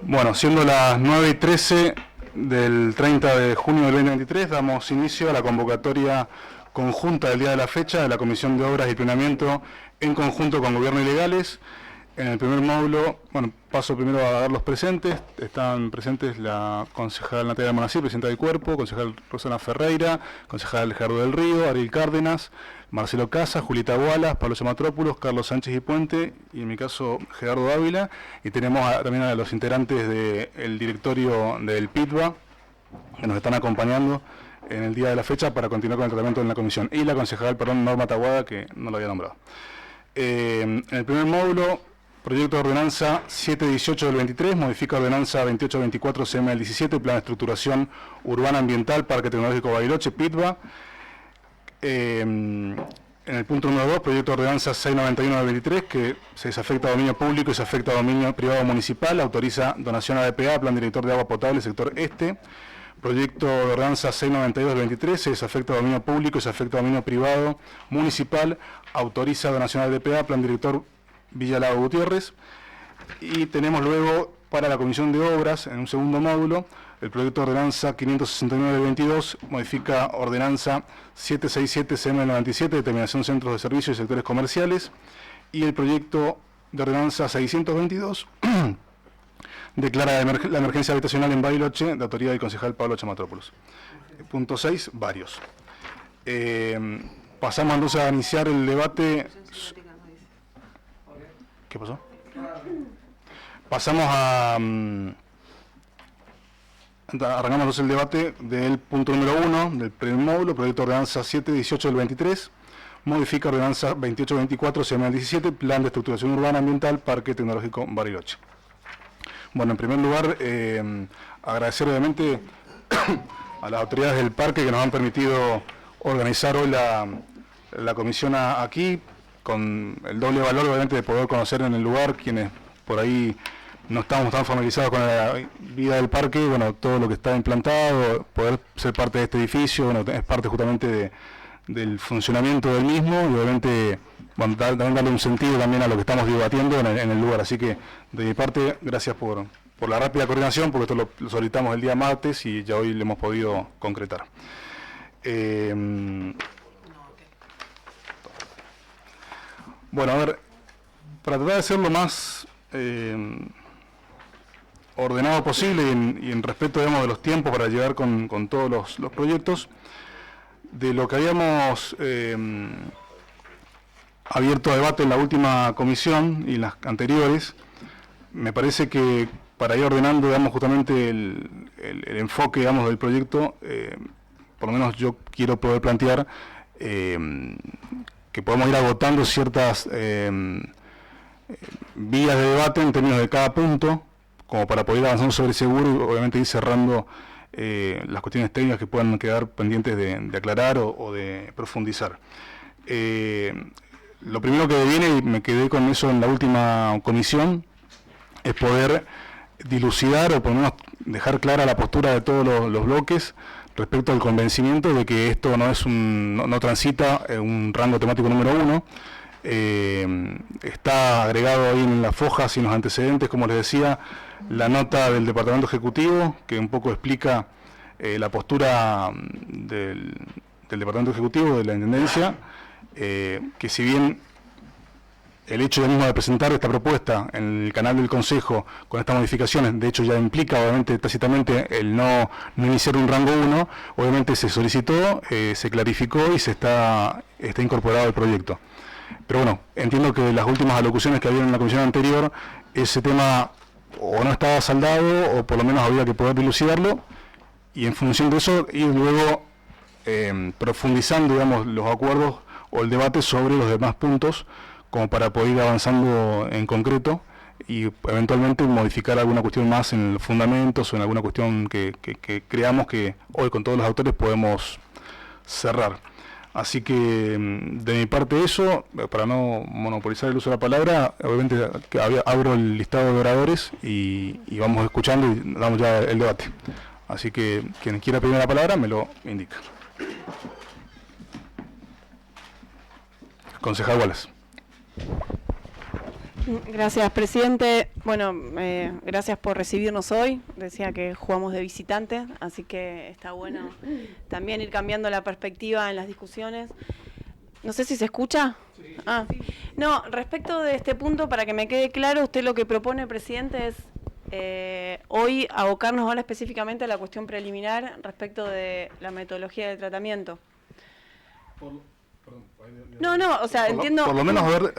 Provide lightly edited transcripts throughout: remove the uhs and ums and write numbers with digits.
Bueno, siendo las 9:13 del 30 de junio del 2023, damos inicio a la convocatoria conjunta del día de la fecha de la Comisión de Obras y Planeamiento en conjunto con Gobierno y Legales. En el primer módulo, bueno, paso primero a dar los presentes. Están presentes la concejal Natalia Monasí, presidenta del Cuerpo, concejal Rosana Ferreira, concejal Gerardo del Río, Ariel Cárdenas, Marcelo Casas, Julieta Gualas, Pablo Yamatrópulos, Carlos Sánchez y Puente, y en mi caso Gerardo Dávila. Y tenemos también a los integrantes del directorio del PITBA, que nos están acompañando en el día de la fecha para continuar con el tratamiento en la comisión. Y la concejal, Norma Taboada, que no lo había nombrado. En el primer módulo, proyecto de ordenanza 718 del 23, modifica ordenanza 2824 CM del 17, plan de estructuración urbana ambiental, Parque Tecnológico Bariloche, PITBA. En el punto número 2, proyecto de ordenanza 691 del 23, que se desafecta a dominio público y se afecta a dominio privado municipal, autoriza donación a DPA, plan director de agua potable, sector este. Proyecto de ordenanza 692 del 23, se desafecta a dominio público y se afecta a dominio privado municipal, autoriza donación a DPA, plan director Villa Lago Gutiérrez. Y tenemos luego para la Comisión de Obras, en un segundo módulo, el proyecto de ordenanza 569 del 22, modifica ordenanza 767 CM del 97, determinación centros de servicios y sectores comerciales, y el proyecto de ordenanza 622, declara la emergencia habitacional en Bariloche, de autoría del concejal Pablo Yamatrópulos. Punto 6, varios. Pasamos entonces a iniciar el debate. ¿Qué pasó? Pasamos a... arrancamos entonces el debate del punto número 1 del primer módulo, proyecto de ordenanza 718 del 23, modifica ordenanza 2824 CM del 17, plan de estructuración urbana ambiental, Parque Tecnológico Bariloche. Bueno, en primer lugar, agradecer obviamente a las autoridades del parque que nos han permitido organizar hoy la comisión aquí, con el doble valor obviamente de poder conocer en el lugar quienes por ahí no estamos tan familiarizados con la vida del parque, bueno, todo lo que está implantado, poder ser parte de este edificio, bueno, es parte justamente del funcionamiento del mismo y obviamente bueno, también darle un sentido también a lo que estamos debatiendo en el lugar. Así que de mi parte, gracias por la rápida coordinación, porque esto lo solicitamos el día martes y ya hoy lo hemos podido concretar. Bueno, a ver, para tratar de ser lo más ordenado posible y en respeto, digamos, de los tiempos para llegar con todos los proyectos, de lo que habíamos abierto a debate en la última comisión y en las anteriores, me parece que para ir ordenando, digamos, justamente el enfoque, digamos, del proyecto, por lo menos yo quiero poder plantear que podemos ir agotando ciertas vías de debate en términos de cada punto, como para poder avanzar sobre seguro y obviamente ir cerrando las cuestiones técnicas que puedan quedar pendientes de aclarar o de profundizar. Lo primero que viene, y me quedé con eso en la última comisión, es poder dilucidar o por lo menos dejar clara la postura de todos los bloques respecto al convencimiento de que esto no transita un rango temático número 1. Está agregado ahí en las fojas y en los antecedentes, como les decía, la nota del Departamento Ejecutivo, que un poco explica la postura del Departamento Ejecutivo, de la Intendencia, que si bien el hecho mismo de presentar esta propuesta en el canal del Consejo con estas modificaciones, de hecho ya implica obviamente tácitamente el no iniciar un rango 1, obviamente se solicitó, se clarificó y está incorporado al proyecto. Pero bueno, entiendo que las últimas alocuciones que había en la comisión anterior, ese tema o no estaba saldado o por lo menos había que poder dilucidarlo y en función de eso ir luego profundizando, digamos, los acuerdos o el debate sobre los demás puntos como para poder ir avanzando en concreto y eventualmente modificar alguna cuestión más en los fundamentos o en alguna cuestión que creamos que hoy con todos los autores podemos cerrar. Así que de mi parte eso, para no monopolizar el uso de la palabra, obviamente abro el listado de oradores y vamos escuchando y damos ya el debate. Así que quien quiera pedir la palabra me lo indica. Concejal Wallace. Gracias, presidente. Bueno, gracias por recibirnos hoy. Decía que jugamos de visitante, así que está bueno también ir cambiando la perspectiva en las discusiones. No sé si se escucha. Sí. No, respecto de este punto, para que me quede claro, usted lo que propone, presidente, es hoy abocarnos ahora específicamente a la cuestión preliminar respecto de la metodología de tratamiento. No, o sea, entiendo... Por lo menos ver...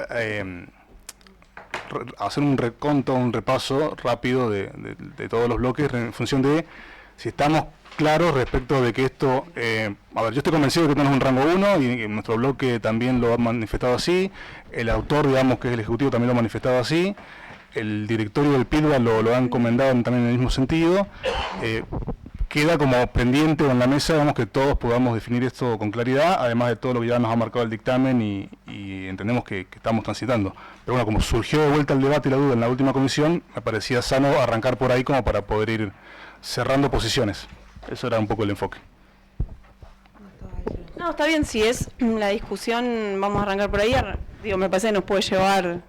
hacer un reconto, un repaso rápido de todos los bloques en función de si estamos claros respecto de que esto, a ver, yo estoy convencido de que esto no es un rango 1 y nuestro bloque también lo ha manifestado así, el autor, digamos, que es el Ejecutivo, también lo ha manifestado así, el directorio del PILBA lo ha encomendado también en el mismo sentido. Queda como pendiente en la mesa, digamos, que todos podamos definir esto con claridad, además de todo lo que ya nos ha marcado el dictamen y entendemos que estamos transitando. Pero bueno, como surgió de vuelta el debate y la duda en la última comisión, me parecía sano arrancar por ahí como para poder ir cerrando posiciones. Eso era un poco el enfoque. No, está bien, si es la discusión, vamos a arrancar por ahí. Digo, me parece que nos puede llevar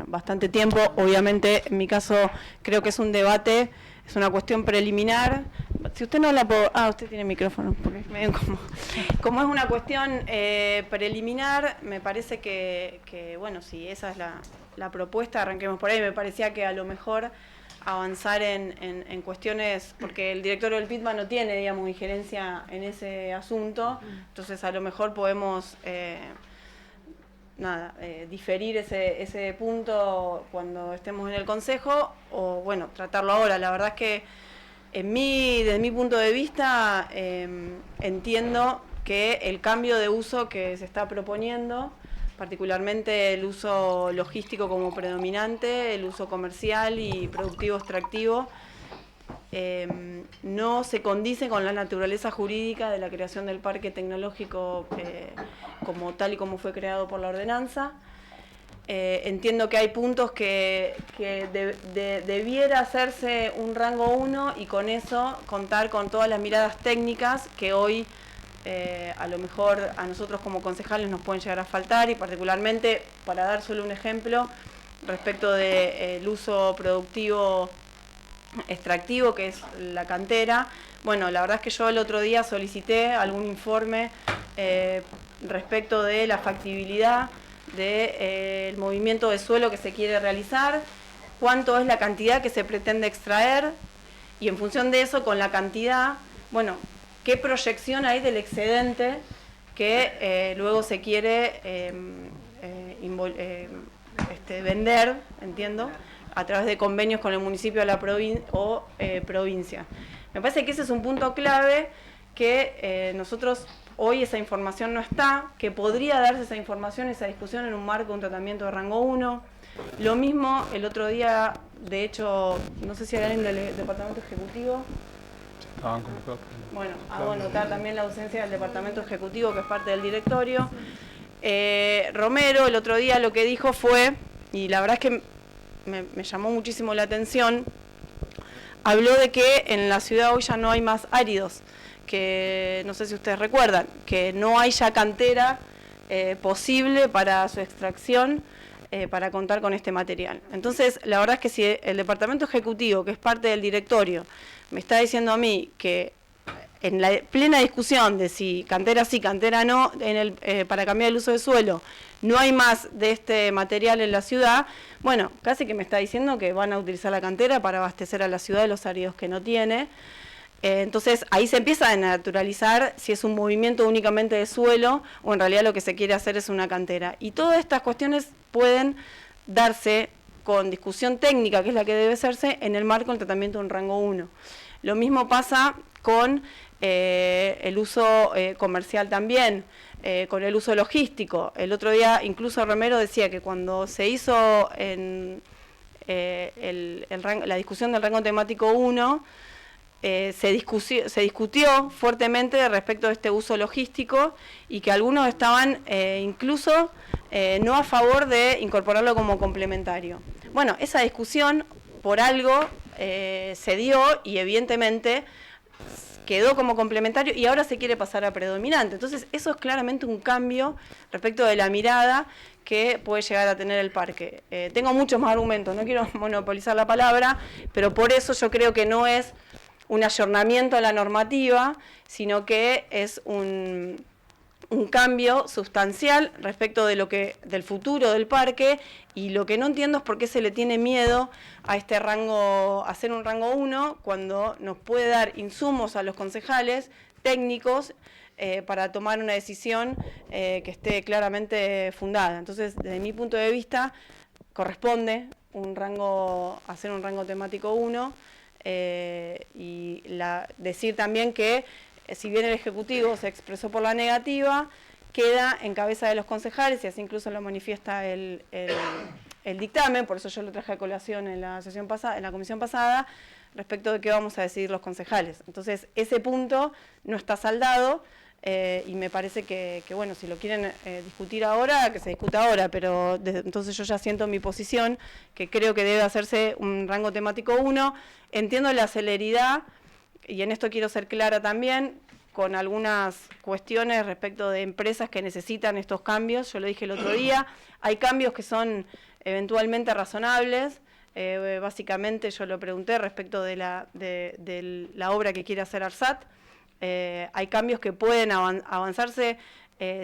bastante tiempo. Obviamente, en mi caso, creo que es un debate, es una cuestión preliminar. Si usted no la puedo... usted tiene micrófono, porque medio como es una cuestión preliminar, me parece que, bueno, si esa es la propuesta, arranquemos por ahí. Me parecía que a lo mejor avanzar en cuestiones, porque el directorio del PITBA no tiene, digamos, injerencia en ese asunto, entonces a lo mejor podemos... diferir ese punto cuando estemos en el Consejo o, bueno, tratarlo ahora. La verdad es que desde mi punto de vista entiendo que el cambio de uso que se está proponiendo, particularmente el uso logístico como predominante, el uso comercial y productivo extractivo, no se condice con la naturaleza jurídica de la creación del parque tecnológico como tal y como fue creado por la ordenanza. Entiendo que hay puntos que debiera hacerse un rango 1 y con eso contar con todas las miradas técnicas que hoy a lo mejor a nosotros como concejales nos pueden llegar a faltar, y particularmente, para dar solo un ejemplo, respecto del uso productivo extractivo, que es la cantera. Bueno, la verdad es que yo el otro día solicité algún informe respecto de la factibilidad del movimiento de suelo que se quiere realizar, cuánto es la cantidad que se pretende extraer, y en función de eso, con la cantidad, bueno, qué proyección hay del excedente que luego se quiere vender, entiendo, a través de convenios con el municipio o provincia. Me parece que ese es un punto clave que nosotros hoy esa información no está, que podría darse esa información, esa discusión en un marco de un tratamiento de rango 1. Lo mismo el otro día, de hecho, no sé si era alguien del Departamento Ejecutivo. Estaban convocados. Bueno, hago notar también la ausencia del Departamento Ejecutivo, que es parte del directorio. Romero el otro día lo que dijo fue, y la verdad es que me llamó muchísimo la atención, habló de que en la ciudad hoy ya no hay más áridos, que no sé si ustedes recuerdan, que no hay ya cantera posible para su extracción para contar con este material. Entonces, la verdad es que si el Departamento Ejecutivo, que es parte del directorio, me está diciendo a mí que en la plena discusión de si cantera sí, cantera no, para cambiar el uso de suelo, no hay más de este material en la ciudad, bueno, casi que me está diciendo que van a utilizar la cantera para abastecer a la ciudad de los áridos que no tiene. Entonces ahí se empieza a naturalizar si es un movimiento únicamente de suelo o en realidad lo que se quiere hacer es una cantera. Y todas estas cuestiones pueden darse con discusión técnica, que es la que debe hacerse en el marco del tratamiento de un rango 1. Lo mismo pasa con el uso comercial también, con el uso logístico. El otro día incluso Romero decía que cuando se hizo la discusión del rango temático 1, se discutió fuertemente respecto de este uso logístico y que algunos estaban incluso no a favor de incorporarlo como complementario. Bueno, esa discusión por algo se dio y evidentemente quedó como complementario y ahora se quiere pasar a predominante. Entonces eso es claramente un cambio respecto de la mirada que puede llegar a tener el parque. Tengo muchos más argumentos, no quiero monopolizar la palabra, pero por eso yo creo que no es un ayornamiento a la normativa, sino que es un cambio sustancial respecto de del futuro del parque, y lo que no entiendo es por qué se le tiene miedo a este rango, a hacer un rango 1, cuando nos puede dar insumos a los concejales técnicos para tomar una decisión que esté claramente fundada. Entonces, desde mi punto de vista, corresponde hacer un rango temático 1, y decir también que si bien el Ejecutivo se expresó por la negativa, queda en cabeza de los concejales, y así incluso lo manifiesta el dictamen, por eso yo lo traje a colación en la sesión pasada, en la comisión pasada, respecto de qué vamos a decidir los concejales. Entonces, ese punto no está saldado, y me parece que bueno, si lo quieren discutir ahora, que se discuta ahora, pero entonces yo ya siento mi posición, que creo que debe hacerse un rango temático 1. Entiendo la celeridad, y en esto quiero ser clara también, con algunas cuestiones respecto de empresas que necesitan estos cambios. Yo lo dije el otro día, hay cambios que son eventualmente razonables. Básicamente yo lo pregunté respecto de la obra que quiere hacer ARSAT. Hay cambios que pueden avanzarse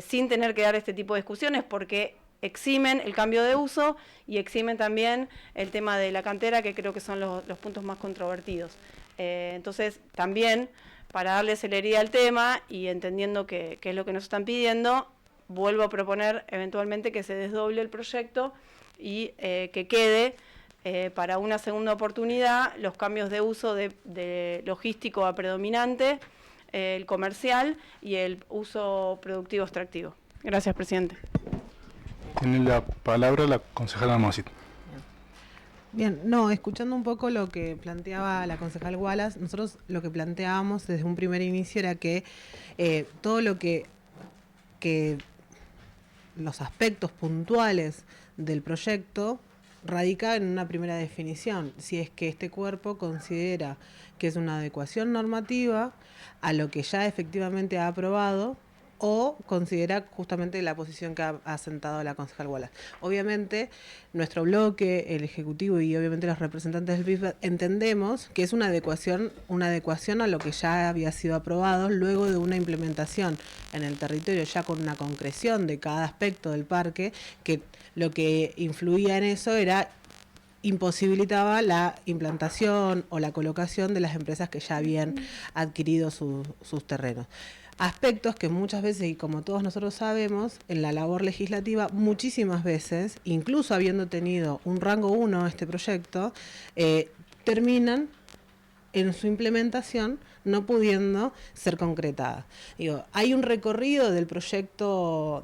sin tener que dar este tipo de discusiones, porque eximen el cambio de uso y eximen también el tema de la cantera, que creo que son los puntos más controvertidos. Entonces, también, para darle celeridad al tema y entendiendo que es lo que nos están pidiendo, vuelvo a proponer eventualmente que se desdoble el proyecto y que quede para una segunda oportunidad los cambios de uso de logístico a predominante, el comercial y el uso productivo extractivo. Gracias, presidente. Tiene la palabra la concejala Mosit. Bien, no, escuchando un poco lo que planteaba la concejal Wallace, nosotros lo que planteábamos desde un primer inicio era que todo lo que los aspectos puntuales del proyecto radica en una primera definición, si es que este cuerpo considera que es una adecuación normativa a lo que ya efectivamente ha aprobado, o considera justamente la posición que ha sentado la concejal Wallace. Obviamente, nuestro bloque, el Ejecutivo y obviamente los representantes del PIB entendemos que es una adecuación a lo que ya había sido aprobado luego de una implementación en el territorio, ya con una concreción de cada aspecto del parque, que lo que influía en eso imposibilitaba la implantación o la colocación de las empresas que ya habían adquirido sus terrenos. Aspectos que muchas veces, y como todos nosotros sabemos, en la labor legislativa, muchísimas veces, incluso habiendo tenido un rango 1 este proyecto, terminan en su implementación no pudiendo ser concretada. Digo, hay un recorrido del proyecto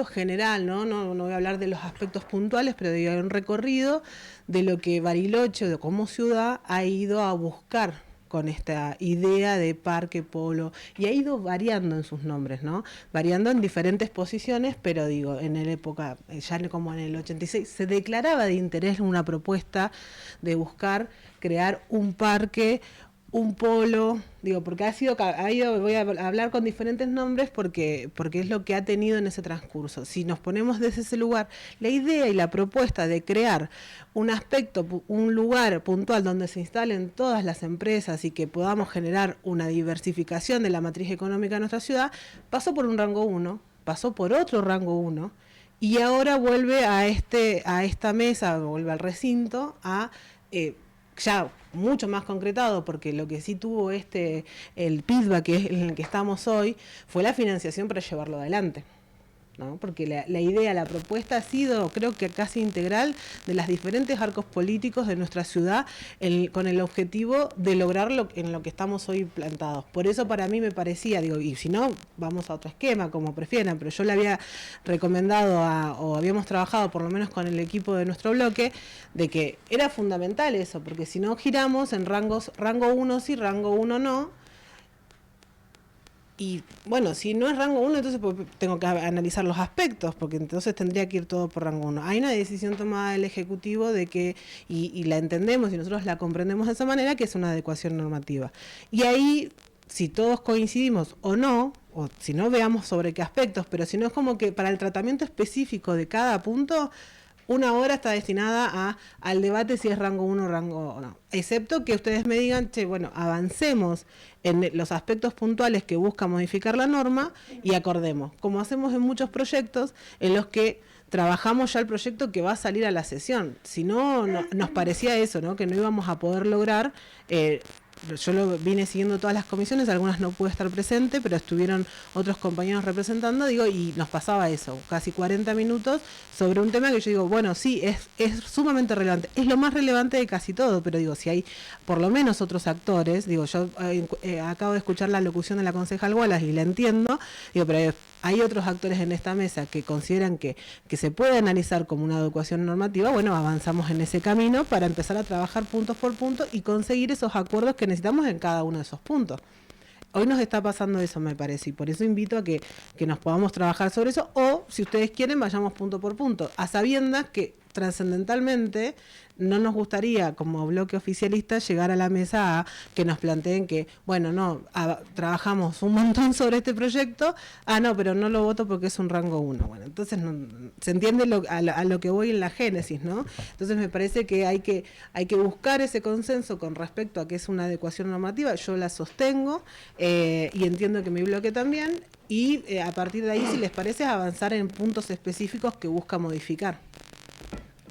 general, no voy a hablar de los aspectos puntuales, pero digo, hay un recorrido de lo que Bariloche como ciudad ha ido a buscar con esta idea de parque, polo, y ha ido variando en sus nombres, ¿no? Variando en diferentes posiciones, pero digo, en la época, ya como en el 86, se declaraba de interés una propuesta de buscar crear un parque, un polo, digo, porque voy a hablar con diferentes nombres porque es lo que ha tenido en ese transcurso. Si nos ponemos desde ese lugar, la idea y la propuesta de crear un lugar puntual donde se instalen todas las empresas y que podamos generar una diversificación de la matriz económica de nuestra ciudad, pasó por un rango 1, pasó por otro rango 1, y ahora vuelve a esta mesa, vuelve al recinto, ya mucho más concretado, porque lo que sí tuvo el PISBA, que es en el que estamos hoy, fue la financiación para llevarlo adelante, ¿no? Porque la idea, la propuesta ha sido, creo que casi integral, de los diferentes arcos políticos de nuestra ciudad, con el objetivo de lograrlo en lo que estamos hoy plantados. Por eso para mí me parecía, digo, y si no, vamos a otro esquema, como prefieran, pero yo le había recomendado o habíamos trabajado por lo menos con el equipo de nuestro bloque, de que era fundamental eso, porque si no giramos en rango 1 sí, rango 1 no. Y bueno, si no es rango 1, entonces tengo que analizar los aspectos, porque entonces tendría que ir todo por rango 1. Hay una decisión tomada del Ejecutivo de que, y la entendemos y nosotros la comprendemos de esa manera, que es una adecuación normativa. Y ahí, si todos coincidimos o no, o si no, veamos sobre qué aspectos, pero si no es como que para el tratamiento específico de cada punto, 1 hora está destinada al debate si es rango 1 o rango no. Excepto que ustedes me digan, che, bueno, avancemos en los aspectos puntuales que busca modificar la norma y acordemos, como hacemos en muchos proyectos en los que trabajamos ya el proyecto que va a salir a la sesión. Si no, nos parecía eso, ¿no? Que no íbamos a poder lograr. Yo lo vine siguiendo todas las comisiones, algunas no pude estar presente, pero estuvieron otros compañeros representando, y nos pasaba eso, casi 40 minutos sobre un tema que yo digo, bueno, sí, es sumamente relevante, es lo más relevante de casi todo, pero digo, si hay por lo menos otros actores, digo, yo acabo de escuchar la locución de la concejal Wallace y la entiendo, digo, pero hay otros actores en esta mesa que consideran que se puede analizar como una adecuación normativa, bueno, avanzamos en ese camino para empezar a trabajar punto por punto y conseguir esos acuerdos que necesitamos en cada uno de esos puntos. Hoy nos está pasando eso, me parece, y por eso invito a que nos podamos trabajar sobre eso, o si ustedes quieren, vayamos punto por punto, a sabiendas que trascendentalmente no nos gustaría como bloque oficialista llegar a la mesa a que nos planteen que, bueno, no, trabajamos un montón sobre este proyecto, no, pero no lo voto porque es un rango 1. Bueno, entonces se entiende a lo que voy en la génesis, ¿no? Entonces me parece que hay que buscar ese consenso con respecto a que es una adecuación normativa, yo la sostengo y entiendo que mi bloque también, y a partir de ahí, si les parece, avanzar en puntos específicos que busca modificar.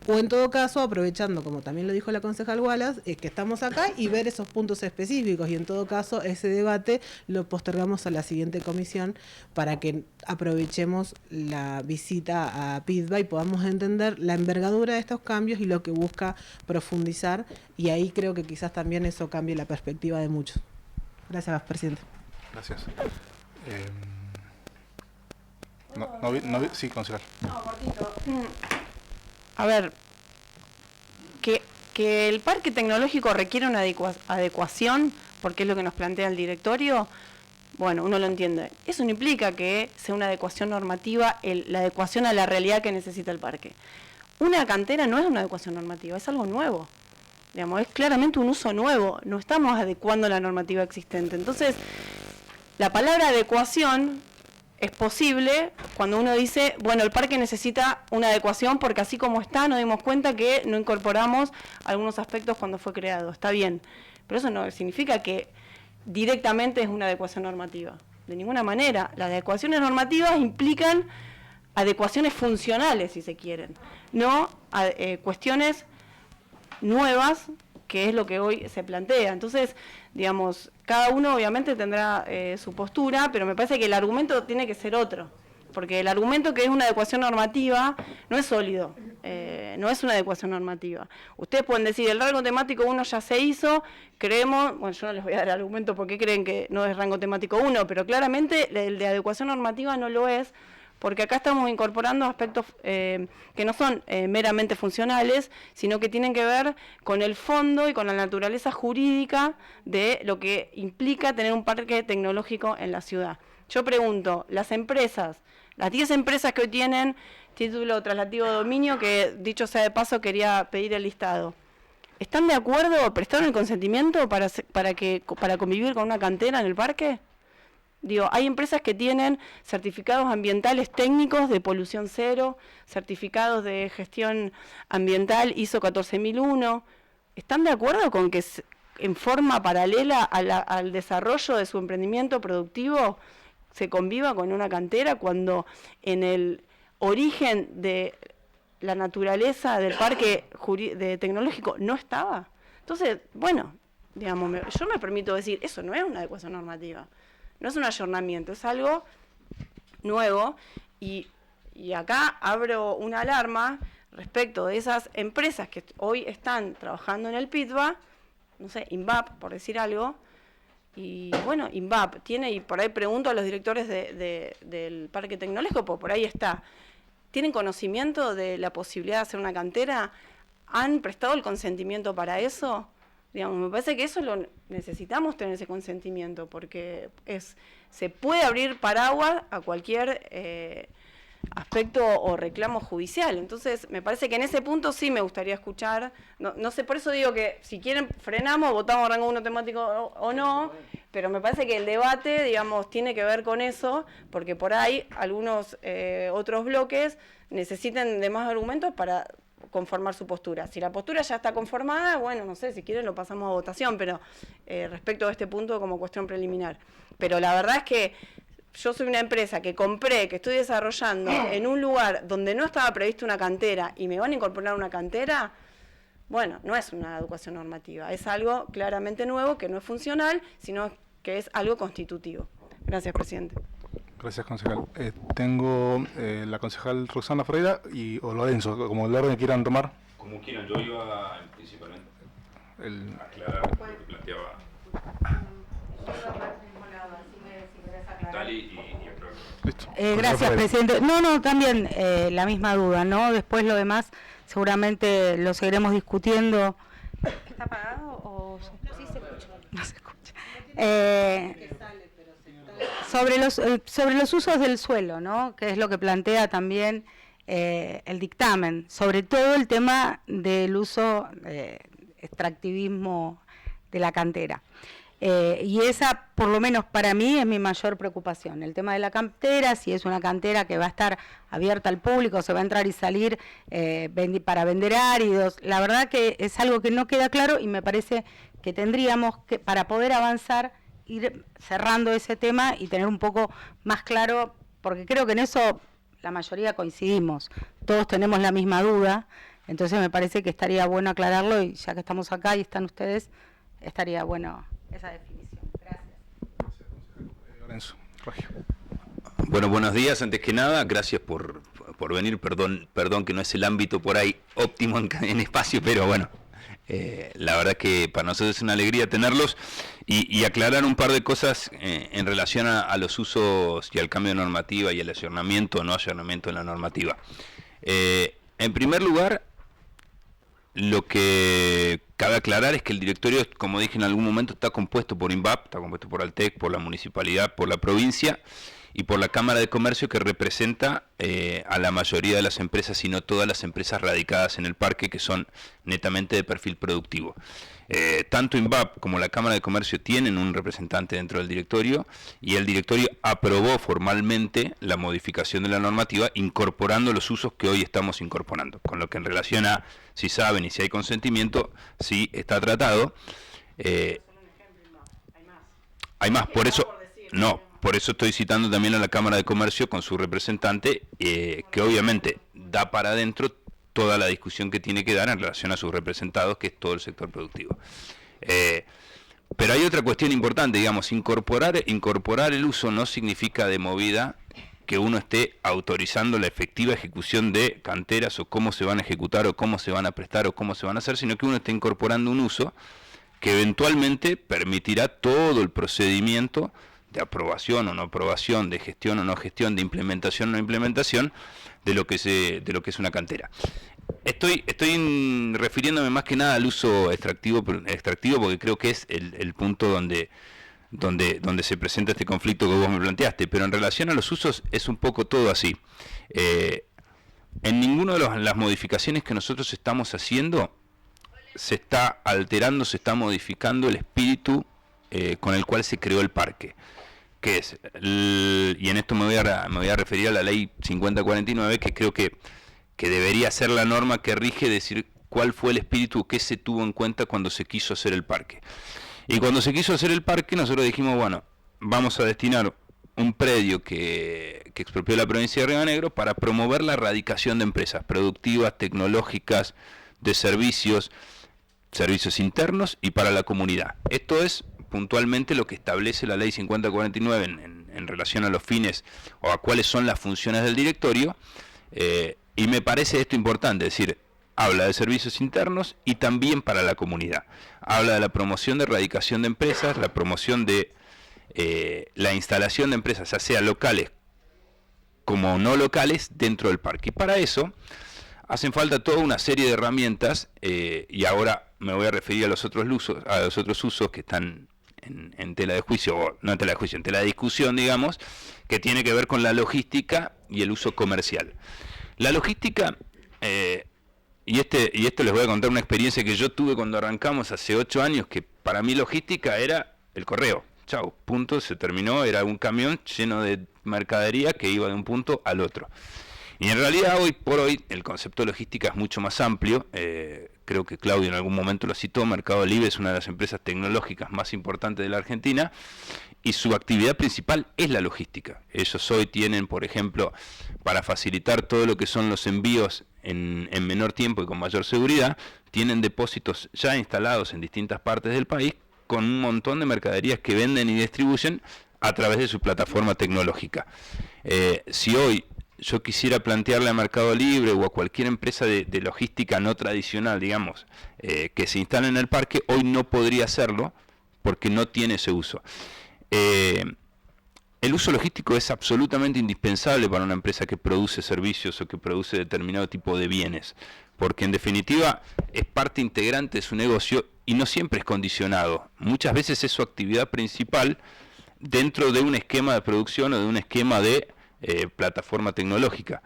O en todo caso, aprovechando, como también lo dijo la concejal Wallace, que estamos acá y ver esos puntos específicos. Y en todo caso, ese debate lo postergamos a la siguiente comisión para que aprovechemos la visita a PIDBA y podamos entender la envergadura de estos cambios y lo que busca profundizar. Y ahí creo que quizás también eso cambie la perspectiva de muchos. Gracias, presidente. Gracias. Sí, concejal. No, cortito. A ver, que el parque tecnológico requiere una adecuación, porque es lo que nos plantea el directorio, bueno, uno lo entiende. Eso no implica que sea una adecuación normativa, la adecuación a la realidad que necesita el parque. Una cantera no es una adecuación normativa, es algo nuevo. Digamos, es claramente un uso nuevo, no estamos adecuando la normativa existente. Entonces, la palabra adecuación es posible cuando uno dice, bueno, el parque necesita una adecuación porque así como está, nos dimos cuenta que no incorporamos algunos aspectos cuando fue creado. Está bien, pero eso no significa que directamente es una adecuación normativa. De ninguna manera. Las adecuaciones normativas implican adecuaciones funcionales, si se quieren, no cuestiones nuevas, que es lo que hoy se plantea. Entonces, digamos, cada uno obviamente tendrá su postura, pero me parece que el argumento tiene que ser otro, porque el argumento que es una adecuación normativa no es sólido, no es una adecuación normativa. Ustedes pueden decir, el rango temático 1 ya se hizo, creemos, bueno, yo no les voy a dar argumento porque creen que no es rango temático 1, pero claramente el de adecuación normativa no lo es, porque acá estamos incorporando aspectos que no son meramente funcionales, sino que tienen que ver con el fondo y con la naturaleza jurídica de lo que implica tener un parque tecnológico en la ciudad. Yo pregunto, las 10 empresas que hoy tienen título traslativo de dominio, que dicho sea de paso quería pedir el listado, ¿están de acuerdo, prestaron el consentimiento para convivir con una cantera en el parque? Digo, hay empresas que tienen certificados ambientales técnicos de polución cero, certificados de gestión ambiental ISO 14001. ¿Están de acuerdo con que en forma paralela al desarrollo de su emprendimiento productivo se conviva con una cantera cuando en el origen de la naturaleza del parque tecnológico no estaba? Entonces, bueno, digamos, yo me permito decir, eso no es una adecuación normativa. No es un ayornamiento, es algo nuevo y acá abro una alarma respecto de esas empresas que hoy están trabajando en el PIDBA, no sé, INVAP, por decir algo, y bueno, INVAP tiene, y por ahí pregunto a los directores del parque tecnológico, pues por ahí está, ¿tienen conocimiento de la posibilidad de hacer una cantera? ¿Han prestado el consentimiento para eso? Digamos, me parece que eso lo necesitamos tener ese consentimiento, porque se puede abrir paraguas a cualquier aspecto o reclamo judicial. Entonces, me parece que en ese punto sí me gustaría escuchar, no sé, por eso digo que si quieren frenamos, votamos rango 1 temático o no, pero me parece que el debate, digamos, tiene que ver con eso, porque por ahí algunos otros bloques necesitan de más argumentos para conformar su postura. Si la postura ya está conformada, bueno, no sé, si quieren lo pasamos a votación, pero respecto a este punto como cuestión preliminar. Pero la verdad es que yo soy una empresa que compré, que estoy desarrollando en un lugar donde no estaba prevista una cantera y me van a incorporar una cantera. Bueno, no es una educación normativa, es algo claramente nuevo que no es funcional, sino que es algo constitutivo. Gracias, presidente. Gracias, concejal. Tengo la concejal Roxana Ferreira o Lorenzo, como el orden que quieran tomar. Como quieran, yo iba principalmente a aclarar lo que planteaba Tali y el programa. Listo. Gracias, presidente. No, también la misma duda, ¿no? Después lo demás seguramente lo seguiremos discutiendo. ¿Está apagado o sí se escucha? No se escucha. Sobre los usos del suelo, ¿no? Que es lo que plantea también el dictamen, sobre todo el tema del uso extractivismo de la cantera. Y esa, por lo menos para mí, es mi mayor preocupación. El tema de la cantera, si es una cantera que va a estar abierta al público, se va a entrar y salir para vender áridos. La verdad que es algo que no queda claro y me parece que tendríamos que, para poder avanzar, ir cerrando ese tema y tener un poco más claro, porque creo que en eso la mayoría coincidimos. Todos tenemos la misma duda, entonces me parece que estaría bueno aclararlo y ya que estamos acá y están ustedes, estaría bueno esa definición. Gracias. Lorenzo, Rogelio. Bueno, buenos días. Antes que nada, gracias por venir. Perdón que no es el ámbito por ahí óptimo en espacio, pero bueno, la verdad que para nosotros es una alegría tenerlos y aclarar un par de cosas en relación a los usos y al cambio de normativa y el ayornamiento o no ayornamiento de la normativa. En primer lugar, lo que cabe aclarar es que el directorio, como dije en algún momento, está compuesto por INVAP, está compuesto por Altec, por la municipalidad, por la provincia y por la Cámara de Comercio, que representa a la mayoría de las empresas, y no todas las empresas radicadas en el parque, que son netamente de perfil productivo. Tanto INVAP como la Cámara de Comercio tienen un representante dentro del directorio, y el directorio aprobó formalmente la modificación de la normativa, incorporando los usos que hoy estamos incorporando, con lo que en relación a si saben y si hay consentimiento, sí está tratado. Hay más, por eso no. Por eso estoy citando también a la Cámara de Comercio con su representante, que obviamente da para adentro toda la discusión que tiene que dar en relación a sus representados, que es todo el sector productivo. Pero hay otra cuestión importante, digamos, incorporar el uso no significa de movida que uno esté autorizando la efectiva ejecución de canteras, o cómo se van a ejecutar, o cómo se van a prestar, o cómo se van a hacer, sino que uno esté incorporando un uso que eventualmente permitirá todo el procedimiento de aprobación o no aprobación, de gestión o no gestión, de implementación o no implementación de lo que es una cantera. Estoy refiriéndome más que nada al uso extractivo porque creo que es el punto donde se presenta este conflicto que vos me planteaste, pero en relación a los usos es un poco todo así. En ninguna de las modificaciones que nosotros estamos haciendo se está alterando, se está modificando el espíritu con el cual se creó el parque, que es, y en esto me voy a referir a la ley 5049, que creo que debería ser la norma que rige, decir cuál fue el espíritu que se tuvo en cuenta cuando se quiso hacer el parque. Y cuando se quiso hacer el parque, nosotros dijimos, bueno, vamos a destinar un predio que expropió la provincia de Río Negro para promover la erradicación de empresas productivas, tecnológicas, de servicios internos y para la comunidad. Esto es puntualmente lo que establece la ley 5049 en relación a los fines o a cuáles son las funciones del directorio, y me parece esto importante, es decir, habla de servicios internos y también para la comunidad. Habla de la promoción de erradicación de empresas, la promoción de la instalación de empresas, ya sea locales como no locales, dentro del parque. Y para eso hacen falta toda una serie de herramientas, y ahora me voy a referir a los otros usos que están en tela de juicio, o no en tela de juicio, en tela de discusión, digamos, que tiene que ver con la logística y el uso comercial. La logística, y esto les voy a contar una experiencia que yo tuve cuando arrancamos hace 8 años, que para mí logística era el correo. chau, punto, se terminó, era un camión lleno de mercadería que iba de un punto al otro. Y en realidad hoy por hoy el concepto de logística es mucho más amplio. Creo que Claudio en algún momento lo citó. Mercado Libre es una de las empresas tecnológicas más importantes de la Argentina y su actividad principal es la logística. Ellos hoy tienen, por ejemplo, para facilitar todo lo que son los envíos en menor tiempo y con mayor seguridad, tienen depósitos ya instalados en distintas partes del país con un montón de mercaderías que venden y distribuyen a través de su plataforma tecnológica. Si hoy yo quisiera plantearle a Mercado Libre o a cualquier empresa de logística no tradicional, digamos, que se instale en el parque, hoy no podría hacerlo porque no tiene ese uso. El uso logístico es absolutamente indispensable para una empresa que produce servicios o que produce determinado tipo de bienes, porque en definitiva es parte integrante de su negocio y no siempre es condicionado. Muchas veces es su actividad principal dentro de un esquema de producción o de un esquema de plataforma tecnológica.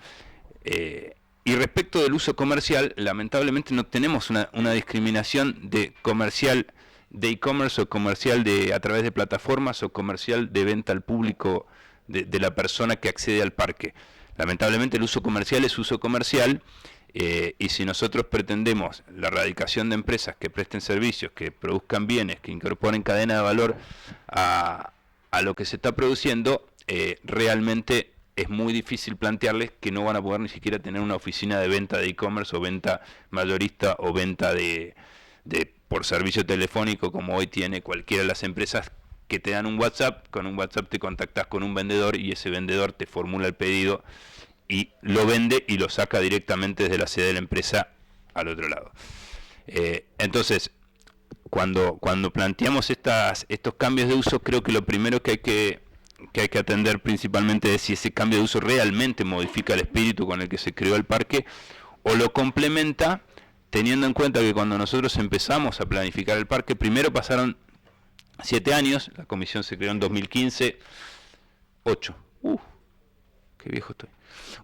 Y respecto del uso comercial, lamentablemente no tenemos una discriminación de comercial de e-commerce o comercial a través de plataformas o comercial de venta al público de la persona que accede al parque. Lamentablemente el uso comercial es uso comercial, y si nosotros pretendemos la erradicación de empresas que presten servicios, que produzcan bienes, que incorporen cadena de valor a lo que se está produciendo, realmente es muy difícil plantearles que no van a poder ni siquiera tener una oficina de venta de e-commerce o venta mayorista o venta de por servicio telefónico como hoy tiene cualquiera de las empresas que te dan un WhatsApp. Con un WhatsApp te contactás con un vendedor y ese vendedor te formula el pedido y lo vende y lo saca directamente desde la sede de la empresa al otro lado. Entonces, cuando planteamos estos cambios de uso, creo que lo primero que hay que atender principalmente es si ese cambio de uso realmente modifica el espíritu con el que se creó el parque o lo complementa, teniendo en cuenta que cuando nosotros empezamos a planificar el parque, primero pasaron 7 años, la comisión se creó en 2015, 8, qué viejo estoy,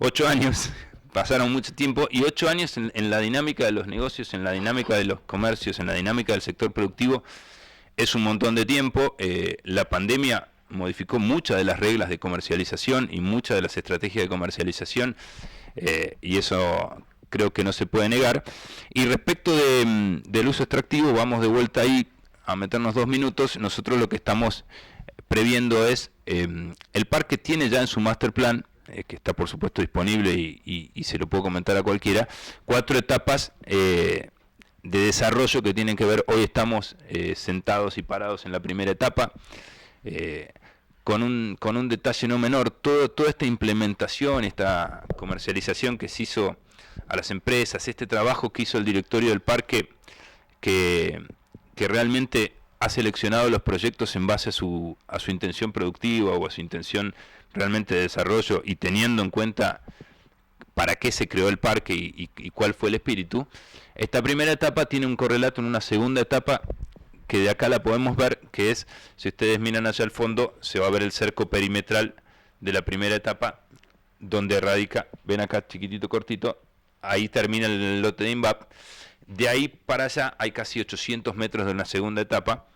8 años, pasaron mucho tiempo, y 8 años en la dinámica de los negocios, en la dinámica de los comercios, en la dinámica del sector productivo, es un montón de tiempo. La pandemia modificó muchas de las reglas de comercialización y muchas de las estrategias de comercialización, y eso creo que no se puede negar. Y respecto del uso extractivo, vamos de vuelta ahí a meternos 2 minutos. Nosotros lo que estamos previendo es, el parque tiene ya en su master plan, que está por supuesto disponible y se lo puedo comentar a cualquiera, 4 etapas de desarrollo que tienen que ver. Hoy estamos sentados y parados en la primera etapa, con un detalle no menor. Toda esta implementación, esta comercialización que se hizo a las empresas, este trabajo que hizo el directorio del parque, que realmente ha seleccionado los proyectos en base a su intención productiva o a su intención realmente de desarrollo, y teniendo en cuenta para qué se creó el parque y cuál fue el espíritu. Esta primera etapa tiene un correlato en una segunda etapa que de acá la podemos ver, que es, si ustedes miran hacia el fondo, se va a ver el cerco perimetral de la primera etapa, donde radica, ven acá chiquitito, cortito, ahí termina el lote de INVAP. De ahí para allá hay casi 800 metros de una segunda etapa.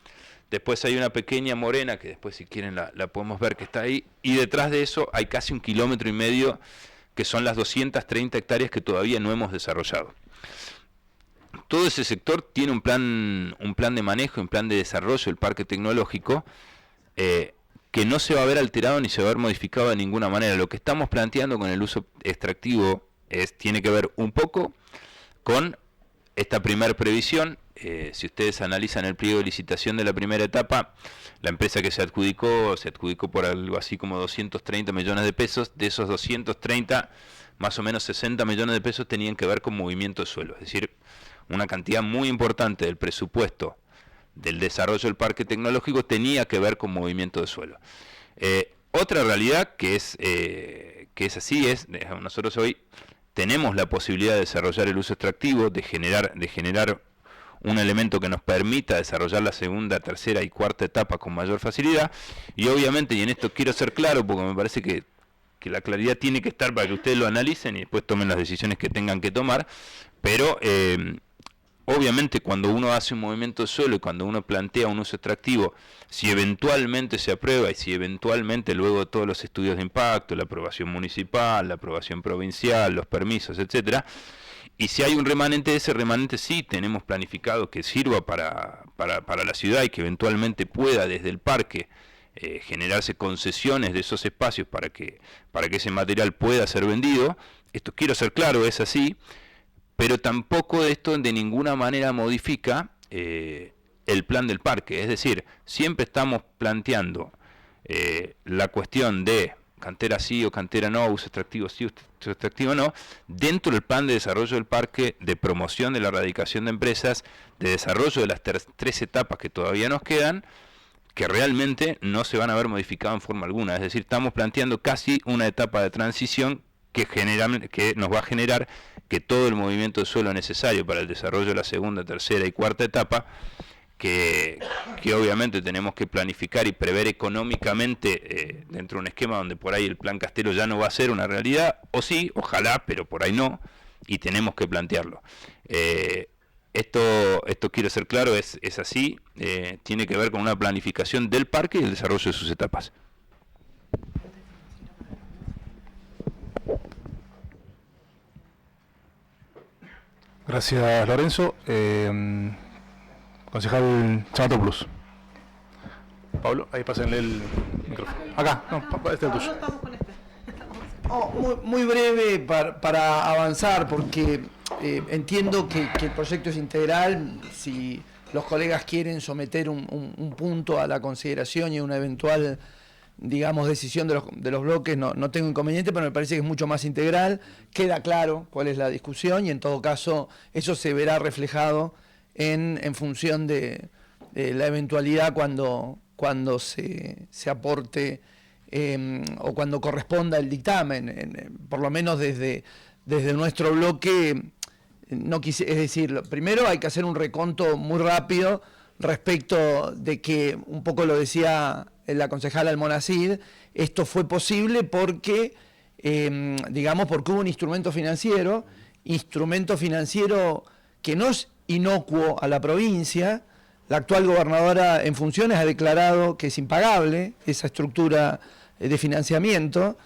Después hay una pequeña morena, que después si quieren la podemos ver, que está ahí. Y detrás de eso hay casi 1,5 kilómetros, que son las 230 hectáreas que todavía no hemos desarrollado. Todo ese sector tiene un plan de manejo, un plan de desarrollo del parque tecnológico, que no se va a ver alterado ni se va a ver modificado de ninguna manera. Lo que estamos planteando con el uso extractivo tiene que ver un poco con esta primera previsión. Si ustedes analizan el pliego de licitación de la primera etapa, la empresa que se adjudicó por algo así como 230 millones de pesos. De esos 230, más o menos 60 millones de pesos tenían que ver con movimiento de suelo, es decir, una cantidad muy importante del presupuesto del desarrollo del parque tecnológico tenía que ver con movimiento de suelo. Otra realidad que es así es, nosotros hoy tenemos la posibilidad de desarrollar el uso extractivo, de generar un elemento que nos permita desarrollar la segunda, tercera y cuarta etapa con mayor facilidad. Y obviamente, y en esto quiero ser claro porque me parece que la claridad tiene que estar para que ustedes lo analicen y después tomen las decisiones que tengan que tomar, pero obviamente cuando uno hace un movimiento de suelo y cuando uno plantea un uso extractivo, si eventualmente se aprueba y si eventualmente luego de todos los estudios de impacto, la aprobación municipal, la aprobación provincial, los permisos, etcétera, y si hay un remanente, ese remanente sí tenemos planificado que sirva para la ciudad y que eventualmente pueda desde el parque generarse concesiones de esos espacios para que ese material pueda ser vendido. Esto quiero ser claro, es así, pero tampoco esto de ninguna manera modifica el plan del parque. Es decir, siempre estamos planteando la cuestión de cantera sí o cantera no, uso extractivo sí, uso extractivo no, dentro del plan de desarrollo del parque, de promoción de la erradicación de empresas, de desarrollo de las tres etapas que todavía nos quedan, que realmente no se van a ver modificadas en forma alguna. Es decir, estamos planteando casi una etapa de transición que nos va a generar que todo el movimiento de suelo necesario para el desarrollo de la segunda, tercera y cuarta etapa, que obviamente tenemos que planificar y prever económicamente dentro de un esquema donde por ahí el plan Castelo ya no va a ser una realidad, o sí, ojalá, pero por ahí no, y tenemos que plantearlo. Esto quiero ser claro, es así, tiene que ver con una planificación del parque y el desarrollo de sus etapas. Gracias, Lorenzo. Concejal Chamatopoulos. Pablo, ahí pásenle el micrófono. Acá, no, este es el tuyo. Muy breve para avanzar, porque entiendo que el proyecto es integral. Si los colegas quieren someter un punto a la consideración y una eventual, digamos, decisión de los bloques, no tengo inconveniente, pero me parece que es mucho más integral. Queda claro cuál es la discusión y en todo caso eso se verá reflejado en función de la eventualidad cuando se aporte o cuando corresponda el dictamen. Por lo menos desde nuestro bloque, es decir, primero hay que hacer un reconto muy rápido respecto de que, un poco lo decía la concejala Almonacid, esto fue posible porque, porque hubo un instrumento financiero que no es inocuo a la provincia. La actual gobernadora en funciones ha declarado que es impagable esa estructura de financiamiento,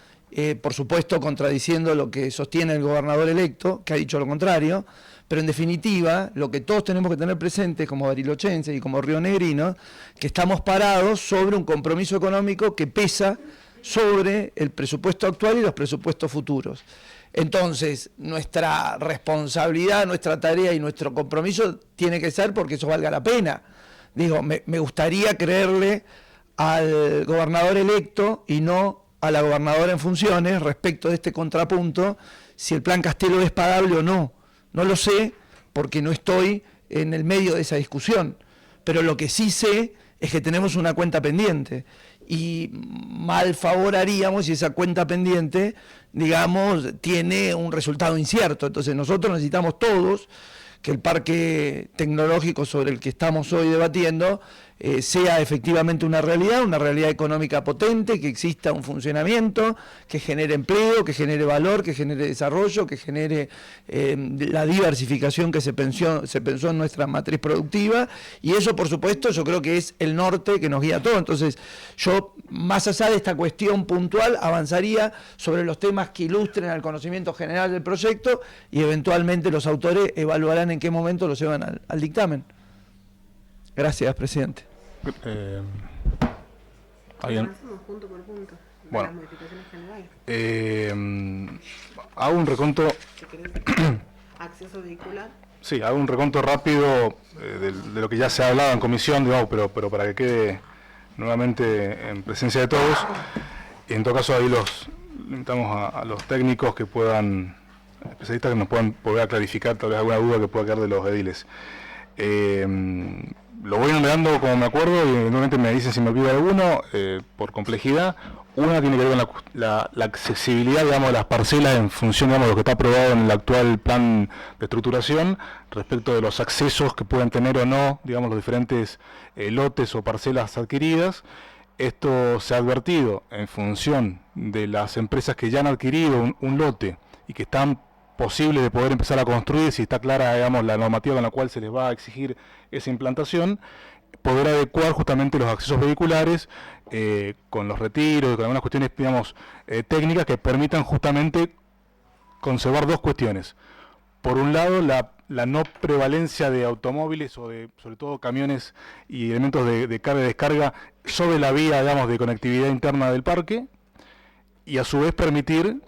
por supuesto contradiciendo lo que sostiene el gobernador electo, que ha dicho lo contrario, pero en definitiva lo que todos tenemos que tener presente como barilochenses y como rionegrinos, que estamos parados sobre un compromiso económico que pesa sobre el presupuesto actual y los presupuestos futuros. Entonces, nuestra responsabilidad, nuestra tarea y nuestro compromiso tiene que ser porque eso valga la pena. Digo, me gustaría creerle al gobernador electo y no a la gobernadora en funciones respecto de este contrapunto, si el plan Castelo es pagable o no. No lo sé porque no estoy en el medio de esa discusión, pero lo que sí sé es que tenemos una cuenta pendiente y mal favor haríamos si esa cuenta pendiente, digamos, tiene un resultado incierto. Entonces nosotros necesitamos todos que el parque tecnológico sobre el que estamos hoy debatiendo sea efectivamente una realidad económica potente, que exista un funcionamiento, que genere empleo, que genere valor, que genere desarrollo, que genere la diversificación que se pensó en nuestra matriz productiva, y eso por supuesto yo creo que es el norte que nos guía a todo. Entonces yo, más allá de esta cuestión puntual, avanzaría sobre los temas que ilustren al conocimiento general del proyecto y eventualmente los autores evaluarán en qué momento lo llevan al dictamen. Gracias, presidente. ¿Alguien? Punto por punto. Bueno. Las modificaciones generales. Hago un reconto. Acceso vehicular. Sí, hago un reconto rápido de lo que ya se ha hablado en comisión, digamos, pero para que quede nuevamente en presencia de todos. Y en todo caso ahí invitamos a los técnicos que puedan, especialistas que nos puedan volver a clarificar tal vez alguna duda que pueda quedar de los ediles. Lo voy enumerando como me acuerdo y eventualmente me dicen si me olvido alguno, por complejidad. Una tiene que ver con la accesibilidad, digamos, de las parcelas en función, digamos, de lo que está aprobado en el actual plan de estructuración, respecto de los accesos que pueden tener o no, digamos, los diferentes lotes o parcelas adquiridas. Esto se ha advertido en función de las empresas que ya han adquirido un lote y que están posible de poder empezar a construir, si está clara, digamos, la normativa con la cual se les va a exigir esa implantación, poder adecuar justamente los accesos vehiculares con los retiros y con algunas cuestiones, digamos, técnicas que permitan justamente conservar dos cuestiones. Por un lado, la no prevalencia de automóviles o de, sobre todo, camiones y elementos de carga y descarga sobre la vía, digamos, de conectividad interna del parque, y a su vez permitir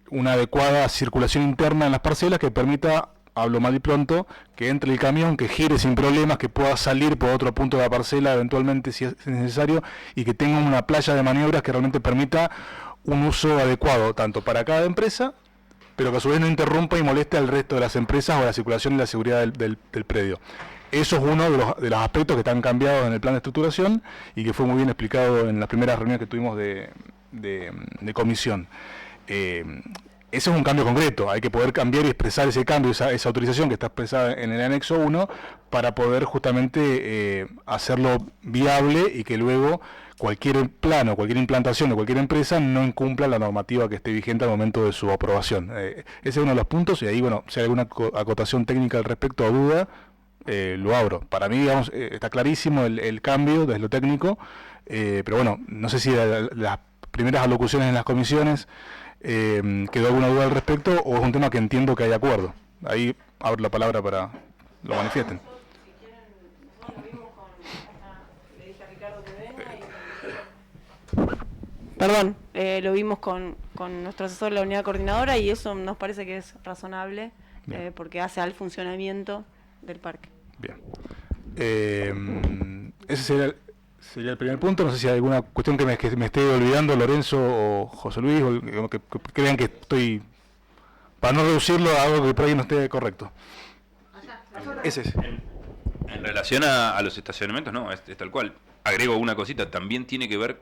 una adecuada circulación interna en las parcelas que permita, hablo mal y pronto, que entre el camión, que gire sin problemas, que pueda salir por otro punto de la parcela eventualmente si es necesario, y que tenga una playa de maniobras que realmente permita un uso adecuado tanto para cada empresa, pero que a su vez no interrumpa y moleste al resto de las empresas o la circulación y la seguridad del predio. Eso es uno de los aspectos que están cambiados en el plan de estructuración y que fue muy bien explicado en las primeras reuniones que tuvimos de comisión. Ese es un cambio concreto, hay que poder cambiar y expresar ese cambio, esa autorización que está expresada en el anexo 1, para poder justamente hacerlo viable y que luego cualquier plano, cualquier implantación de cualquier empresa no incumpla la normativa que esté vigente al momento de su aprobación. Ese es uno de los puntos, y ahí, bueno, si hay alguna acotación técnica al respecto o duda, lo abro. Para mí, digamos, está clarísimo el cambio desde lo técnico, pero bueno, no sé si las primeras alocuciones en las comisiones quedó alguna duda al respecto, o es un tema que entiendo que hay acuerdo. Ahí abro la palabra para lo manifiesten. Perdón, lo vimos con nuestro asesor de la unidad coordinadora y eso nos parece que es razonable porque hace al funcionamiento del parque. Bien. Ese sería el primer punto. No sé si hay alguna cuestión que me esté olvidando, Lorenzo o José Luis, o que crean que estoy, para no reducirlo a algo que por ahí no esté correcto. Ese es. En relación a los estacionamientos, no, es tal cual. Agrego una cosita, también tiene que ver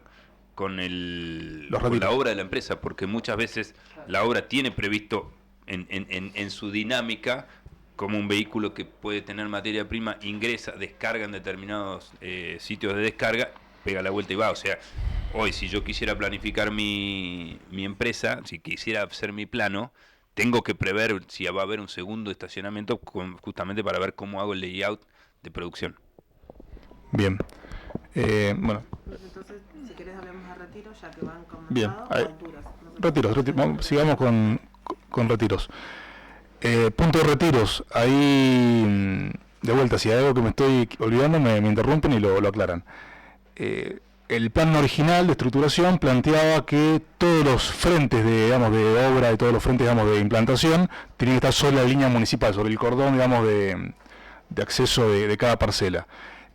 con la obra de la empresa, porque muchas veces la obra tiene previsto en su dinámica como un vehículo que puede tener materia prima, ingresa, descarga en determinados sitios de descarga, pega la vuelta y va. O sea, hoy si yo quisiera planificar mi empresa, si quisiera hacer mi plano, tengo que prever si va a haber un segundo estacionamiento justamente para ver cómo hago el layout de producción. Bien. Bueno. Entonces, si querés hablemos de retiros, ya que van con bien. alturas. Retiros. Sigamos con retiros. Punto de retiros. Ahí, de vuelta, si hay algo que me estoy olvidando, me interrumpen y lo aclaran. El plan original de estructuración planteaba que todos los frentes de obra y todos los frentes, de implantación, tienen que estar sobre la línea municipal, sobre el cordón, de acceso de cada parcela.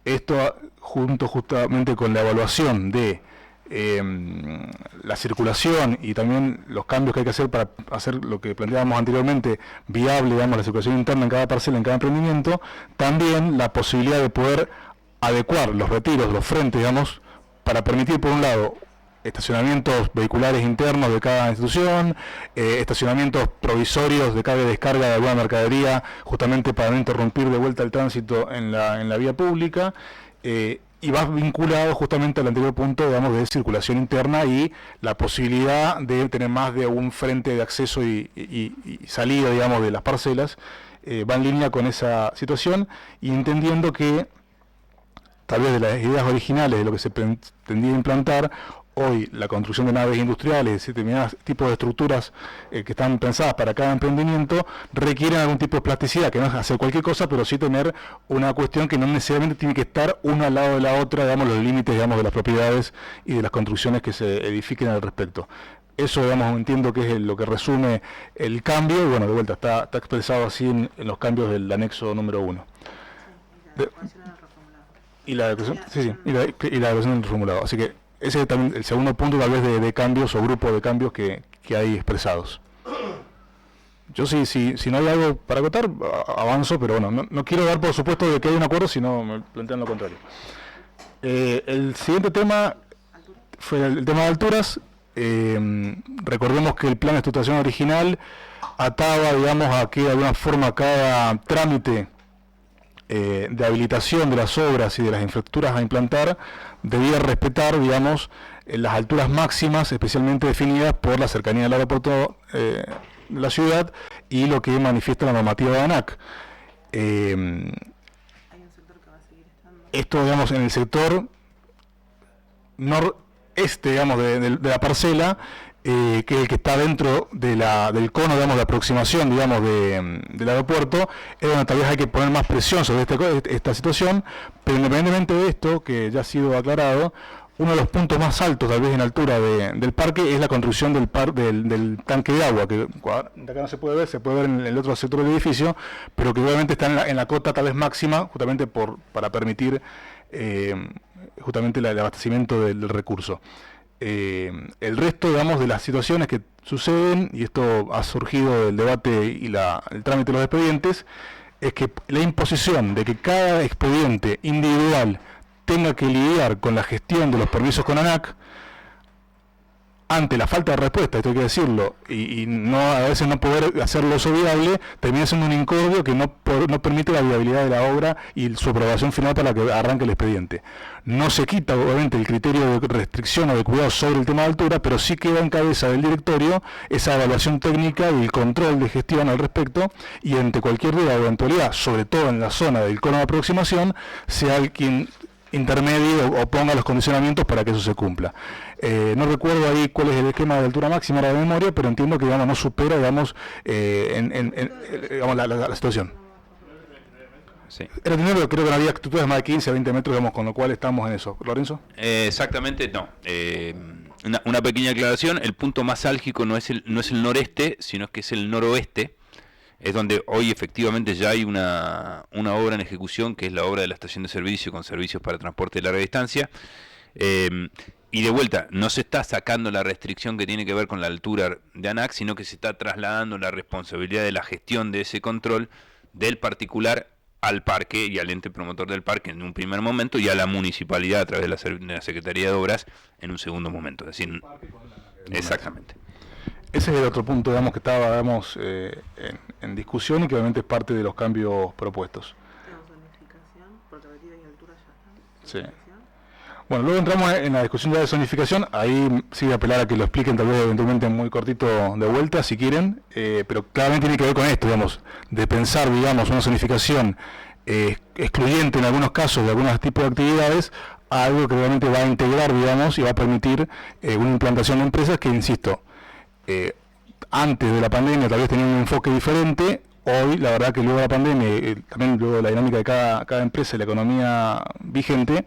Esto, junto justamente con la evaluación de la circulación y también los cambios que hay que hacer para hacer lo que planteábamos anteriormente, viable, la circulación interna en cada parcela, en cada emprendimiento, también la posibilidad de poder adecuar los retiros, los frentes, para permitir, por un lado, estacionamientos vehiculares internos de cada institución, estacionamientos provisorios de carga y descarga de alguna mercadería, justamente para no interrumpir de vuelta el tránsito en la vía pública, y va vinculado justamente al anterior punto, de circulación interna y la posibilidad de tener más de un frente de acceso y salida, de las parcelas. Va en línea con esa situación, y entendiendo que tal vez de las ideas originales de lo que se pretendía implantar, hoy la construcción de naves industriales, determinados tipos de estructuras que están pensadas para cada emprendimiento, requieren algún tipo de plasticidad, que no es hacer cualquier cosa, pero sí tener una cuestión que no necesariamente tiene que estar una al lado de la otra, los límites, de las propiedades y de las construcciones que se edifiquen al respecto. Eso, entiendo que es lo que resume el cambio, y de vuelta, está expresado así en los cambios del anexo número 1. Y la adecuación del reformulado. Así que ese es también el segundo punto, tal vez, de cambios o grupo de cambios que hay expresados. Yo si no hay algo para acotar, avanzo, pero no quiero dar por supuesto de que hay un acuerdo, sino me plantean lo contrario. El siguiente tema fue el tema de alturas. Recordemos que el plan de estructuración original ataba, a que de alguna forma cada trámite de habilitación de las obras y de las infraestructuras a implantar debía respetar, las alturas máximas especialmente definidas por la cercanía del aeropuerto la ciudad y lo que manifiesta la normativa de ANAC. Esto, digamos, en el sector noreste, digamos, de la parcela, que es el que está dentro del cono, digamos, de aproximación, digamos, del aeropuerto, es donde tal vez hay que poner más presión sobre esta situación, pero independientemente de esto, que ya ha sido aclarado, uno de los puntos más altos, tal vez en altura del parque, es la construcción del tanque de agua, que de acá no se puede ver en el otro sector del edificio, pero que obviamente está en la cota tal vez máxima, justamente para permitir justamente el abastecimiento del recurso. El resto, digamos, de las situaciones que suceden, y esto ha surgido del debate y el trámite de los expedientes, es que la imposición de que cada expediente individual tenga que lidiar con la gestión de los permisos con ANAC, ante la falta de respuesta, esto hay que decirlo, y no, a veces no poder hacerlo eso viable, termina siendo un incordio que no permite la viabilidad de la obra y su aprobación final para que arranque el expediente. No se quita, obviamente, el criterio de restricción o de cuidado sobre el tema de altura, pero sí queda en cabeza del directorio esa evaluación técnica y el control de gestión al respecto, y ante cualquier duda o eventualidad, sobre todo en la zona del cono de aproximación, sea el quien intermedio o ponga los condicionamientos para que eso se cumpla. No recuerdo ahí cuál es el esquema de altura máxima de memoria, pero entiendo que, digamos, no supera, digamos, digamos la situación. Sí. Era primero, creo que no había estructuras de más de 15 a 20 metros, digamos, con lo cual estamos en eso. ¿Lorenzo? Exactamente, no. Una pequeña aclaración, el punto más álgico no es el noreste, sino que es el noroeste. Es donde hoy efectivamente ya hay una obra en ejecución, que es la obra de la estación de servicio con servicios para transporte de larga distancia. Y de vuelta, no se está sacando la restricción que tiene que ver con la altura de ANAC, sino que se está trasladando la responsabilidad de la gestión de ese control del particular al parque y al ente promotor del parque en un primer momento, y a la municipalidad a través de la Secretaría de Obras en un segundo momento. Es decir, exactamente. Ese es el otro punto, digamos, que estaba, digamos, en discusión y que obviamente es parte de los cambios propuestos. Sí. Bueno, luego entramos en la discusión ya de zonificación. Ahí sí voy a apelar a que lo expliquen, tal vez eventualmente muy cortito de vuelta, si quieren, pero claramente tiene que ver con esto, digamos, de pensar, digamos, una zonificación excluyente en algunos casos de algunos tipos de actividades, a algo que realmente va a integrar, digamos, y va a permitir una implantación de empresas que, insisto, antes de la pandemia tal vez tenían un enfoque diferente. Hoy, la verdad que luego de la pandemia, también luego de la dinámica de cada empresa y la economía vigente,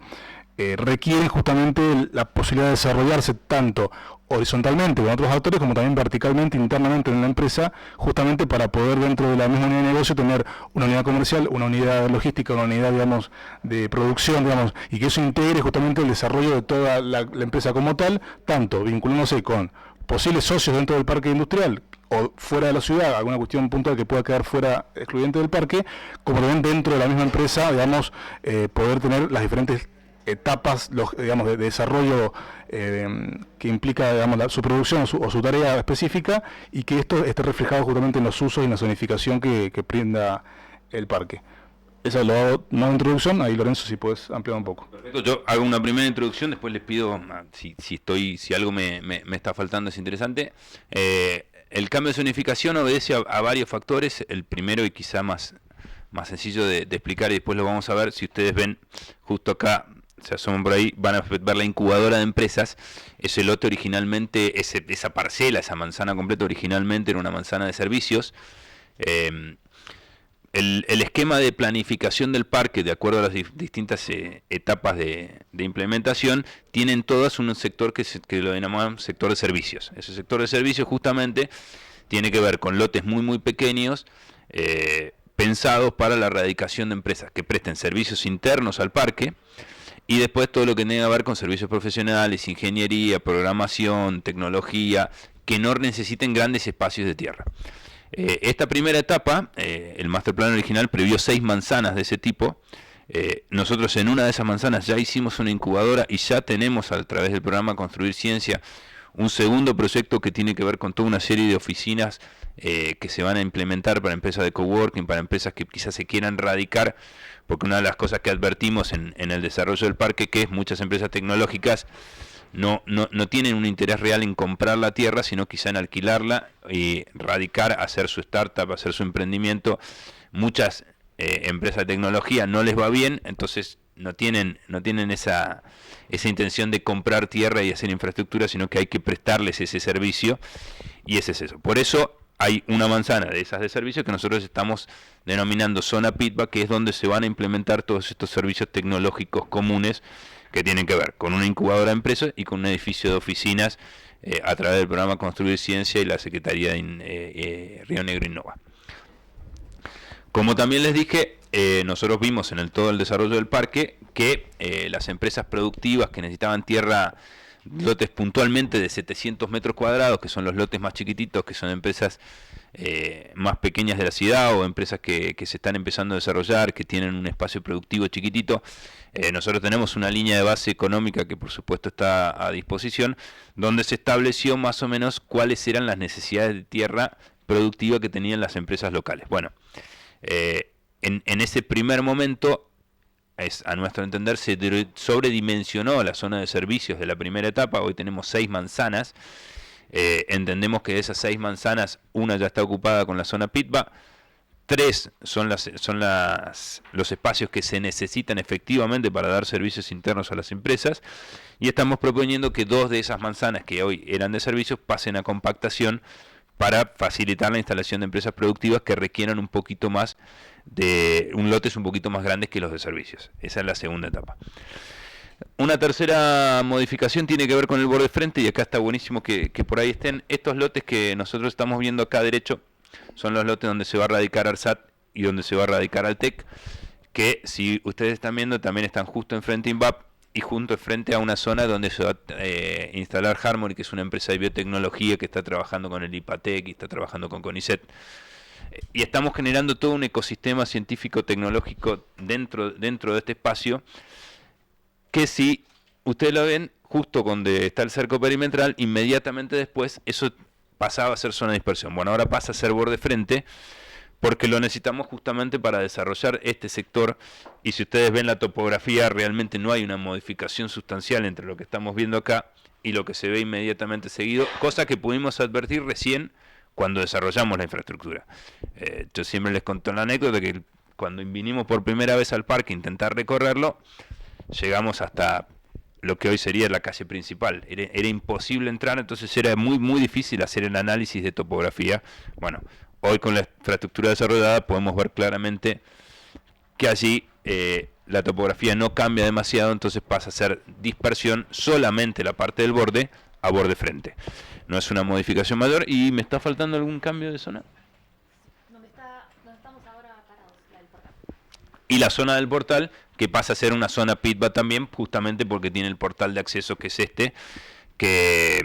requieren justamente la posibilidad de desarrollarse tanto horizontalmente con otros actores como también verticalmente, internamente en la empresa, justamente para poder dentro de la misma unidad de negocio tener una unidad comercial, una unidad logística, una unidad, digamos, de producción, digamos, y que eso integre justamente el desarrollo de toda la empresa como tal, tanto vinculándose con posibles socios dentro del parque industrial o fuera de la ciudad, alguna cuestión puntual que pueda quedar fuera, excluyente del parque, como también dentro de la misma empresa, digamos, poder tener las diferentes etapas, digamos, de desarrollo que implica, digamos, su producción o su tarea específica, y que esto esté reflejado justamente en los usos y en la zonificación que brinda el parque. Esa lo hago una introducción, ahí Lorenzo, si puedes ampliar un poco. Perfecto, yo hago una primera introducción, después les pido, si algo me está faltando es interesante. El cambio de zonificación obedece a varios factores. El primero, y quizá más sencillo de explicar, y después lo vamos a ver, si ustedes ven justo acá, se asoman por ahí, van a ver la incubadora de empresas. Ese lote originalmente, esa parcela, esa manzana completa originalmente era una manzana de servicios. El esquema de planificación del parque, de acuerdo a las distintas etapas de implementación, tienen todas un sector que lo denominamos sector de servicios. Ese sector de servicios justamente tiene que ver con lotes muy muy pequeños, pensados para la radicación de empresas que presten servicios internos al parque, y después todo lo que tenga que ver con servicios profesionales, ingeniería, programación, tecnología, que no necesiten grandes espacios de tierra. Esta primera etapa, el master plan original previó 6 manzanas de ese tipo. Nosotros en una de esas manzanas ya hicimos una incubadora y ya tenemos a través del programa Construir Ciencia un segundo proyecto que tiene que ver con toda una serie de oficinas que se van a implementar para empresas de coworking, para empresas que quizás se quieran radicar, porque una de las cosas que advertimos en el desarrollo del parque, que es muchas empresas tecnológicas no tienen un interés real en comprar la tierra, sino quizá en alquilarla y radicar, hacer su startup, hacer su emprendimiento. Muchas empresas de tecnología no les va bien, entonces no tienen esa intención de comprar tierra y hacer infraestructura, sino que hay que prestarles ese servicio, y ese es eso. Por eso hay una manzana de esas de servicios que nosotros estamos denominando zona PITBA, que es donde se van a implementar todos estos servicios tecnológicos comunes que tienen que ver con una incubadora de empresas y con un edificio de oficinas a través del programa Construir Ciencia y la Secretaría de Río Negro Innova. Como también les dije, nosotros vimos en todo el desarrollo del parque que las empresas productivas que necesitaban tierra, lotes puntualmente de 700 metros cuadrados, que son los lotes más chiquititos, que son empresas más pequeñas de la ciudad o empresas que se están empezando a desarrollar, que tienen un espacio productivo chiquitito. Nosotros tenemos una línea de base económica que por supuesto está a disposición, donde se estableció más o menos cuáles eran las necesidades de tierra productiva que tenían las empresas locales. Bueno, en ese primer momento, a nuestro entender, se sobredimensionó la zona de servicios de la primera etapa. Hoy tenemos 6 manzanas. Entendemos que de esas 6 manzanas, una ya está ocupada con la zona PITBA, 3 son los espacios que se necesitan efectivamente para dar servicios internos a las empresas, y estamos proponiendo que 2 de esas manzanas que hoy eran de servicios pasen a compactación para facilitar la instalación de empresas productivas que requieran un poquito más de lotes un poquito más grandes que los de servicios. Esa es la segunda etapa. Una tercera modificación tiene que ver con el borde frente, y acá está buenísimo que por ahí estén. Estos lotes que nosotros estamos viendo acá derecho son los lotes donde se va a radicar ARSAT y donde se va a radicar Altec, que si ustedes están viendo también están justo enfrente de INVAP y junto enfrente a una zona donde se va a instalar Harmony, que es una empresa de biotecnología que está trabajando con el IPATEC y está trabajando con CONICET. Y estamos generando todo un ecosistema científico-tecnológico dentro de este espacio, que si ustedes lo ven, justo donde está el cerco perimetral, inmediatamente después eso pasaba a ser zona de dispersión. Bueno, ahora pasa a ser borde frente, porque lo necesitamos justamente para desarrollar este sector, y si ustedes ven la topografía, realmente no hay una modificación sustancial entre lo que estamos viendo acá y lo que se ve inmediatamente seguido, cosa que pudimos advertir recién cuando desarrollamos la infraestructura. Yo siempre les conté la anécdota que cuando vinimos por primera vez al parque a intentar recorrerlo, llegamos hasta lo que hoy sería la calle principal. Era imposible entrar, entonces era muy muy difícil hacer el análisis de topografía. Bueno, hoy con la infraestructura desarrollada podemos ver claramente que allí la topografía no cambia demasiado, entonces pasa a ser dispersión solamente la parte del borde a borde frente. No es una modificación mayor. ¿Y me está faltando algún cambio de zona? Donde estamos ahora parados, la del portal. Y la zona del portal, que pasa a ser una zona PITBA también, justamente porque tiene el portal de acceso, que es que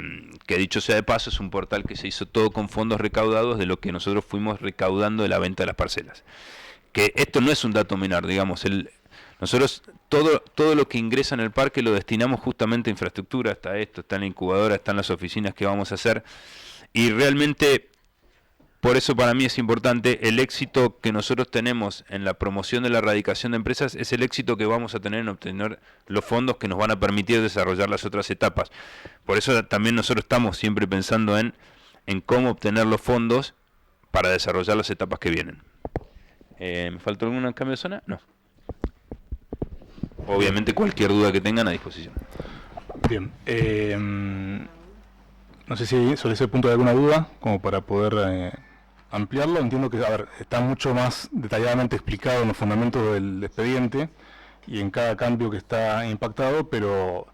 dicho sea de paso, es un portal que se hizo todo con fondos recaudados de lo que nosotros fuimos recaudando de la venta de las parcelas. Que esto no es un dato menor, digamos, nosotros todo lo que ingresa en el parque lo destinamos justamente a infraestructura. Está esto, está en la incubadora, están las oficinas que vamos a hacer, y realmente por eso para mí es importante. El éxito que nosotros tenemos en la promoción de la erradicación de empresas es el éxito que vamos a tener en obtener los fondos que nos van a permitir desarrollar las otras etapas. Por eso también nosotros estamos siempre pensando en cómo obtener los fondos para desarrollar las etapas que vienen. ¿Me faltó algún cambio de zona? No. Obviamente cualquier duda que tengan a disposición. Bien. No sé si sobre ese punto hay alguna duda, como para poder ampliarlo. Entiendo que, está mucho más detalladamente explicado en los fundamentos del expediente y en cada cambio que está impactado, pero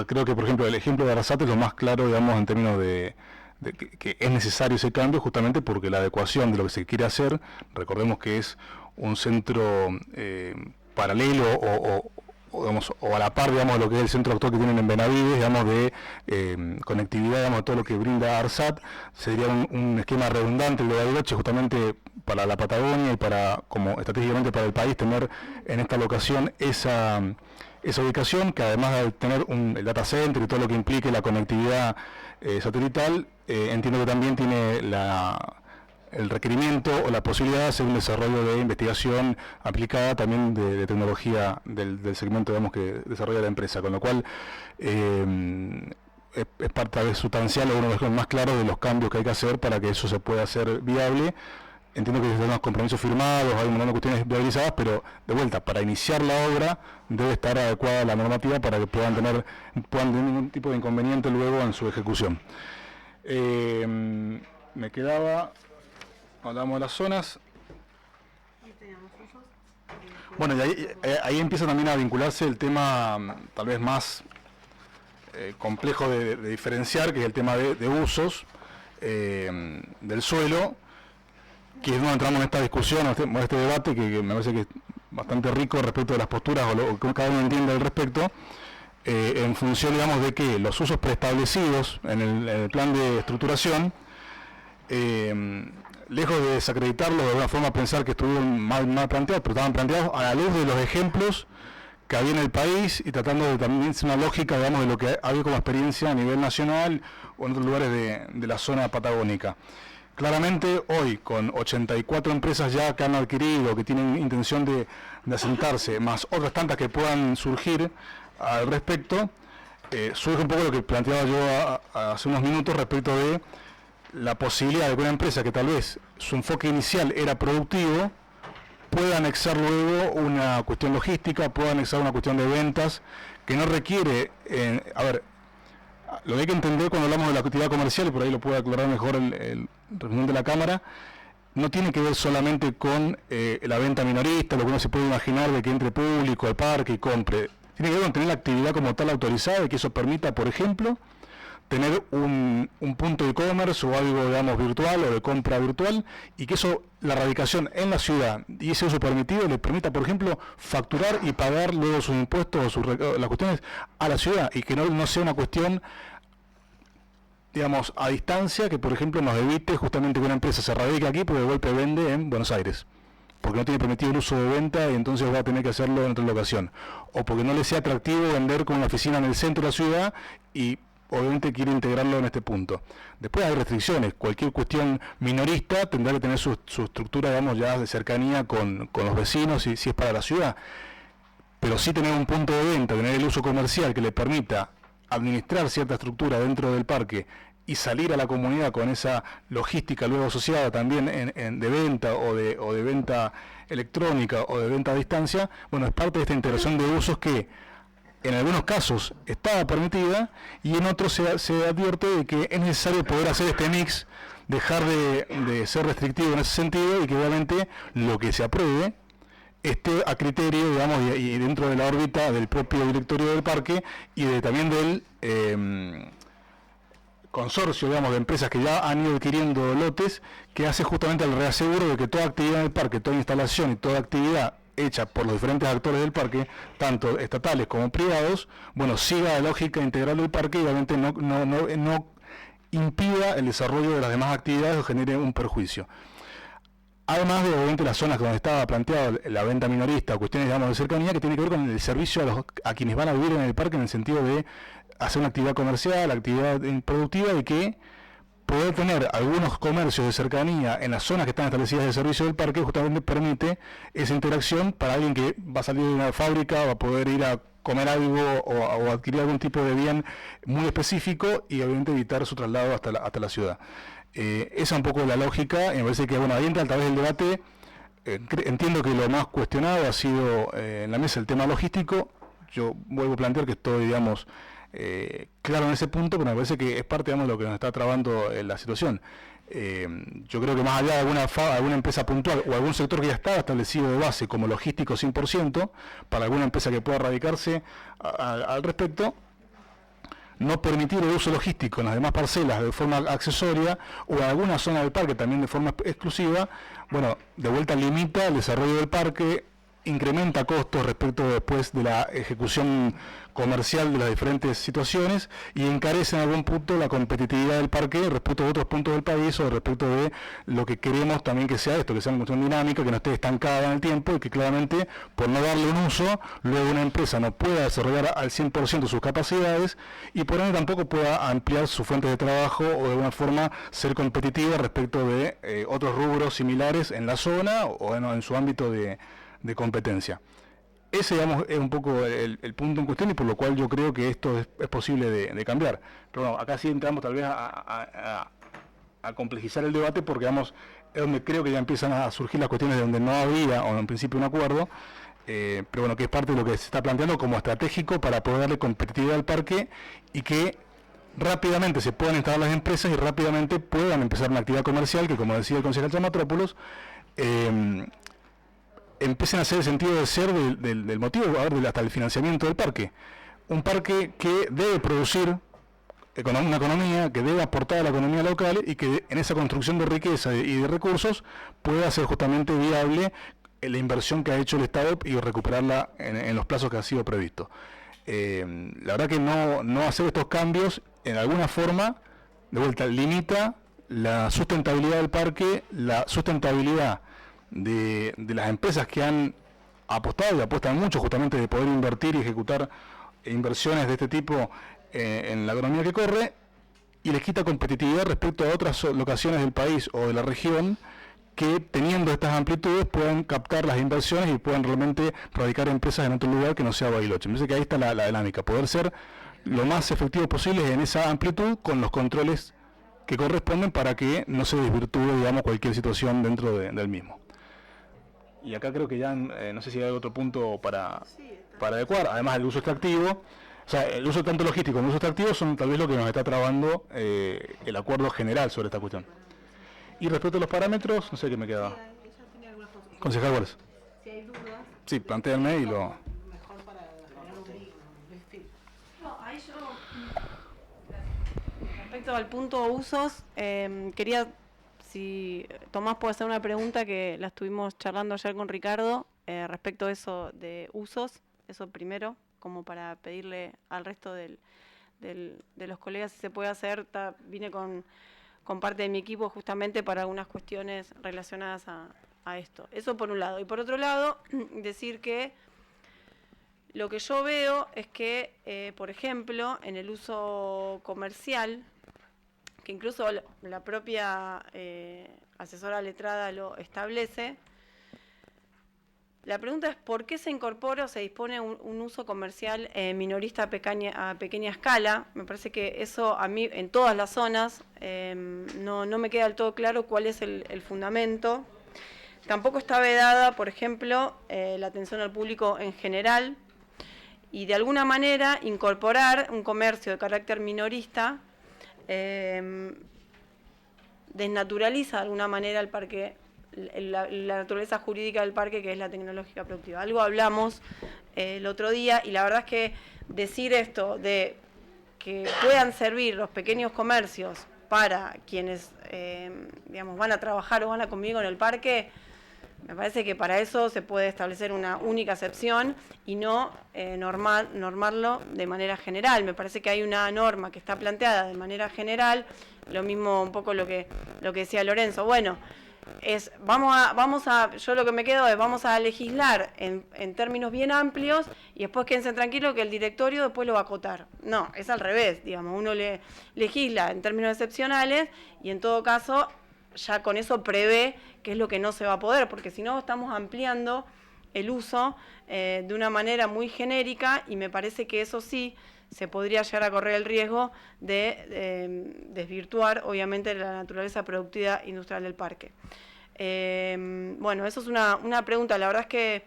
creo que, por ejemplo, el ejemplo de Arasate es lo más claro, digamos, en términos de que es necesario ese cambio, justamente porque la adecuación de lo que se quiere hacer, recordemos que es un centro paralelo o a la par, digamos, de lo que es el centro actual que tienen en Benavides, digamos, de conectividad, digamos, de todo lo que brinda ARSAT. Sería un esquema redundante el de Bariloche, justamente para la Patagonia y como estratégicamente para el país, tener en esta locación esa ubicación, que además de tener el data center y todo lo que implique la conectividad satelital, entiendo que también tiene el requerimiento o la posibilidad de hacer un desarrollo de investigación aplicada también de tecnología del segmento, digamos, que desarrolla la empresa, con lo cual es parte sustancial o uno de los más claros de los cambios que hay que hacer para que eso se pueda hacer viable. Entiendo que hay unos compromisos firmados, hay un montón de cuestiones viabilizadas, pero de vuelta, para iniciar la obra debe estar adecuada la normativa para que puedan tener ningún tipo de inconveniente luego en su ejecución. Me quedaba, hablamos de las zonas. Bueno, y ahí empieza también a vincularse el tema tal vez más complejo de diferenciar, que es el tema de usos del suelo, que es donde entramos en esta discusión, en este debate, que me parece que es bastante rico respecto de las posturas o lo que cada uno entiende al respecto, en función, digamos, de que los usos preestablecidos en el plan de estructuración, lejos de desacreditarlo, de alguna forma pensar que estuvieron mal planteados, pero estaban planteados a la luz de los ejemplos que había en el país y tratando de también ser una lógica, digamos, de lo que había como experiencia a nivel nacional o en otros lugares de la zona patagónica. Claramente hoy, con 84 empresas ya que han adquirido, que tienen intención de asentarse, más otras tantas que puedan surgir al respecto, surge un poco lo que planteaba yo hace unos minutos respecto de la posibilidad de que una empresa que tal vez su enfoque inicial era productivo, pueda anexar luego una cuestión logística, pueda anexar una cuestión de ventas, que no requiere, lo que hay que entender cuando hablamos de la actividad comercial, y por ahí lo puede aclarar mejor el representante de la Cámara, no tiene que ver solamente con la venta minorista, lo que uno se puede imaginar de que entre público al parque y compre. Tiene que ver con tener la actividad como tal autorizada y que eso permita, por ejemplo, tener un punto de e-commerce o algo, digamos, virtual o de compra virtual, y que eso, la radicación en la ciudad y ese uso permitido le permita, por ejemplo, facturar y pagar luego sus impuestos o las cuestiones a la ciudad, y que no sea una cuestión, digamos, a distancia, que por ejemplo nos evite justamente que una empresa se radique aquí porque de golpe vende en Buenos Aires, porque no tiene permitido el uso de venta y entonces va a tener que hacerlo en otra locación, o porque no le sea atractivo vender con una oficina en el centro de la ciudad y obviamente quiere integrarlo en este punto. Después hay restricciones, cualquier cuestión minorista tendrá que tener su estructura, digamos, ya de cercanía con los vecinos, si es para la ciudad, pero sí tener un punto de venta, tener el uso comercial que le permita administrar cierta estructura dentro del parque y salir a la comunidad con esa logística luego asociada también de venta o de venta electrónica o de venta a distancia, bueno, es parte de esta integración de usos que en algunos casos estaba permitida y en otros se advierte de que es necesario poder hacer este mix, dejar de ser restrictivo en ese sentido y que obviamente lo que se apruebe esté a criterio, digamos, y dentro de la órbita del propio directorio del parque y también del consorcio, digamos, de empresas que ya han ido adquiriendo lotes, que hace justamente el reaseguro de que toda actividad en el parque, toda instalación y toda actividad hecha por los diferentes actores del parque, tanto estatales como privados, bueno, siga la lógica integral del parque y obviamente no impida el desarrollo de las demás actividades o genere un perjuicio. Además de, obviamente, las zonas donde estaba planteada la venta minorista, cuestiones, digamos, de cercanía, que tiene que ver con el servicio a quienes van a vivir en el parque, en el sentido de hacer una actividad comercial, actividad productiva, y que poder tener algunos comercios de cercanía en las zonas que están establecidas de servicio del parque justamente permite esa interacción para alguien que va a salir de una fábrica, va a poder ir a comer algo o adquirir algún tipo de bien muy específico y obviamente evitar su traslado hasta la ciudad. Esa es un poco la lógica, y me parece que, bueno, ahí entra a través del debate. Entiendo que lo más cuestionado ha sido en la mesa el tema logístico. Yo vuelvo a plantear que estoy, digamos, claro en ese punto, pero me parece que es parte, digamos, de lo que nos está trabando la situación. Yo creo que más allá de alguna empresa puntual o algún sector que ya estaba establecido de base como logístico 100%, para alguna empresa que pueda radicarse al respecto, no permitir el uso logístico en las demás parcelas de forma accesoria o en alguna zona del parque también de forma exclusiva, bueno, de vuelta limita el desarrollo del parque, incrementa costos respecto después de la ejecución comercial de las diferentes situaciones y encarece en algún punto la competitividad del parque respecto de otros puntos del país o respecto de lo que queremos también que sea esto, que sea una cuestión dinámica, que no esté estancada en el tiempo y que claramente por no darle un uso, luego una empresa no pueda desarrollar al 100% sus capacidades y por ende tampoco pueda ampliar su fuente de trabajo o de alguna forma ser competitiva respecto de otros rubros similares en la zona o en su ámbito de competencia. Ese, digamos, es un poco el punto en cuestión y por lo cual yo creo que esto es posible de cambiar. Pero bueno, acá sí entramos tal vez a complejizar el debate porque, digamos, es donde creo que ya empiezan a surgir las cuestiones de donde no había o en principio un acuerdo, pero bueno, que es parte de lo que se está planteando como estratégico para poder darle competitividad al parque y que rápidamente se puedan instalar las empresas y rápidamente puedan empezar una actividad comercial que, como decía el concejal Traumatrópolos, empiecen a hacer el sentido de ser del motivo, hasta el financiamiento del parque. Un parque que debe producir una economía, que debe aportar a la economía local y que en esa construcción de riqueza y de recursos pueda ser justamente viable la inversión que ha hecho el Estado y recuperarla en los plazos que ha sido previsto. La verdad que no hacer estos cambios en alguna forma, de vuelta, limita la sustentabilidad del parque, la sustentabilidad de las empresas que han apostado y apuestan mucho justamente de poder invertir y ejecutar inversiones de este tipo en la economía que corre y les quita competitividad respecto a otras locaciones del país o de la región que teniendo estas amplitudes puedan captar las inversiones y puedan realmente radicar empresas en otro lugar que no sea Bariloche. Me parece que ahí está la dinámica, poder ser lo más efectivo posible en esa amplitud con los controles que corresponden para que no se desvirtúe, digamos, cualquier situación dentro del mismo. Y acá creo que ya, no sé si hay otro punto para adecuar, además del uso extractivo, o sea, el uso tanto logístico como el uso extractivo son tal vez lo que nos está trabando el acuerdo general sobre esta cuestión. Y respecto a los parámetros, no sé qué me queda. Concejal Juárez. Si hay dudas. Sí, plantéenme y lo... Mejor para generar un perfil. No, ahí yo, respecto al punto usos, quería... Si Tomás puede hacer una pregunta que la estuvimos charlando ayer con Ricardo respecto a eso de usos, eso primero, como para pedirle al resto de los colegas si se puede hacer. Vine con parte de mi equipo justamente para algunas cuestiones relacionadas a esto. Eso por un lado. Y por otro lado, decir que lo que yo veo es que, por ejemplo, en el uso comercial, que incluso la propia asesora letrada lo establece, la pregunta es por qué se incorpora o se dispone un uso comercial minorista a pequeña escala. Me parece que eso a mí en todas las zonas no me queda del todo claro cuál es el fundamento. Tampoco está vedada, por ejemplo, la atención al público en general y de alguna manera incorporar un comercio de carácter minorista desnaturaliza de alguna manera el parque, la naturaleza jurídica del parque, que es la tecnológica productiva. Algo hablamos el otro día y la verdad es que decir esto de que puedan servir los pequeños comercios para quienes digamos, van a trabajar o van a convivir con el parque, me parece que para eso se puede establecer una única excepción y no normarlo de manera general. Me parece que hay una norma que está planteada de manera general, lo mismo un poco lo que decía Lorenzo. Bueno, yo lo que me quedo es vamos a legislar en términos bien amplios y después quédense tranquilos que el directorio después lo va a acotar. No, es al revés, digamos, uno legisla en términos excepcionales y en todo caso ya con eso prevé qué es lo que no se va a poder, porque si no estamos ampliando el uso de una manera muy genérica y me parece que eso sí se podría llegar a correr el riesgo de desvirtuar obviamente la naturaleza productiva industrial del parque. Bueno, eso es una pregunta, la verdad es que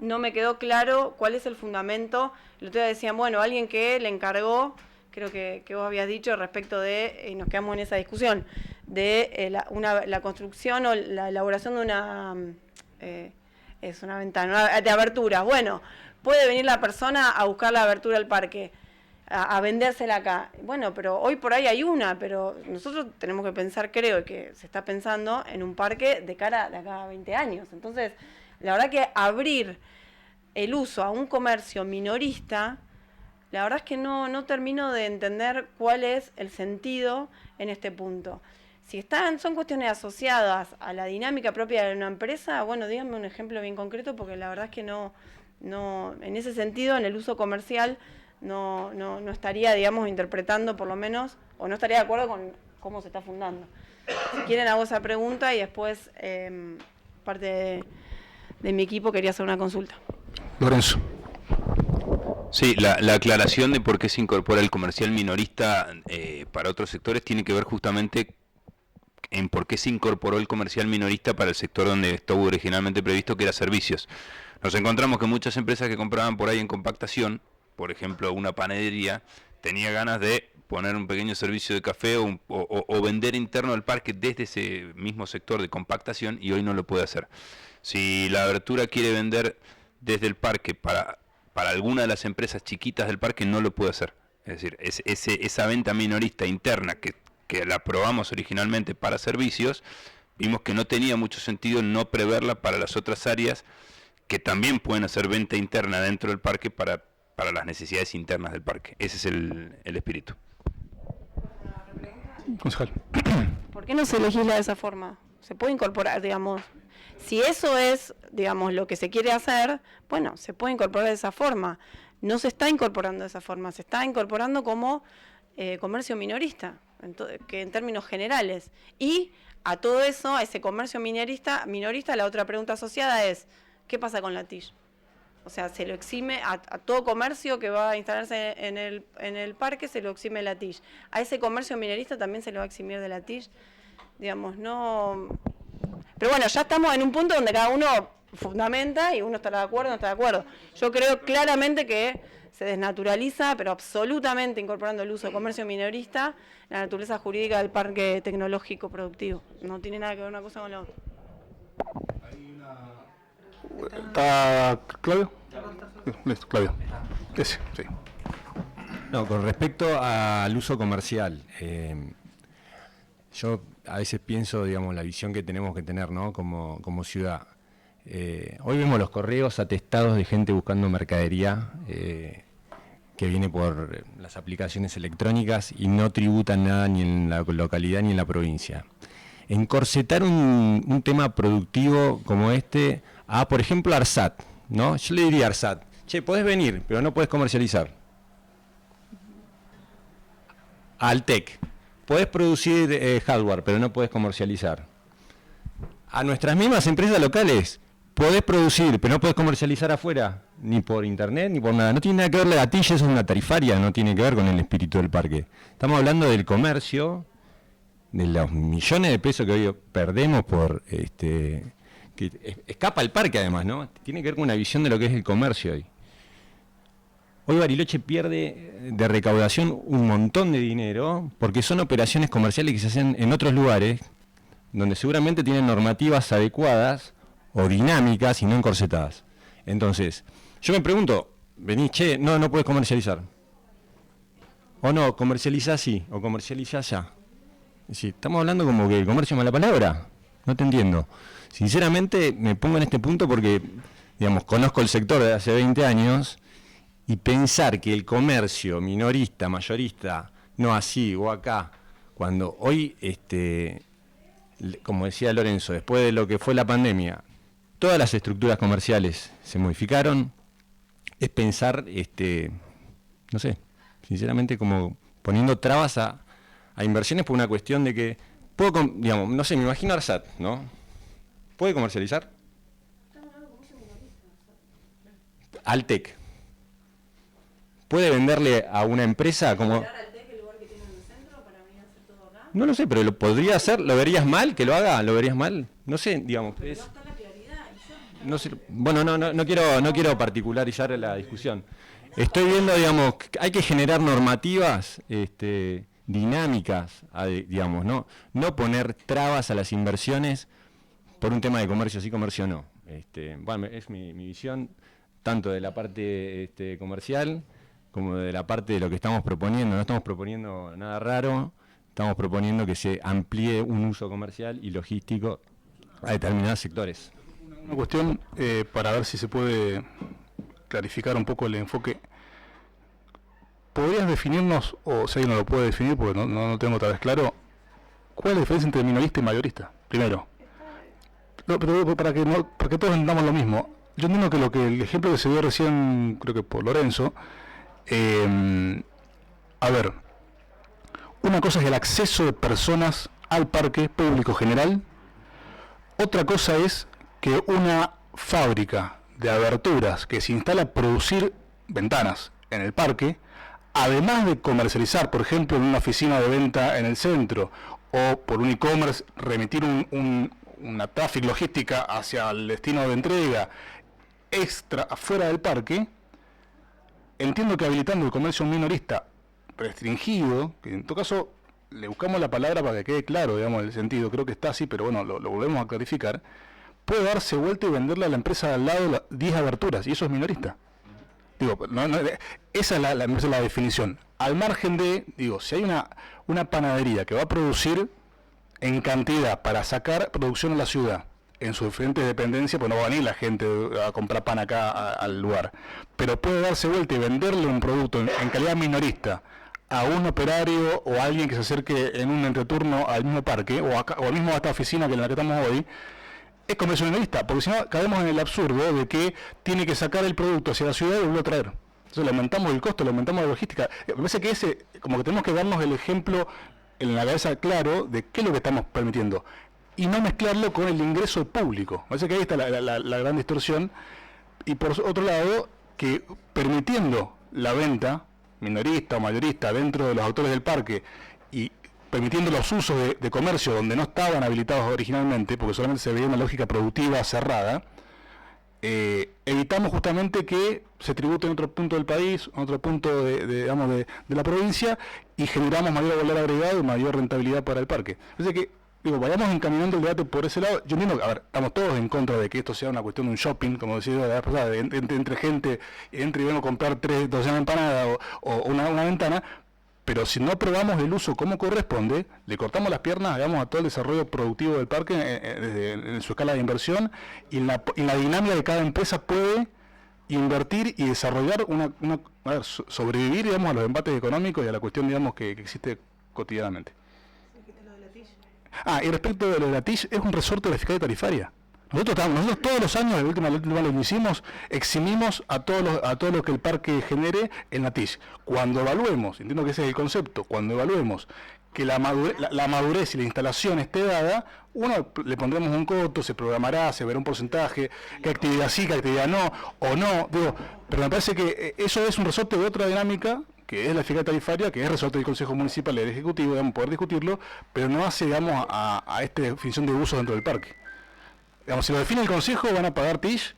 no me quedó claro cuál es el fundamento. El otro día decían, bueno, alguien que le encargó, creo que vos habías dicho respecto de, y nos quedamos en esa discusión, de la construcción o la elaboración de una ventana de abertura. Bueno, puede venir la persona a buscar la abertura del parque, a vendérsela acá. Bueno, pero hoy por ahí hay una, pero nosotros tenemos que pensar, creo que se está pensando en un parque de cara de acá a 20 años. Entonces, la verdad que abrir el uso a un comercio minorista la verdad es que no termino de entender cuál es el sentido en este punto. Si son cuestiones asociadas a la dinámica propia de una empresa, bueno, díganme un ejemplo bien concreto, porque la verdad es que no en ese sentido, en el uso comercial, no estaría, digamos, interpretando por lo menos, o no estaría de acuerdo con cómo se está fundando. Si quieren hago esa pregunta y después parte de mi equipo quería hacer una consulta. Lorenzo. Sí, la aclaración de por qué se incorpora el comercial minorista para otros sectores tiene que ver justamente en por qué se incorporó el comercial minorista para el sector donde estuvo originalmente previsto, que era servicios. Nos encontramos que muchas empresas que compraban por ahí en compactación, por ejemplo una panadería, tenía ganas de poner un pequeño servicio de café o vender interno al parque desde ese mismo sector de compactación, y hoy no lo puede hacer. Si la abertura quiere vender desde el parque para alguna de las empresas chiquitas del parque, no lo puede hacer. Es decir, esa venta minorista interna que la aprobamos originalmente para servicios, vimos que no tenía mucho sentido no preverla para las otras áreas que también pueden hacer venta interna dentro del parque para las necesidades internas del parque. Ese es el espíritu. Concejal. ¿Por qué no se legisla de esa forma? Se puede incorporar, digamos, si eso es, digamos, lo que se quiere hacer, bueno, se puede incorporar de esa forma. No se está incorporando de esa forma, se está incorporando como comercio minorista, que en términos generales. Y a todo eso, a ese comercio minorista, la otra pregunta asociada es, ¿qué pasa con la TIC? O sea, se lo exime a todo comercio que va a instalarse en el parque, se lo exime la TIC. A ese comercio minorista también se lo va a eximir de la TIC. Digamos, no... Pero bueno, ya estamos en un punto donde cada uno fundamenta y uno estará de acuerdo o no está de acuerdo. Yo creo claramente que se desnaturaliza, pero absolutamente incorporando el uso de comercio minorista, la naturaleza jurídica del parque tecnológico productivo. No tiene nada que ver una cosa con la otra. ¿Está Claudio? Listo, Claudio. Ese, sí. No, con respecto al uso comercial, yo a veces pienso, digamos, la visión que tenemos que tener, ¿no? Como ciudad. Hoy vemos los correos atestados de gente buscando mercadería que viene por las aplicaciones electrónicas y no tributan nada ni en la localidad ni en la provincia. Encorsetar un tema productivo como este a, por ejemplo, ARSAT, ¿no? Yo le diría a ARSAT, che, podés venir, pero no podés comercializar. Altec, podés producir hardware, pero no podés comercializar. A nuestras mismas empresas locales, podés producir, pero no podés comercializar afuera, ni por internet, ni por nada. No tiene nada que ver la gatilla, eso es una tarifaria, no tiene que ver con el espíritu del parque. Estamos hablando del comercio, de los millones de pesos que hoy perdemos por que escapa el parque además, ¿no? Tiene que ver con una visión de lo que es el comercio hoy. Hoy Bariloche pierde de recaudación un montón de dinero porque son operaciones comerciales que se hacen en otros lugares donde seguramente tienen normativas adecuadas o dinámicas y no encorsetadas. Entonces, yo me pregunto, venís, che, no puedes comercializar. O no, comercializa sí, o comercializa ya. Es decir, estamos hablando como que el comercio es mala palabra. No te entiendo. Sinceramente me pongo en este punto porque, digamos, conozco el sector de hace 20 años y pensar que el comercio minorista, mayorista, no así o acá, cuando hoy, como decía Lorenzo, después de lo que fue la pandemia, todas las estructuras comerciales se modificaron, es pensar, no sé, sinceramente como poniendo trabas a inversiones por una cuestión de que, digamos, no sé, me imagino ARSAT, ¿no? ¿Puede comercializar? Altec. ¿Puede venderle a una empresa como...? No lo sé, pero lo podría hacer. ¿Lo verías mal que lo haga? ¿Lo verías mal? No sé, digamos. No sé, bueno, no quiero particularizar la discusión. Estoy viendo, digamos, que hay que generar normativas dinámicas, digamos, no poner trabas a las inversiones por un tema de comercio sí, comercio no. Bueno, es mi visión, tanto de la parte comercial como de la parte de lo que estamos proponiendo. No estamos proponiendo nada raro, estamos proponiendo que se amplíe un uso comercial y logístico a determinados sectores. Una cuestión para ver si se puede clarificar un poco el enfoque. ¿podrías definirnos, o si alguien no lo puede definir, porque no tengo tal vez claro, cuál es la diferencia entre minorista y mayorista? Primero. No, pero para que todos entendamos lo mismo. Yo entiendo que el ejemplo que se dio recién, creo que por Lorenzo, a ver, una cosa es el acceso de personas al parque público general, otra cosa es que una fábrica de aberturas que se instala a producir ventanas en el parque, además de comercializar, por ejemplo, en una oficina de venta en el centro, o por un e-commerce remitir una traffic logística hacia el destino de entrega extra afuera del parque, entiendo que habilitando el comercio minorista restringido, que en todo caso le buscamos la palabra para que quede claro, digamos, el sentido, creo que está así, pero bueno, lo volvemos a clarificar, puede darse vuelta y venderle a la empresa de al lado 10 aberturas, y eso es minorista. Digo, esa es la definición. Al margen de, digo, si hay una panadería que va a producir en cantidad para sacar producción a la ciudad, en sus diferentes dependencias, pues no va a venir la gente a comprar pan acá al lugar, pero puede darse vuelta y venderle un producto en calidad minorista a un operario o a alguien que se acerque en un entreturno al mismo parque o al mismo a esta oficina que en la que estamos hoy, es comercio minorista, porque si no caemos en el absurdo de que tiene que sacar el producto hacia la ciudad y volverlo a traer. Entonces le aumentamos el costo, le aumentamos la logística. Me parece que como que tenemos que darnos el ejemplo en la cabeza claro de qué es lo que estamos permitiendo y no mezclarlo con el ingreso público. Me parece que ahí está la gran distorsión. Y por otro lado, que permitiendo la venta minorista o mayorista dentro de los autores del parque y permitiendo los usos de comercio donde no estaban habilitados originalmente, porque solamente se veía una lógica productiva cerrada, evitamos justamente que se tribute en otro punto del país, en otro punto de la provincia, y generamos mayor valor agregado y mayor rentabilidad para el parque. Así que, digo, vayamos encaminando el debate por ese lado. Yo entiendo que, a ver, estamos todos en contra de que esto sea una cuestión de un shopping, como decía la vez pasada, entre gente, entre y vengo a comprar 3 docenas de empanadas o una ventana, pero si no aprobamos el uso como corresponde, le cortamos las piernas, digamos, a todo el desarrollo productivo del parque en su escala de inversión, y en la dinámica de cada empresa puede invertir y desarrollar sobrevivir, digamos, a los embates económicos y a la cuestión, digamos, que existe cotidianamente. Y respecto de lo de la TIC, es un resorte de la fiscalía tarifaria. Nosotros todos los años, la última lo que hicimos, eximimos a todo lo que el parque genere en la TIC. Cuando evaluemos, entiendo que ese es el concepto, cuando evaluemos que la madurez y la instalación esté dada, le pondremos un costo, se programará, se verá un porcentaje, qué actividad sí, qué actividad no, o no, pero me parece que eso es un resorte de otra dinámica, que es la fiscalía tarifaria, que es resorte del Consejo Municipal y del Ejecutivo, digamos, poder discutirlo, pero no hace, digamos, a esta definición de uso dentro del parque. Digamos, si lo define el Consejo, van a pagar TIC,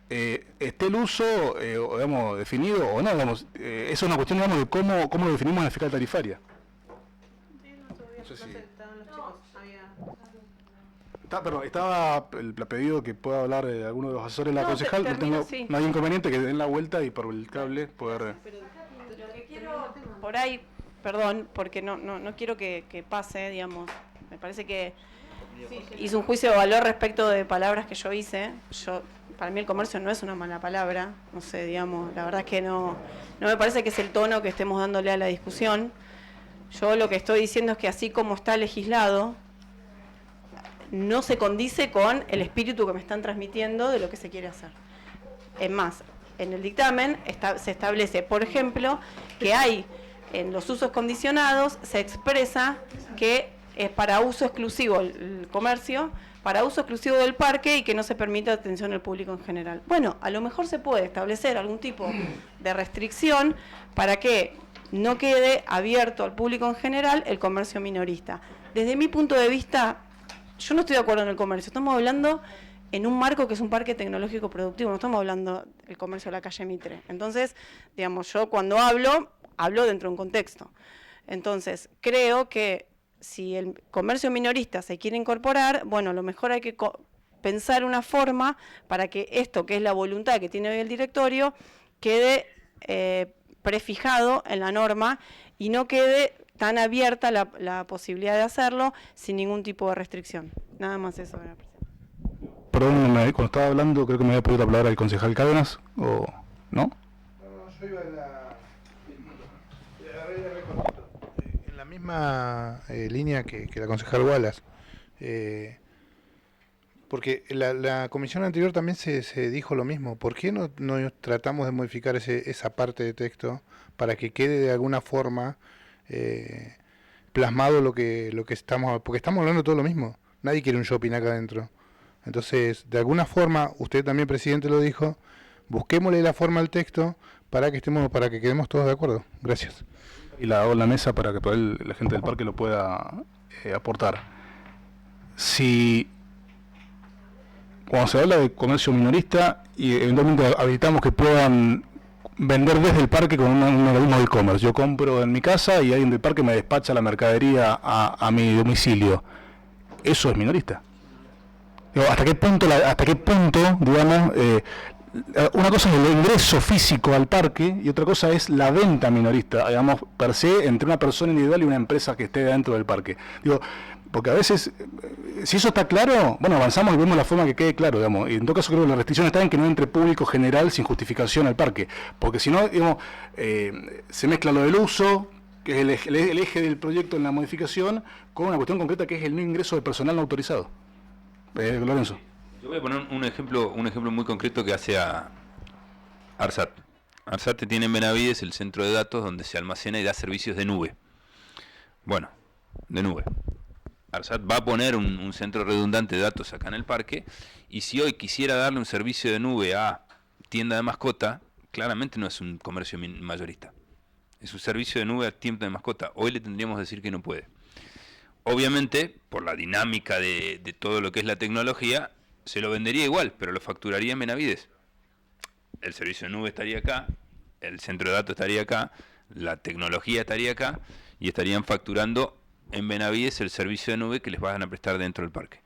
esté el uso, digamos, definido o no, digamos, eso es una cuestión, digamos, de cómo lo definimos en la fiscalía tarifaria. Estaba el pedido que pueda hablar alguno de los asesores de la concejal, no hay inconveniente que den la vuelta y por el cable poder... Lo que quiero, por ahí, perdón, porque no quiero que pase, digamos, me parece que hice un juicio de valor respecto de palabras que yo hice. Para mí el comercio no es una mala palabra, no sé, digamos, la verdad es que no me parece que es el tono que estemos dándole a la discusión. Yo lo que estoy diciendo es que así como está legislado, no se condice con el espíritu que me están transmitiendo de lo que se quiere hacer. Es más, en el dictamen se establece, por ejemplo, que hay en los usos condicionados, se expresa que es para uso exclusivo el comercio, para uso exclusivo del parque y que no se permite atención al público en general. Bueno, a lo mejor se puede establecer algún tipo de restricción para que no quede abierto al público en general el comercio minorista. Desde mi punto de vista, yo no estoy de acuerdo en el comercio, estamos hablando en un marco que es un parque tecnológico productivo, no estamos hablando del comercio de la calle Mitre. Entonces, digamos, yo cuando hablo dentro de un contexto. Entonces, creo que si el comercio minorista se quiere incorporar, bueno, a lo mejor hay que pensar una forma para que esto, que es la voluntad que tiene hoy el directorio, quede prefijado en la norma y no quede tan abierta la posibilidad de hacerlo sin ningún tipo de restricción. Nada más eso. Perdón, cuando estaba hablando creo que me había pedido la palabra el concejal Cárdenas, ¿o no? No, yo iba a misma línea que la concejal Wallace. Porque la comisión anterior también se dijo lo mismo. ¿Por qué no tratamos de modificar esa parte de texto para que quede de alguna forma plasmado lo que estamos... Porque estamos hablando de todo lo mismo. Nadie quiere un shopping acá adentro. Entonces, de alguna forma, usted también, presidente, lo dijo, busquémosle la forma al texto para que quedemos todos de acuerdo. Gracias. Y la hago en la mesa para que la gente del parque lo pueda aportar. Si cuando se habla de comercio minorista y eventualmente habilitamos que puedan vender desde el parque con un organismo de e-commerce, yo compro en mi casa y alguien del parque me despacha la mercadería a mi domicilio, ¿eso es minorista? Digo, ¿hasta qué punto, digamos, una cosa es el ingreso físico al parque y otra cosa es la venta minorista, digamos, per se, entre una persona individual y una empresa que esté dentro del parque? Digo, porque a veces, si eso está claro, bueno, avanzamos y vemos la forma que quede claro, digamos, y en todo caso creo que la restricción está en que no entre público general sin justificación al parque, porque si no, digamos, se mezcla lo del uso, que es el eje del proyecto en la modificación, con una cuestión concreta que es el no ingreso de personal no autorizado. Lorenzo. Yo voy a poner un ejemplo muy concreto que hace a ARSAT. ARSAT tiene en Benavides el centro de datos donde se almacena y da servicios de nube. Bueno, de nube. ARSAT va a poner un centro redundante de datos acá en el parque, y si hoy quisiera darle un servicio de nube a tienda de mascota, claramente no es un comercio mayorista. Es un servicio de nube a tienda de mascota. Hoy le tendríamos que decir que no puede. Obviamente, por la dinámica de todo lo que es la tecnología, se lo vendería igual, pero lo facturaría en Benavides. El servicio de nube estaría acá, el centro de datos estaría acá, la tecnología estaría acá, y estarían facturando en Benavides el servicio de nube que les van a prestar dentro del parque.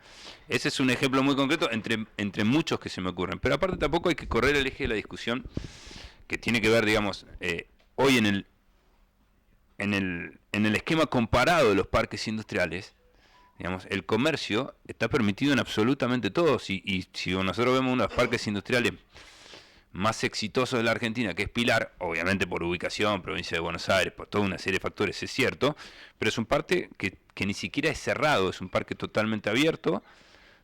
Ese es un ejemplo muy concreto entre muchos que se me ocurren. Pero aparte tampoco hay que correr el eje de la discusión que tiene que ver, digamos, hoy en el esquema comparado de los parques industriales, digamos, el comercio está permitido en absolutamente todos, y si nosotros vemos uno de los parques industriales más exitosos de la Argentina, que es Pilar, obviamente por ubicación, provincia de Buenos Aires, por toda una serie de factores, es cierto, pero es un parque que ni siquiera es cerrado, es un parque totalmente abierto,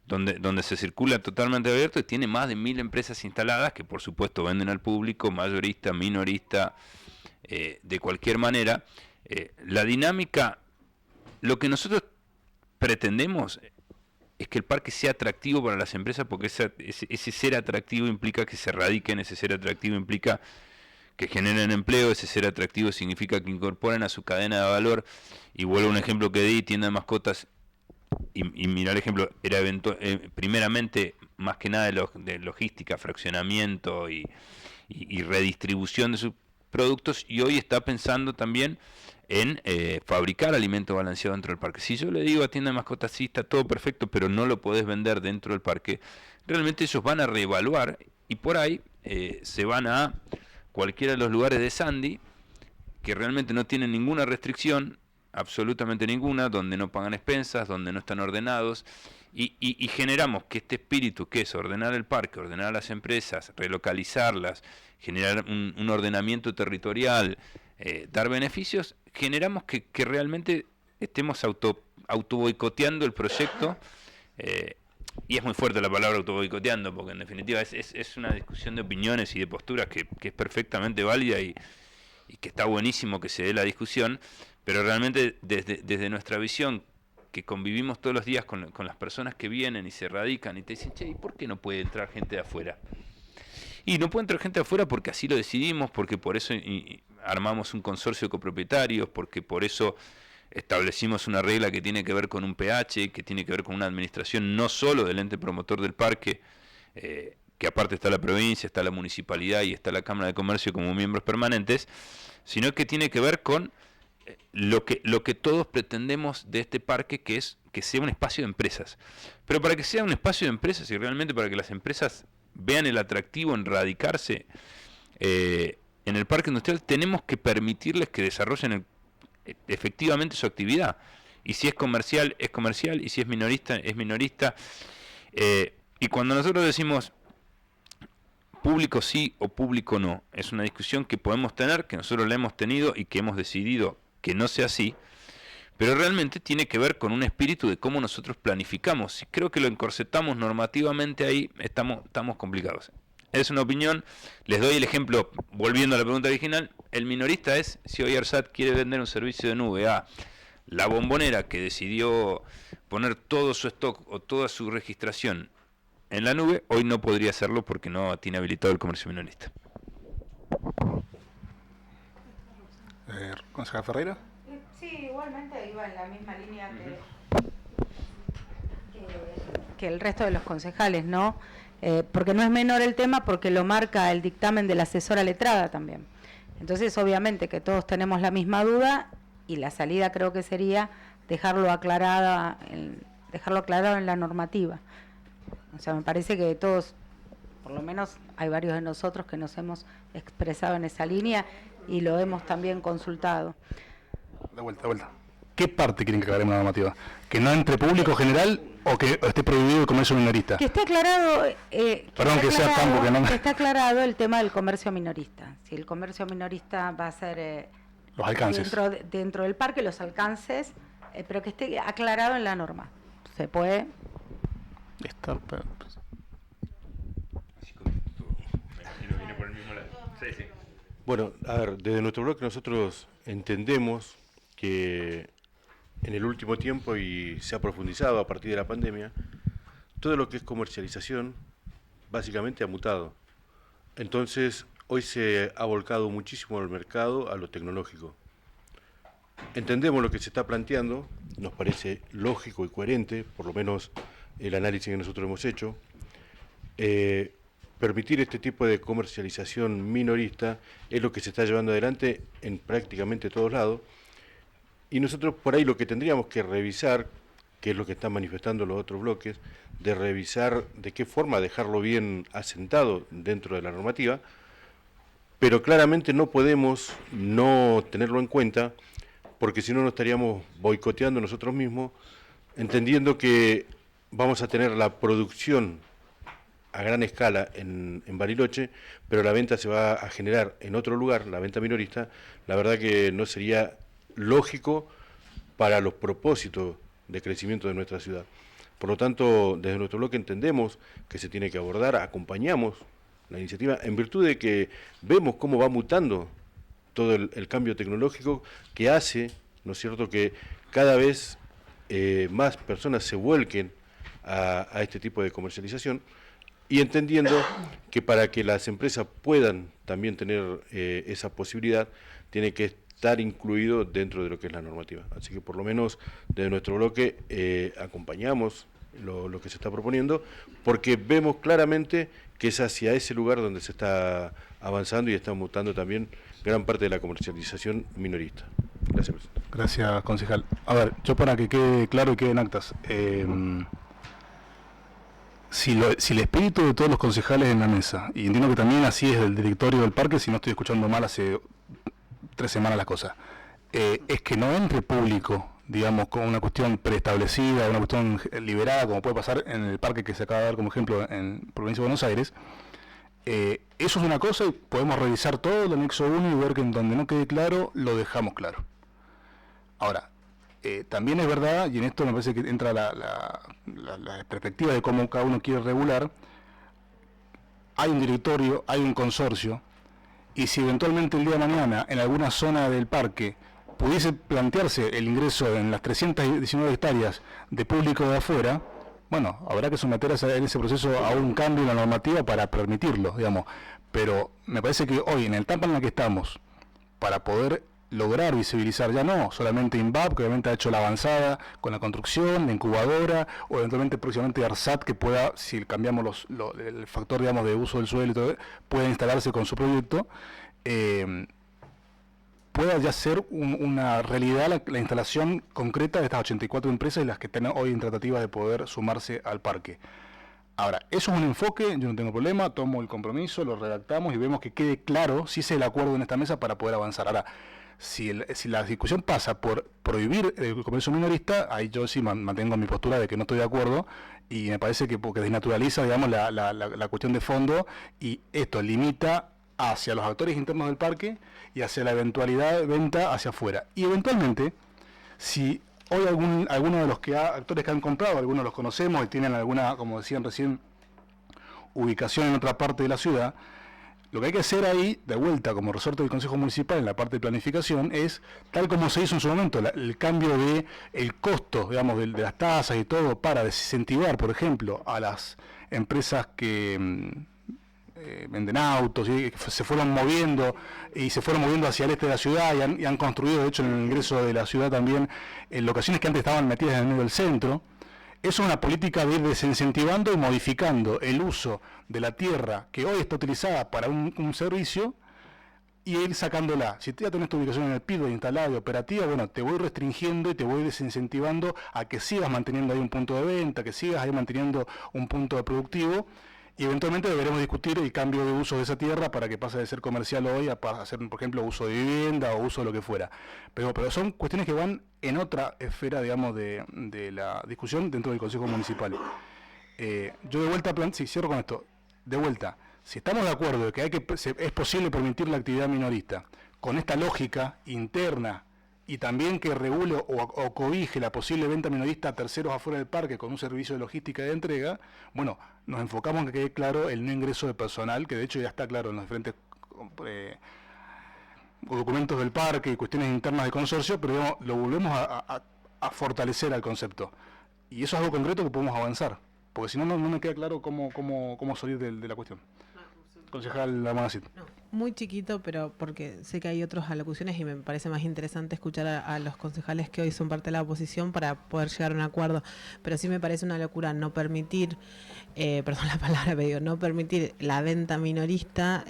donde se circula totalmente abierto, y tiene más de 1000 empresas instaladas que por supuesto venden al público, mayorista, minorista, de cualquier manera. La dinámica, lo que nosotros pretendemos es que el parque sea atractivo para las empresas, porque ese ser atractivo implica que se radiquen, ese ser atractivo implica que generen empleo, ese ser atractivo significa que incorporen a su cadena de valor. Y vuelvo a un ejemplo que di, tienda de mascotas, y mira el ejemplo, era primeramente más que nada de logística, fraccionamiento y redistribución de sus productos, y hoy está pensando también en fabricar alimento balanceado dentro del parque. Si yo le digo a tienda de mascotas, sí, está todo perfecto, pero no lo podés vender dentro del parque, realmente ellos van a reevaluar, y por ahí se van a cualquiera de los lugares de Sandy, que realmente no tienen ninguna restricción, absolutamente ninguna, donde no pagan expensas, donde no están ordenados, y generamos que este espíritu, que es ordenar el parque, ordenar las empresas, relocalizarlas, generar un ordenamiento territorial, dar beneficios, generamos que realmente estemos auto boicoteando el proyecto, y es muy fuerte la palabra auto boicoteando, porque en definitiva es una discusión de opiniones y de posturas que es perfectamente válida, y que está buenísimo que se dé la discusión, pero realmente desde nuestra visión, que convivimos todos los días con las personas que vienen y se radican y te dicen, che, ¿y por qué no puede entrar gente de afuera? Y no puede entrar gente de afuera porque así lo decidimos, porque por eso armamos un consorcio de copropietarios, porque por eso establecimos una regla que tiene que ver con un pH, que tiene que ver con una administración no solo del ente promotor del parque, que aparte está la provincia, está la municipalidad y está la Cámara de Comercio como miembros permanentes, sino que tiene que ver con lo que todos pretendemos de este parque, que es que sea un espacio de empresas. Pero para que sea un espacio de empresas, y realmente para que las empresas vean el atractivo en radicarse en el parque industrial, tenemos que permitirles que desarrollen efectivamente su actividad. Y si es comercial, es comercial, y si es minorista, es minorista. Y cuando nosotros decimos público sí o público no, es una discusión que podemos tener, que nosotros la hemos tenido y que hemos decidido que no sea así, pero realmente tiene que ver con un espíritu de cómo nosotros planificamos. Si creo que lo encorsetamos normativamente ahí, estamos complicados. Es una opinión, les doy el ejemplo, volviendo a la pregunta original, el minorista es si hoy ARSAT quiere vender un servicio de nube a la Bombonera, que decidió poner todo su stock o toda su registración en la nube, hoy no podría hacerlo porque no tiene habilitado el comercio minorista. ¿Concejal Ferreira? Sí, igualmente iba en la misma línea que el resto de los concejales, ¿no? Porque no es menor el tema, porque lo marca el dictamen de la asesora letrada también. Entonces, obviamente que todos tenemos la misma duda y la salida creo que sería dejarlo aclarado en la normativa. O sea, me parece que todos, por lo menos hay varios de nosotros que nos hemos expresado en esa línea y lo hemos también consultado. De vuelta. ¿Qué parte quieren que aclaremos la normativa? ¿Que no entre público general o que esté prohibido el comercio minorista? Que esté aclarado, que esté aclarado el tema del comercio minorista. Si el comercio minorista va a ser los alcances dentro del parque, los alcances, pero que esté aclarado en la norma. Se puede. Bueno, a ver, desde nuestro bloque nosotros entendemos que en el último tiempo, y se ha profundizado a partir de la pandemia, todo lo que es comercialización básicamente ha mutado. Entonces, hoy se ha volcado muchísimo el mercado a lo tecnológico. Entendemos lo que se está planteando, nos parece lógico y coherente, por lo menos el análisis que nosotros hemos hecho. Permitir este tipo de comercialización minorista es lo que se está llevando adelante en prácticamente todos lados. Y nosotros por ahí lo que tendríamos que revisar, que es lo que están manifestando los otros bloques, de revisar de qué forma dejarlo bien asentado dentro de la normativa, pero claramente no podemos no tenerlo en cuenta, porque si no nos estaríamos boicoteando nosotros mismos, entendiendo que vamos a tener la producción a gran escala en Bariloche, pero la venta se va a generar en otro lugar, la venta minorista. La verdad que no sería lógico para los propósitos de crecimiento de nuestra ciudad. Por lo tanto, desde nuestro bloque entendemos que se tiene que abordar, acompañamos la iniciativa en virtud de que vemos cómo va mutando todo el cambio tecnológico que hace, ¿no es cierto?, que cada vez más personas se vuelquen a este tipo de comercialización, y entendiendo que para que las empresas puedan también tener esa posibilidad, tiene que estar incluido dentro de lo que es la normativa. Así que por lo menos desde nuestro bloque acompañamos lo que se está proponiendo, porque vemos claramente que es hacia ese lugar donde se está avanzando y está mutando también gran parte de la comercialización minorista. Gracias, presidente. Gracias, concejal. A ver, yo para que quede claro y quede en actas, si el espíritu de todos los concejales en la mesa, y entiendo que también así es del directorio del parque, si no estoy escuchando mal hace 3 semanas la cosa, es que no entre público, digamos, con una cuestión preestablecida, una cuestión liberada, como puede pasar en el parque que se acaba de dar como ejemplo en Provincia de Buenos Aires. Eso es una cosa y podemos revisar todo el anexo 1 y ver que en donde no quede claro, lo dejamos claro. Ahora, también es verdad, y en esto me parece que entra la perspectiva de cómo cada uno quiere regular, hay un directorio, hay un consorcio, y si eventualmente el día de mañana en alguna zona del parque pudiese plantearse el ingreso en las 319 hectáreas de público de afuera, bueno, habrá que someterse en ese proceso a un cambio en la normativa para permitirlo, digamos. Pero me parece que hoy, en la etapa en la que estamos, para poder lograr visibilizar, ya no solamente INVAP, que obviamente ha hecho la avanzada con la construcción, la incubadora, o eventualmente próximamente ARSAT, que pueda, si cambiamos el factor, digamos, de uso del suelo y todo, pueda instalarse con su proyecto, pueda ya ser una realidad la instalación concreta de estas 84 empresas y las que están hoy en tratativas de poder sumarse al parque. Ahora, eso es un enfoque, yo no tengo problema, tomo el compromiso, lo redactamos y vemos que quede claro si es el acuerdo en esta mesa para poder avanzar. Ahora, si la discusión pasa por prohibir el comercio minorista, ahí yo sí mantengo mi postura de que no estoy de acuerdo y me parece que porque desnaturaliza, digamos, la cuestión de fondo, y esto limita hacia los actores internos del parque y hacia la eventualidad de venta hacia afuera. Y eventualmente, si hoy alguno de los actores que han comprado, algunos los conocemos y tienen alguna, como decían recién, ubicación en otra parte de la ciudad, lo que hay que hacer ahí, de vuelta, como resorte del Consejo Municipal en la parte de planificación, es, tal como se hizo en su momento, el cambio de el costo, digamos, de las tasas y todo, para desincentivar, por ejemplo, a las empresas que venden autos, y que se fueron moviendo hacia el este de la ciudad y han construido, de hecho, en el ingreso de la ciudad también, en locaciones que antes estaban metidas en el medio del centro. Eso es una política de ir desincentivando y modificando el uso de la tierra que hoy está utilizada para un servicio y ir sacándola. Si tú ya tenés tu ubicación en el PIB instalada y operativa, bueno, te voy restringiendo y te voy desincentivando a que sigas manteniendo ahí un punto de venta, que sigas ahí manteniendo un punto de productivo, y eventualmente deberemos discutir el cambio de uso de esa tierra para que pase de ser comercial hoy a hacer, por ejemplo, uso de vivienda o uso de lo que fuera. Pero son cuestiones que van en otra esfera, digamos, de la discusión dentro del Consejo Municipal. Yo de vuelta, sí, cierro con esto, de vuelta, si estamos de acuerdo de que es posible permitir la actividad minorista con esta lógica interna y también que regule o cobije la posible venta minorista a terceros afuera del parque con un servicio de logística y de entrega, bueno, nos enfocamos en que quede claro el no ingreso de personal, que de hecho ya está claro en los diferentes documentos del parque y cuestiones internas del consorcio, pero digamos, lo volvemos a fortalecer al concepto. Y eso es algo concreto que podemos avanzar, porque si no, no me queda claro cómo salir de la cuestión. Concejal Lamanacit. No, muy chiquito, pero porque sé que hay otras alocuciones y me parece más interesante escuchar a los concejales que hoy son parte de la oposición para poder llegar a un acuerdo. Pero sí me parece una locura no permitir, perdón la palabra, pero digo, no permitir la venta minorista,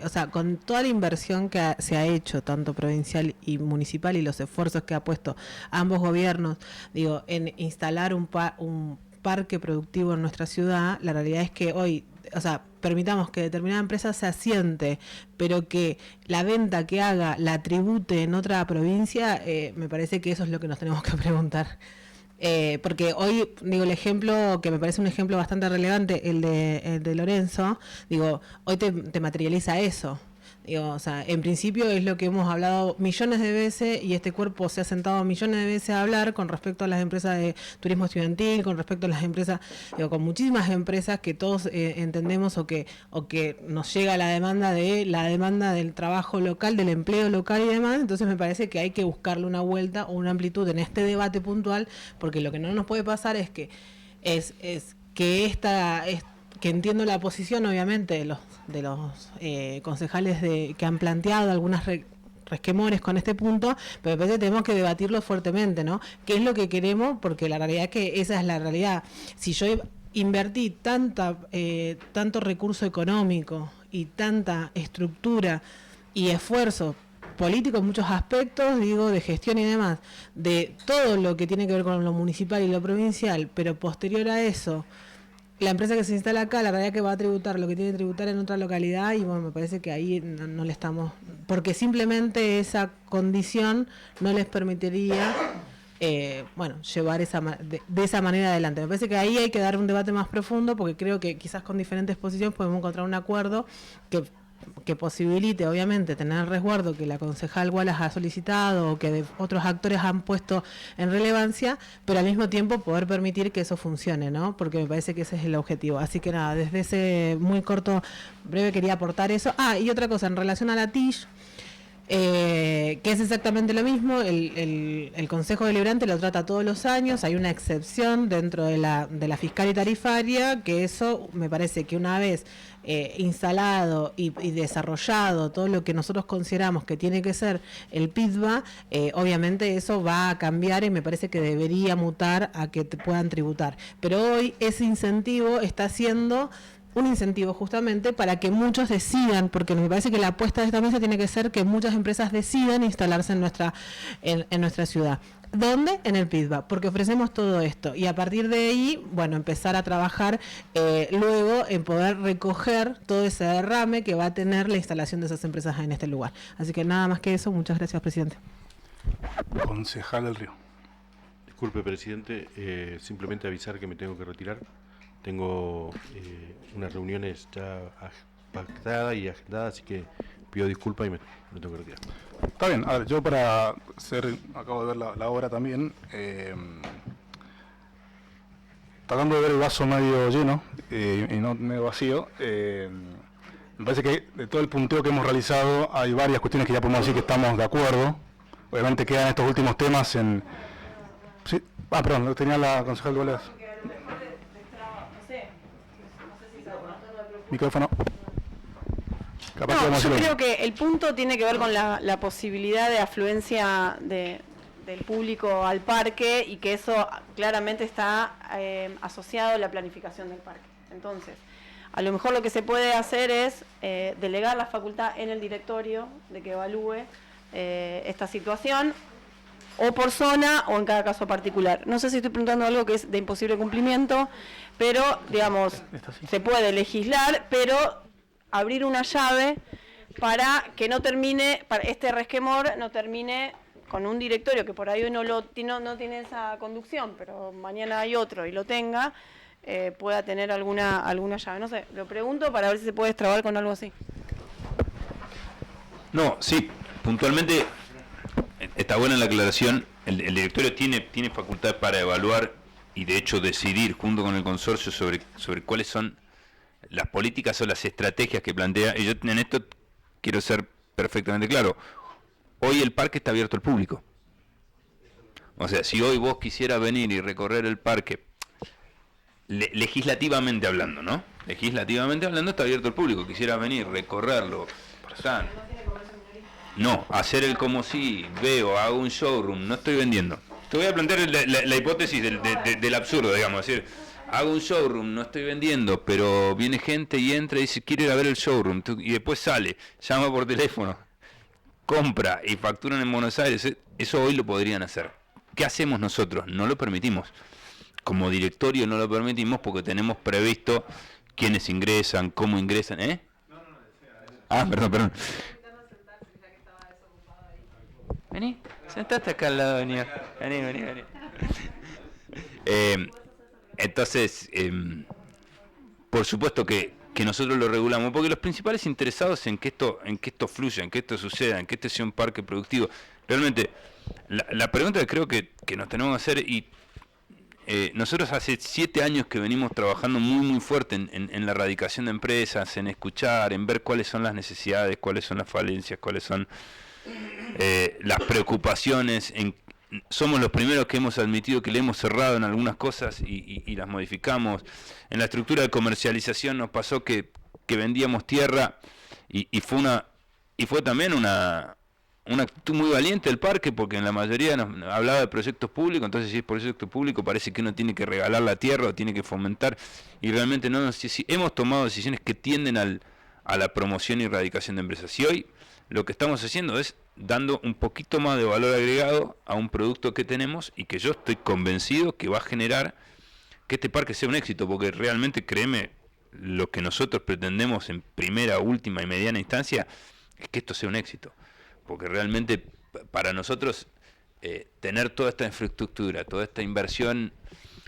o sea, con toda la inversión que se ha hecho, tanto provincial y municipal, y los esfuerzos que ha puesto ambos gobiernos, digo, en instalar un parque productivo en nuestra ciudad, la realidad es que hoy, o sea, permitamos que determinada empresa se asiente, pero que la venta que haga la tribute en otra provincia, me parece que eso es lo que nos tenemos que preguntar. Porque hoy, digo, el ejemplo, que me parece un ejemplo bastante relevante, el de Lorenzo, digo, hoy te materializa eso. Digo, o sea, en principio es lo que hemos hablado millones de veces y este cuerpo se ha sentado millones de veces a hablar con respecto a las empresas de turismo estudiantil, con respecto a las empresas, digo, con muchísimas empresas que todos entendemos o que nos llega la demanda del trabajo local, del empleo local y demás. Entonces me parece que hay que buscarle una vuelta o una amplitud en este debate puntual, porque lo que no nos puede pasar es que que entiendo la posición, obviamente, de los concejales que han planteado algunas resquemores con este punto, pero me parece que tenemos que debatirlo fuertemente, ¿no? ¿Qué es lo que queremos? Porque la realidad es que esa es la realidad. Si yo invertí tanto recurso económico y tanta estructura y esfuerzo político en muchos aspectos, digo, de gestión y demás, de todo lo que tiene que ver con lo municipal y lo provincial, pero posterior a eso, la empresa que se instala acá, la realidad que va a tributar lo que tiene que tributar en otra localidad, y bueno, me parece que ahí no le estamos, porque simplemente esa condición no les permitiría llevar de esa manera adelante. Me parece que ahí hay que dar un debate más profundo, porque creo que quizás con diferentes posiciones podemos encontrar un acuerdo que posibilite, obviamente, tener el resguardo que la concejal Wallace ha solicitado o que otros actores han puesto en relevancia, pero al mismo tiempo poder permitir que eso funcione, ¿no? Porque me parece que ese es el objetivo. Así que nada, desde ese muy corto, breve, quería aportar eso. Y otra cosa, en relación a la TIC, que es exactamente lo mismo, el Consejo Deliberante lo trata todos los años, hay una excepción dentro de la fiscal y tarifaria, que eso me parece que una vez instalado y desarrollado todo lo que nosotros consideramos que tiene que ser el PITBA, obviamente eso va a cambiar y me parece que debería mutar a que te puedan tributar. Pero hoy ese incentivo está siendo un incentivo justamente para que muchos decidan, porque me parece que la apuesta de esta mesa tiene que ser que muchas empresas decidan instalarse en nuestra ciudad. ¿Dónde? En el PITBA, porque ofrecemos todo esto y a partir de ahí, bueno, empezar a trabajar luego en poder recoger todo ese derrame que va a tener la instalación de esas empresas en este lugar. Así que nada más que eso, muchas gracias, presidente. Concejal del Río. Disculpe, presidente, simplemente avisar que me tengo que retirar. Tengo unas reuniones ya pactada y agendada, así que pido disculpas y me tengo que retirar. Está bien, a ver, yo para ser, acabo de ver la obra también, tratando de ver el vaso medio lleno y no medio vacío, me parece que de todo el punteo que hemos realizado hay varias cuestiones que ya podemos decir que estamos de acuerdo. Obviamente quedan estos últimos temas en... Sí, perdón, lo tenía la concejal de Boledas. Micrófono. No, yo creo que el punto tiene que ver con la posibilidad de afluencia del público al parque y que eso claramente está asociado a la planificación del parque. Entonces, a lo mejor lo que se puede hacer es delegar la facultad en el directorio de que evalúe esta situación, o por zona o en cada caso particular. No sé si estoy preguntando algo que es de imposible cumplimiento, pero, digamos, se puede legislar, pero abrir una llave para que no termine, para este resquemor no termine con un directorio que por ahí uno no tiene esa conducción, pero mañana hay otro y lo tenga, pueda tener alguna llave. No sé, lo pregunto para ver si se puede extrabar con algo así. No, sí, puntualmente está buena la aclaración. El directorio tiene facultad para evaluar y de hecho decidir junto con el consorcio sobre cuáles son las políticas o las estrategias que plantea. Y yo en esto quiero ser perfectamente claro. Hoy el parque está abierto al público. O sea, si hoy vos quisieras venir y recorrer el parque, legislativamente hablando, ¿no? Legislativamente hablando está abierto al público. Quisieras venir, recorrerlo, no, hacer el como si, veo, hago un showroom, no estoy vendiendo. Te voy a plantear la hipótesis del absurdo, digamos, decir, hago un showroom, no estoy vendiendo, pero viene gente y entra y dice, quiero ir a ver el showroom, y después sale, llama por teléfono, compra y facturan en Buenos Aires. Eso hoy lo podrían hacer. ¿Qué hacemos nosotros? No lo permitimos. Como directorio no lo permitimos porque tenemos previsto quiénes ingresan, cómo ingresan, ¿eh? Perdón. Vení, sentate acá al lado, vení. Entonces, por supuesto que nosotros lo regulamos, porque los principales interesados en que esto fluya, en que esto suceda, en que este sea un parque productivo, realmente, la pregunta que creo que nos tenemos que hacer, y nosotros hace 7 años que venimos trabajando muy fuerte en la erradicación de empresas, en escuchar, en ver cuáles son las necesidades, cuáles son las falencias, cuáles son las preocupaciones. Somos los primeros que hemos admitido que le hemos cerrado en algunas cosas y las modificamos. En la estructura de comercialización nos pasó que vendíamos tierra y fue también una actitud muy valiente del parque, porque en la mayoría nos hablaba de proyectos públicos. Entonces, si es proyecto público, parece que uno tiene que regalar la tierra o tiene que fomentar, y realmente no. Si hemos tomado decisiones que tienden a la promoción y erradicación de empresas, y hoy lo que estamos haciendo es dando un poquito más de valor agregado a un producto que tenemos y que yo estoy convencido que va a generar que este parque sea un éxito, porque realmente, créeme, lo que nosotros pretendemos en primera, última y mediana instancia es que esto sea un éxito, porque realmente para nosotros tener toda esta infraestructura, toda esta inversión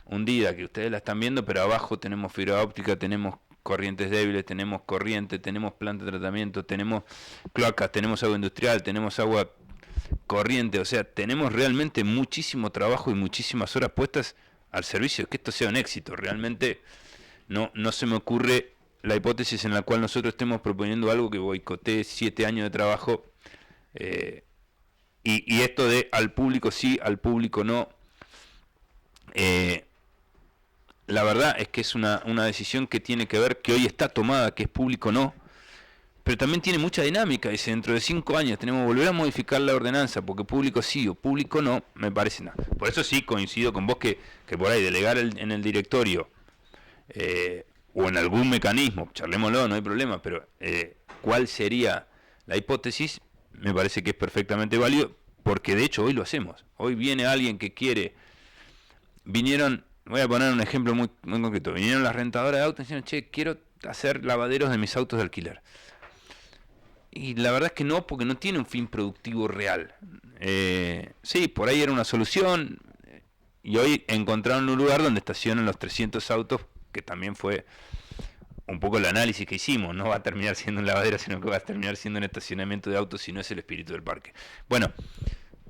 hundida que ustedes la están viendo, pero abajo tenemos fibra óptica, tenemos corrientes débiles, tenemos corriente, tenemos planta de tratamiento, tenemos cloacas, tenemos agua industrial, tenemos agua corriente, o sea, tenemos realmente muchísimo trabajo y muchísimas horas puestas al servicio de que esto sea un éxito. Realmente no se me ocurre la hipótesis en la cual nosotros estemos proponiendo algo que boicotee 7 años de trabajo, y esto de al público sí, al público no. La verdad es que es una decisión que tiene que ver, que hoy está tomada, que es público no, pero también tiene mucha dinámica. Dice, dentro de 5 años tenemos que volver a modificar la ordenanza, porque público sí o público no, me parece nada. Por eso sí coincido con vos que por ahí delegar en el directorio o en algún mecanismo, charlémoslo, no hay problema, pero cuál sería la hipótesis, me parece que es perfectamente válido, porque de hecho hoy lo hacemos. Hoy viene alguien que vinieron, voy a poner un ejemplo muy concreto, vinieron las rentadoras de autos y dijeron, che, quiero hacer lavaderos de mis autos de alquiler. Y la verdad es que no, porque no tiene un fin productivo real. Sí, por ahí era una solución, y hoy encontraron un lugar donde estacionan los 300 autos, que también fue un poco el análisis que hicimos, no va a terminar siendo un lavadero, sino que va a terminar siendo un estacionamiento de autos, si no es el espíritu del parque. Bueno,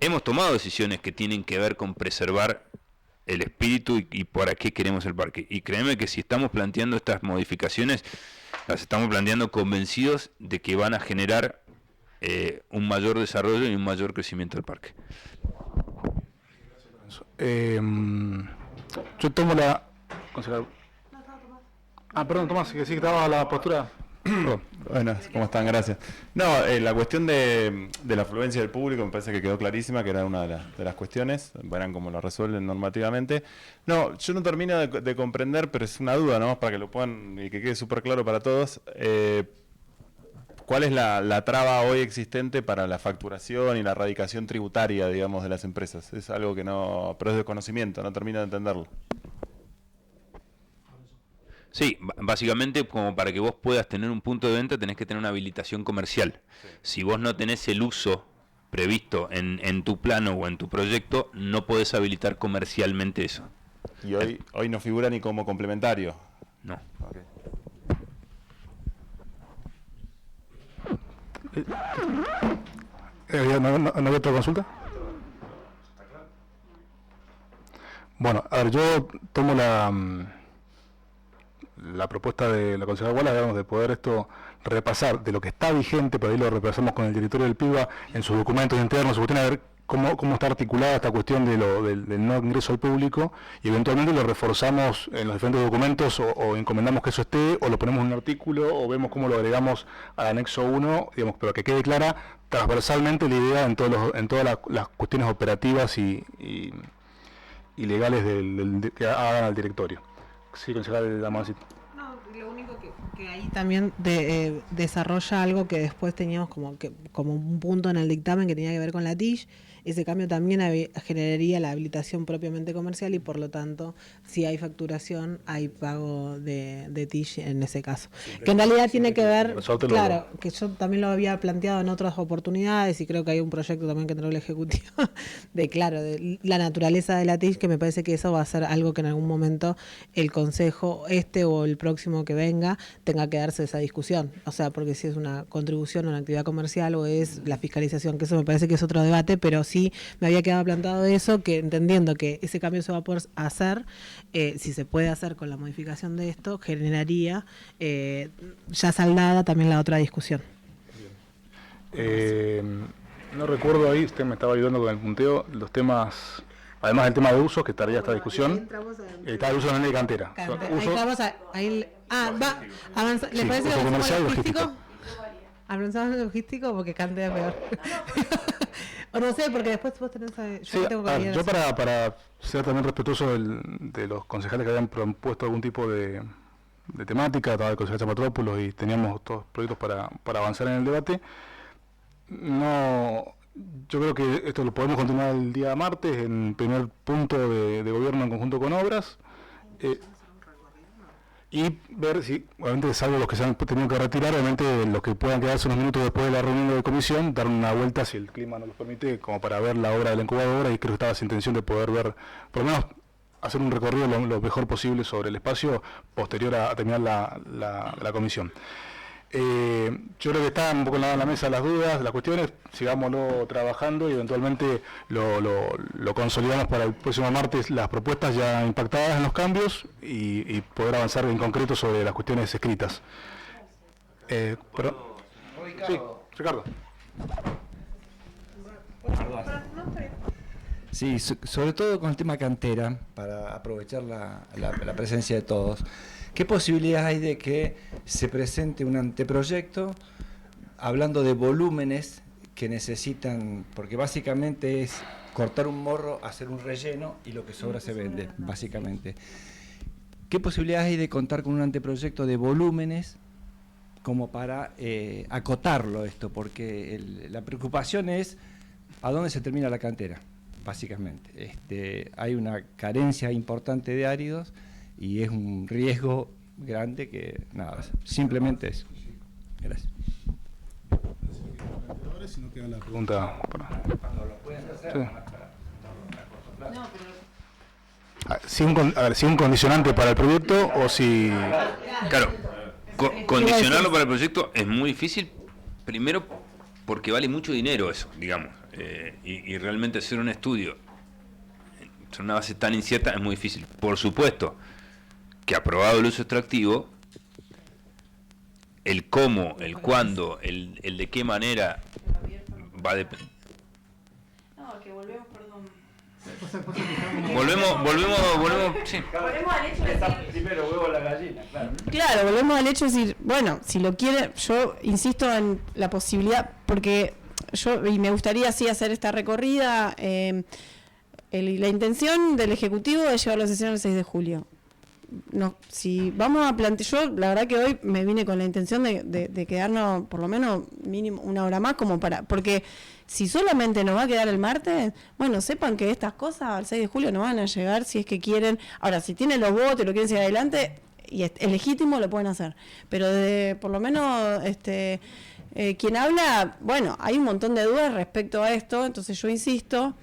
hemos tomado decisiones que tienen que ver con preservar el espíritu y para qué queremos el parque. Y créeme que si estamos planteando estas modificaciones, las estamos planteando convencidos de que van a generar un mayor desarrollo y un mayor crecimiento del parque. Yo tomo la... perdón, Tomás, que sí que estaba la postura. Bueno, ¿cómo están? Gracias. No, la cuestión de la afluencia del público me parece que quedó clarísima, que era una de las cuestiones, verán cómo lo resuelven normativamente. No, yo no termino de comprender, pero es una duda, ¿no? Para que lo puedan y que quede súper claro para todos. ¿Cuál es la traba hoy existente para la facturación y la erradicación tributaria, digamos, de las empresas? Es algo que no, pero es de conocimiento, no termino de entenderlo. Sí, básicamente como para que vos puedas tener un punto de venta tenés que tener una habilitación comercial. Sí. Si vos no tenés el uso previsto en tu plano o en tu proyecto, no podés habilitar comercialmente eso. Y hoy no figura ni como complementario. No. Okay. ¿No hay otra consulta? Bueno, a ver, yo tomo la propuesta de la concejala Guala, digamos, de poder repasar de lo que está vigente, pero ahí lo repasamos con el directorio del PIBA en sus documentos internos, su cuestión, a ver cómo está articulada esta cuestión del no ingreso al público, y eventualmente lo reforzamos en los diferentes documentos, o encomendamos que eso esté, o lo ponemos en un artículo, o vemos cómo lo agregamos al anexo 1, digamos, pero que quede clara transversalmente la idea en todas las cuestiones operativas y legales que hagan al directorio. Sí, concejal Damasito. No, lo único que ahí también desarrolla algo que después teníamos como un punto en el dictamen que tenía que ver con la TIC. Ese cambio también generaría la habilitación propiamente comercial y por lo tanto, si hay facturación, hay pago de TIC en ese caso. Que en realidad tiene que ver, claro, que yo también lo había planteado en otras oportunidades y creo que hay un proyecto también que entró el Ejecutivo de la naturaleza de la TIC, que me parece que eso va a ser algo que en algún momento el Consejo, o el próximo que venga, tenga que darse esa discusión. O sea, porque si es una contribución a una actividad comercial o es la fiscalización, que eso me parece que es otro debate, pero sí me había quedado planteado eso, que entendiendo que ese cambio se va a poder hacer, si se puede hacer con la modificación de esto, generaría ya saldada también la otra discusión. No recuerdo ahí, usted me estaba ayudando con el punteo, los temas, además del tema de usos, que estaría esta discusión, está el uso de la ley de cantera. ¿Le parece que avanzamos en logístico? ¿Avanzamos en logístico? Porque cantera es peor. O no sé, porque después vos tenés... Yo para ser también respetuoso de los concejales que habían propuesto algún tipo de temática, estaba el concejal Chapatrópolos y teníamos todos proyectos para avanzar en el debate. No, yo creo que esto lo podemos continuar el día martes en primer punto de gobierno en conjunto con obras. Y ver si, obviamente, salvo los que se han tenido que retirar, obviamente los que puedan quedarse unos minutos después de la reunión de comisión, dar una vuelta, si el clima nos lo permite, como para ver la obra de la incubadora, y creo que estaba esa intención de poder ver, por lo menos, hacer un recorrido lo mejor posible sobre el espacio posterior a terminar la comisión. Yo creo que están un poco en la mesa las dudas, las cuestiones, sigámoslo trabajando y eventualmente lo consolidamos para el próximo martes, las propuestas ya impactadas en los cambios y poder avanzar en concreto sobre las cuestiones escritas. Sí, Ricardo. Sí, sobre todo con el tema cantera, para aprovechar la presencia de todos. ¿Qué posibilidades hay de que se presente un anteproyecto hablando de volúmenes que necesitan, porque básicamente es cortar un morro, hacer un relleno y lo que sobra se vende, básicamente? ¿Qué posibilidades hay de contar con un anteproyecto de volúmenes como para acotarlo esto? Porque la preocupación es a dónde se termina la cantera, básicamente. Hay una carencia importante de áridos y es un riesgo grande que, nada, simplemente eso. Gracias. Si no queda la pregunta. Si un condicionante para el proyecto o si... Claro. Condicionarlo para el proyecto es muy difícil, primero porque vale mucho dinero eso, digamos, y realmente hacer un estudio sobre una base tan incierta es muy difícil. Por supuesto que aprobado el uso extractivo, el cómo, el cuándo, el de qué manera va a depender. No, que volvemos, perdón. Volvemos, sí. Volvemos al hecho de decir, primero huevo la gallina, claro. claro, volvemos al hecho de decir, bueno, si lo quiere, yo insisto en la posibilidad, porque y me gustaría sí hacer esta recorrida, la intención del Ejecutivo es llevar la sesión el 6 de julio. No, si vamos a plantear, yo la verdad que hoy me vine con la intención de quedarnos por lo menos mínimo una hora más, como porque si solamente nos va a quedar el martes, bueno, sepan que estas cosas al 6 de julio no van a llegar si es que quieren. Ahora, si tienen los votos y lo quieren seguir adelante, y es legítimo, lo pueden hacer. Pero por lo menos quien habla, bueno, hay un montón de dudas respecto a esto, entonces yo insisto,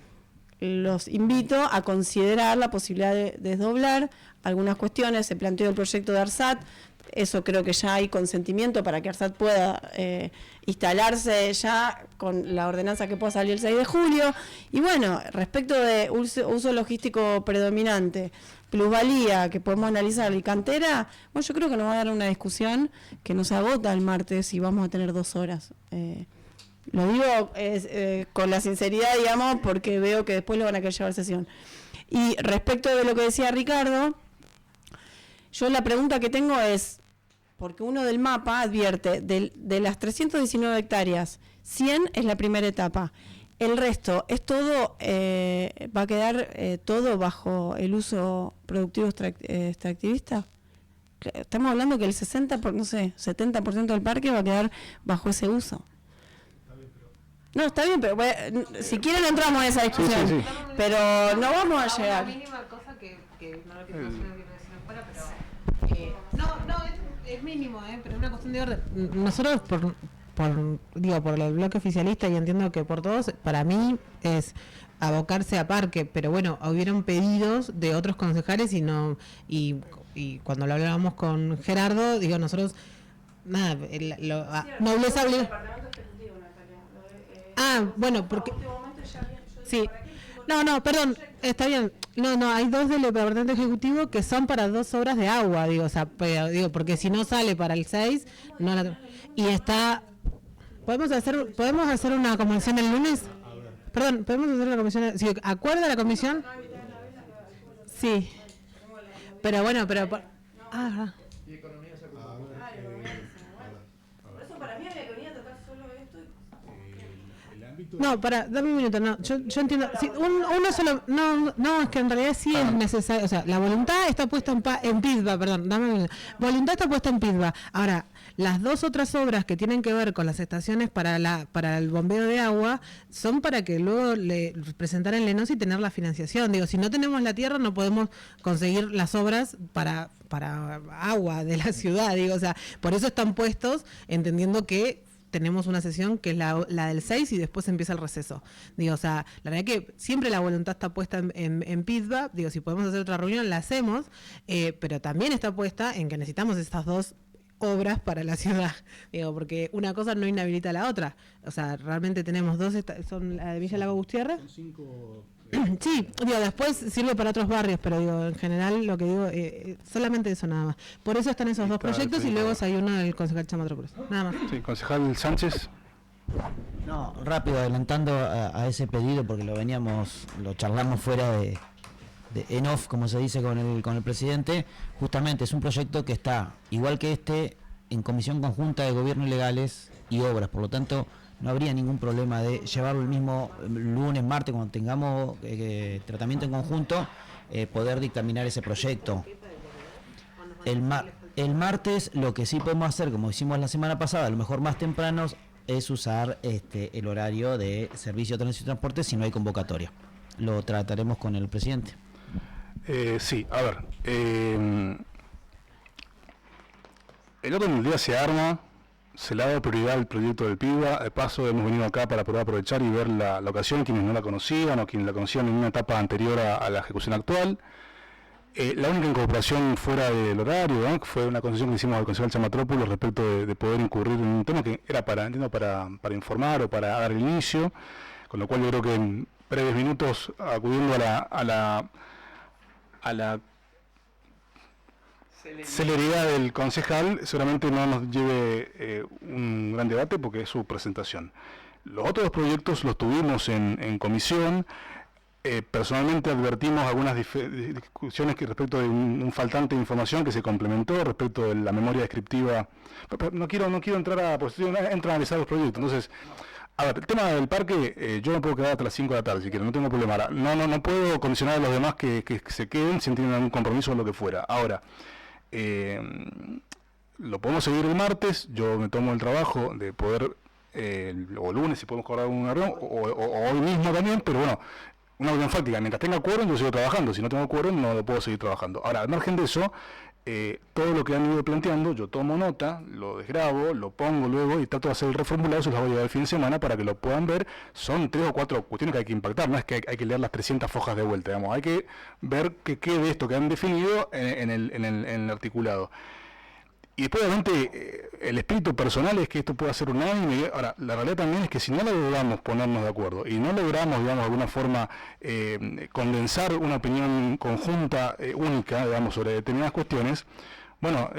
los invito a considerar la posibilidad de desdoblar algunas cuestiones. Se planteó el proyecto de ARSAT, eso creo que ya hay consentimiento para que ARSAT pueda instalarse ya con la ordenanza que pueda salir el 6 de julio. Y bueno, respecto de uso logístico predominante, plusvalía que podemos analizar y cantera, bueno, yo creo que nos va a dar una discusión que nos agota el martes y vamos a tener 2 horas. Lo digo con la sinceridad, digamos, porque veo que después lo van a querer llevar a sesión. Y respecto de lo que decía Ricardo, yo la pregunta que tengo es, porque uno del mapa advierte, de las 319 hectáreas, 100 es la primera etapa. El resto es todo, va a quedar todo bajo el uso productivo extractivista. Estamos hablando que el 70% del parque va a quedar bajo ese uso. No, está bien, pero si quieren entramos en esa discusión. Sí. Pero no vamos a llegar. La mínima cosa que no lo quiero decir fuera, pero es mínimo, pero es una cuestión de orden. Nosotros por el bloque oficialista, y entiendo que por todos, para mí es abocarse a parque, pero bueno, hubieron pedidos de otros concejales y cuando lo hablábamos con Gerardo, digo, nosotros nada, nobleza obliga. Bueno, porque sí. No, perdón, está bien. No, hay 2 del Departamento Ejecutivo que son para 2 obras de agua, digo, o sea, porque si no sale para el 6, no la. Y está. ¿Podemos hacer una convención el lunes? Perdón, ¿podemos hacer una convención? ¿Si acuerda la comisión? Sí. Pero bueno, pero. Por eso para mí había que venir a tocar solo esto. No, dame un minuto, no, yo entiendo, si uno solo, no, es que en realidad sí es necesario, o sea, la voluntad está puesta en PISBA, perdón, dame un minuto, voluntad está puesta en PISBA. Ahora, las 2 otras obras que tienen que ver con las estaciones para el bombeo de agua son para que luego le presentar en Lenos y tener la financiación. Digo, si no tenemos la tierra no podemos conseguir las obras para agua de la ciudad, digo, o sea, por eso están puestos, entendiendo que tenemos una sesión que es la del 6 y después empieza el receso. Digo, o sea, la verdad que siempre la voluntad está puesta en PISBA, digo, si podemos hacer otra reunión la hacemos, pero también está puesta en que necesitamos estas 2 obras para la ciudad, digo, porque una cosa no inhabilita a la otra. O sea, realmente tenemos 2, son la de Villa Lago Gutiérrez. Son 5. Sí, digo, después sirve para otros barrios, pero digo, en general lo que digo, solamente eso nada más. Por eso están esos 2 proyectos y luego hay uno del concejal Chamatro Cruz. Nada más. Sí, concejal Sánchez. No, rápido, adelantando a ese pedido, porque lo charlamos fuera de en off, como se dice con el presidente. Justamente es un proyecto que está, igual que en comisión conjunta de gobierno y legales y obras, por lo tanto no habría ningún problema de llevarlo el mismo lunes, martes, cuando tengamos tratamiento en conjunto, poder dictaminar ese proyecto. El martes lo que sí podemos hacer, como hicimos la semana pasada, a lo mejor más temprano, es usar el horario de servicio de tránsito y transporte si no hay convocatoria. Lo trataremos con el presidente. Sí, a ver. El orden del día se arma, se le ha dado prioridad al proyecto del PIBA. De paso, hemos venido acá para poder aprovechar y ver la ocasión, quienes no la conocían o quienes la conocían en una etapa anterior a la ejecución actual. La única incorporación fuera del horario, ¿no? Fue una concesión que hicimos al concejal Chamatrópolis respecto de poder incurrir en un tema que era para informar o para dar el inicio, con lo cual yo creo que en breves minutos, acudiendo a la celeridad del concejal, seguramente no nos lleve un gran debate porque es su presentación. Los otros proyectos los tuvimos en comisión. Personalmente advertimos algunas discusiones que respecto de un faltante de información que se complementó respecto de la memoria descriptiva. Pero no quiero entrar a analizar los proyectos. Entonces, a ver, el tema del parque, yo me puedo quedar hasta las 5 de la tarde si quiero, no tengo problema. Ahora, no puedo condicionar a los demás que se queden si tienen algún compromiso o lo que fuera. Ahora, lo podemos seguir el martes, yo me tomo el trabajo de poder, o lunes si podemos cobrar una reunión, o hoy mismo también, pero bueno, una reunión fáctica, mientras tenga quórum yo sigo trabajando, si no tengo quórum no lo puedo seguir trabajando. Ahora, al margen de eso, todo lo que han ido planteando, yo tomo nota, lo desgrabo, lo pongo luego y trato de hacer el reformulado, se los voy a llevar el fin de semana para que lo puedan ver. Son 3 o 4 cuestiones que hay que impactar, no es que hay que leer las 300 hojas de vuelta, digamos, hay que ver qué de esto que han definido en el articulado. Y después, obviamente, el espíritu personal es que esto pueda ser unánime. Ahora, la realidad también es que si no logramos ponernos de acuerdo y no logramos, digamos, de alguna forma condensar una opinión conjunta, única, digamos, sobre determinadas cuestiones, bueno,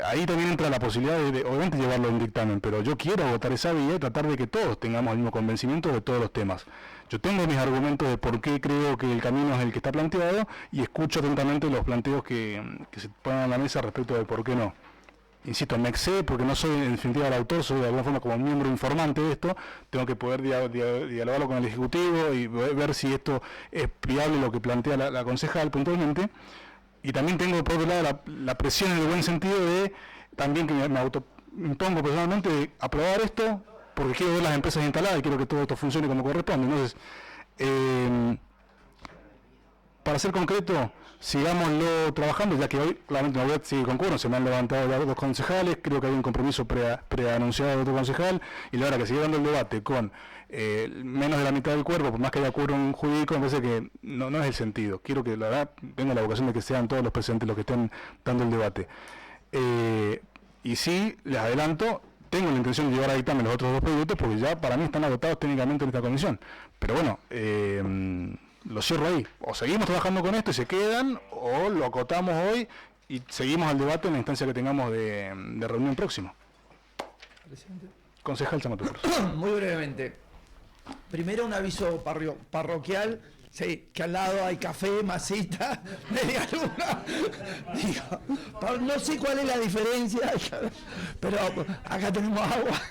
ahí también entra la posibilidad de obviamente, llevarlo en dictamen, pero yo quiero agotar esa vía y tratar de que todos tengamos el mismo convencimiento de todos los temas. Yo tengo mis argumentos de por qué creo que el camino es el que está planteado y escucho atentamente los planteos que se ponen en la mesa respecto de por qué no. Insisto, me excede porque no soy en definitiva el autor, soy de alguna forma como miembro informante de esto, tengo que poder dialogarlo con el Ejecutivo y ver si esto es viable lo que plantea la concejal puntualmente, y también tengo por otro lado la presión en el buen sentido de también que me autoimpongo personalmente de aprobar esto porque quiero ver las empresas instaladas y quiero que todo esto funcione como corresponde. Entonces, para ser concreto, sigámoslo trabajando, ya que hoy claramente no voy a seguir con quórum, se me han levantado los 2 concejales, creo que hay un compromiso preanunciado de otro concejal, y la verdad que sigue dando el debate con menos de la mitad del cuerpo, por más que haya quórum jurídico, me parece que no es el sentido. Quiero que la verdad tenga la vocación de que sean todos los presentes los que estén dando el debate. Y sí, les adelanto, tengo la intención de llevar a dictamen los otros 2 proyectos, porque ya para mí están agotados técnicamente en esta comisión. Pero bueno, lo cierro ahí. O seguimos trabajando con esto y se quedan, o lo acotamos hoy y seguimos el debate en la instancia que tengamos de reunión próxima. Presidente. Concejal Chamatrópolis. Muy brevemente. Primero un aviso parroquial. Sí, que al lado hay café, masita, media luna. Digo, no sé cuál es la diferencia, pero acá tenemos agua.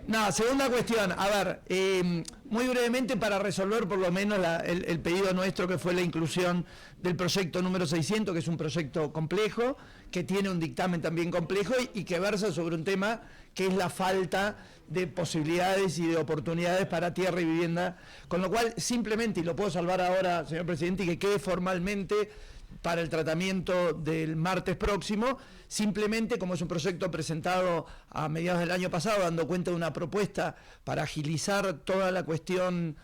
No, segunda cuestión, a ver, muy brevemente para resolver por lo menos el pedido nuestro que fue la inclusión del proyecto número 600, que es un proyecto complejo, que tiene un dictamen también complejo y que versa sobre un tema que es la falta de posibilidades y de oportunidades para tierra y vivienda, con lo cual simplemente, y lo puedo salvar ahora, señor presidente, y que quede formalmente para el tratamiento del martes próximo, simplemente como es un proyecto presentado a mediados del año pasado, dando cuenta de una propuesta para agilizar toda la cuestión,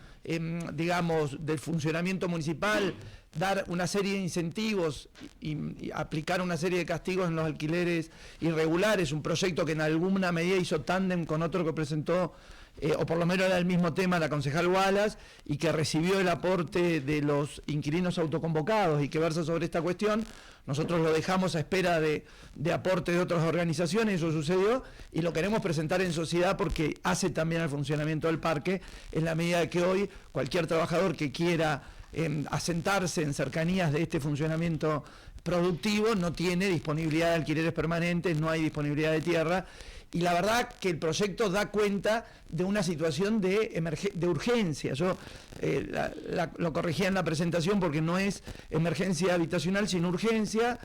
digamos, del funcionamiento municipal, dar una serie de incentivos y aplicar una serie de castigos en los alquileres irregulares, un proyecto que en alguna medida hizo tándem con otro que presentó, o por lo menos era el mismo tema, la concejal Wallace, y que recibió el aporte de los inquilinos autoconvocados y que versa sobre esta cuestión. Nosotros lo dejamos a espera de aporte de otras organizaciones, eso sucedió, y lo queremos presentar en sociedad porque hace también al funcionamiento del parque, en la medida de que hoy cualquier trabajador que quiera asentarse en cercanías de este funcionamiento productivo no tiene disponibilidad de alquileres permanentes, no hay disponibilidad de tierra, y la verdad que el proyecto da cuenta de una situación de urgencia. Yo lo corregía en la presentación porque no es emergencia habitacional, sino urgencia.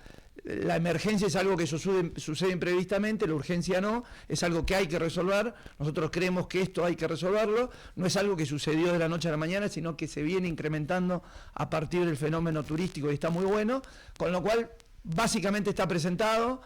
La emergencia es algo que sucede imprevistamente, la urgencia no, es algo que hay que resolver. Nosotros creemos que esto hay que resolverlo, no es algo que sucedió de la noche a la mañana, sino que se viene incrementando a partir del fenómeno turístico y está muy bueno, con lo cual básicamente está presentado.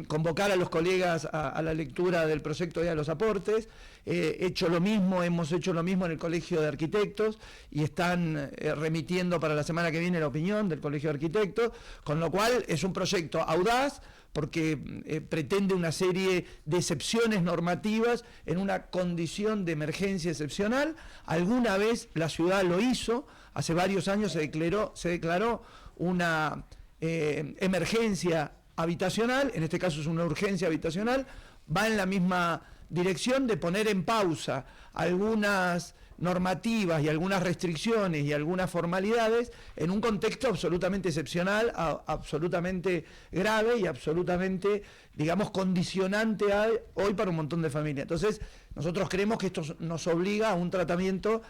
convocar a los colegas a la lectura del proyecto de los aportes. Hemos hecho lo mismo en el Colegio de Arquitectos y están remitiendo para la semana que viene la opinión del Colegio de Arquitectos, con lo cual es un proyecto audaz porque pretende una serie de excepciones normativas en una condición de emergencia excepcional. Alguna vez la ciudad lo hizo, hace varios años se declaró una emergencia habitacional, en este caso es una urgencia habitacional, va en la misma dirección de poner en pausa algunas normativas y algunas restricciones y algunas formalidades en un contexto absolutamente excepcional, absolutamente grave y absolutamente, digamos, condicionante hoy para un montón de familias. Entonces, nosotros creemos que esto nos obliga a un tratamiento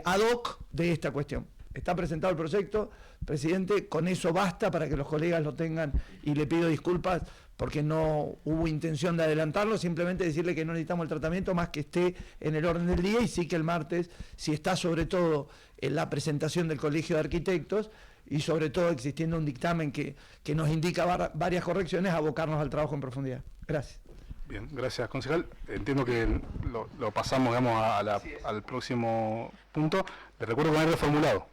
ad hoc de esta cuestión. Está presentado el proyecto, presidente, con eso basta para que los colegas lo tengan, y le pido disculpas porque no hubo intención de adelantarlo, simplemente decirle que no necesitamos el tratamiento más que esté en el orden del día, y sí que el martes, si está sobre todo en la presentación del Colegio de Arquitectos y sobre todo existiendo un dictamen que nos indica varias correcciones, abocarnos al trabajo en profundidad. Gracias. Bien, gracias, concejal. Entiendo que lo pasamos, digamos, al próximo punto. Les recuerdo que no hay reformulado,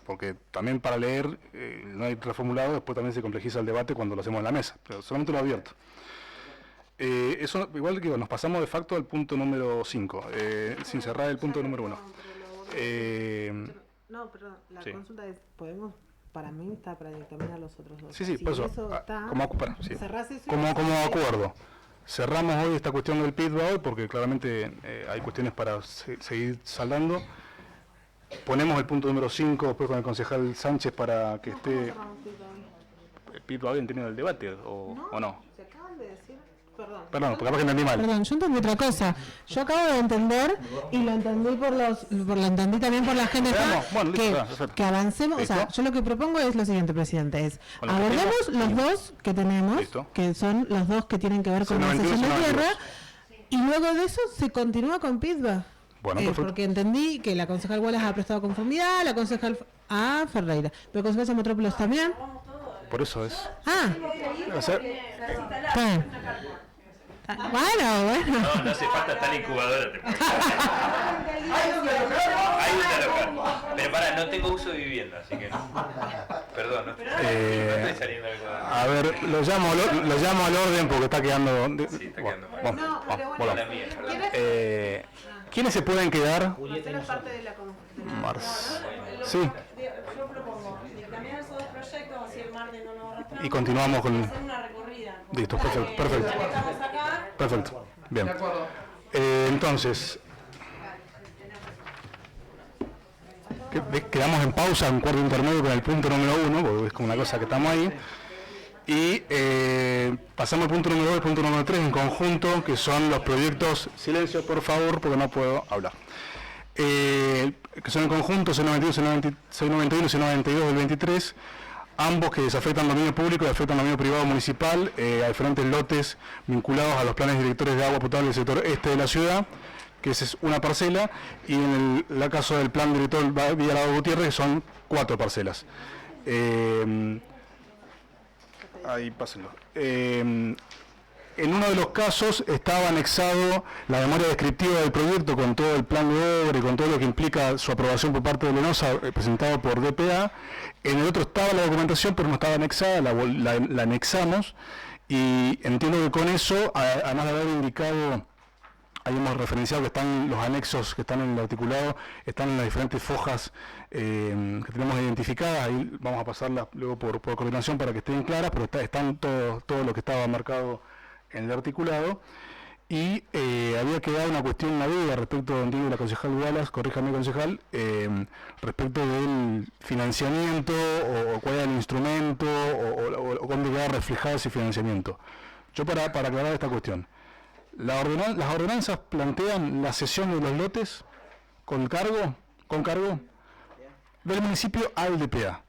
porque también para leer no hay reformulado, después también se complejiza el debate cuando lo hacemos en la mesa, pero solamente lo abierto. Eso, igual que nos pasamos de facto al punto número 5, sin cerrar el punto número 1. No, perdón, la sí. Consulta es, podemos, para mí está para dictaminar los otros dos. Sí, si por eso, está, como acuerdo. Cerramos hoy esta cuestión del PITBA hoy, porque claramente hay cuestiones para seguir saldando. Ponemos el punto número 5 después con el concejal Sánchez para que esté... ¿El PITBA hoy en el debate o no? Se acaban de decir... Perdón, porque capaz que entendí mal. Perdón, yo entendí otra cosa. Yo acabo de entender, y lo entendí lo entendí también por la GNK, que avancemos. ¿Listo? O sea, yo lo que propongo es lo siguiente, presidente, es abordemos los dos que tenemos, ¿listo? Que son los dos que tienen que ver con la cesión de tierra, y luego de eso se continúa con PITBA. Bueno, porque entendí que la concejal Wallace ha prestado conformidad, la concejal Ferreira, pero el concejal Metrópolis también. Por eso es. Bueno. No hace falta estar en incubadora. Hay una local. Pero para, no tengo uso de vivienda, así que no. Perdón, no estoy saliendo del cuadro. A ver, lo llamo al orden porque está quedando... Sí, está quedando mal. ¿Quiénes se pueden quedar? Sí. Yo propongo dictaminar esos dos proyectos, así el martes no nos arrastramos. Y continuamos con... Hacer una recorrida. Listo, perfecto. Perfecto, bien. Entonces, quedamos en pausa, un cuarto intermedio con el punto número 1, porque es como una cosa que estamos ahí. Y pasamos al punto número 2 y el punto número 3 en conjunto, que son los proyectos... Silencio, por favor, porque no puedo hablar. Que son en conjunto 691 y 692 del 23, ambos que desafectan dominio público y afectan dominio privado municipal a diferentes lotes vinculados a los planes directores de agua potable del sector este de la ciudad, que esa es una parcela, y en el caso del plan director Villa Lago Gutiérrez son 4 parcelas. Ahí pásenlo. En uno de los casos estaba anexado la memoria descriptiva del proyecto con todo el plan de obra y con todo lo que implica su aprobación por parte de Lenosa, presentado por DPA. En el otro estaba la documentación, pero no estaba anexada, la anexamos, y entiendo que con eso, además de haber indicado, ahí hemos referenciado que están los anexos que están en el articulado, están en las diferentes fojas que tenemos identificadas, ahí vamos a pasarlas luego por coordinación para que estén claras, pero están todo lo que estaba marcado en el articulado. Y había quedado una cuestión en la duda respecto de la concejal Wallace, corríjame concejal, respecto del financiamiento o cuál era el instrumento o cómo quedaba reflejado ese financiamiento. Yo para aclarar esta cuestión, las ordenanzas plantean la cesión de los lotes con cargo del municipio al DPA,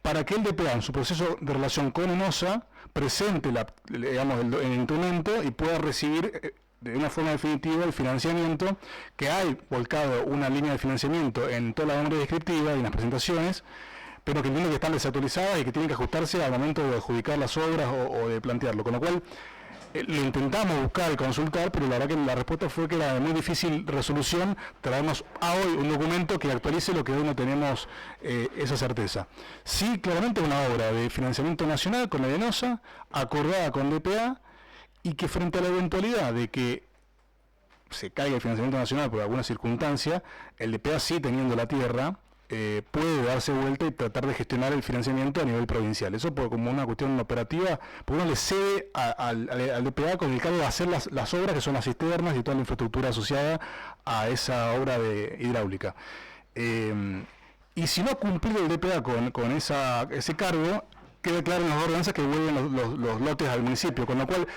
para que el DPA en su proceso de relación con ENOSA presente el instrumento y pueda recibir de una forma definitiva el financiamiento, que hay volcado una línea de financiamiento en toda la memoria descriptiva y en las presentaciones, pero que entiendo que están desactualizadas y que tienen que ajustarse al momento de adjudicar las obras o de plantearlo, con lo cual lo intentamos buscar y consultar, pero la verdad que la respuesta fue que era de muy difícil resolución traernos a hoy un documento que actualice lo que hoy no tenemos esa certeza. Sí, claramente una obra de financiamiento nacional con la Arenosa, acordada con DPA, y que frente a la eventualidad de que se caiga el financiamiento nacional por alguna circunstancia, el DPA sí teniendo la tierra, puede darse vuelta y tratar de gestionar el financiamiento a nivel provincial. Eso como una cuestión operativa, porque uno le cede al DPA con el cargo de hacer las obras que son las cisternas y toda la infraestructura asociada a esa obra de hidráulica. Y si no cumplir el DPA con ese cargo, queda claro en las ordenanzas que vuelven los lotes al municipio, con lo cual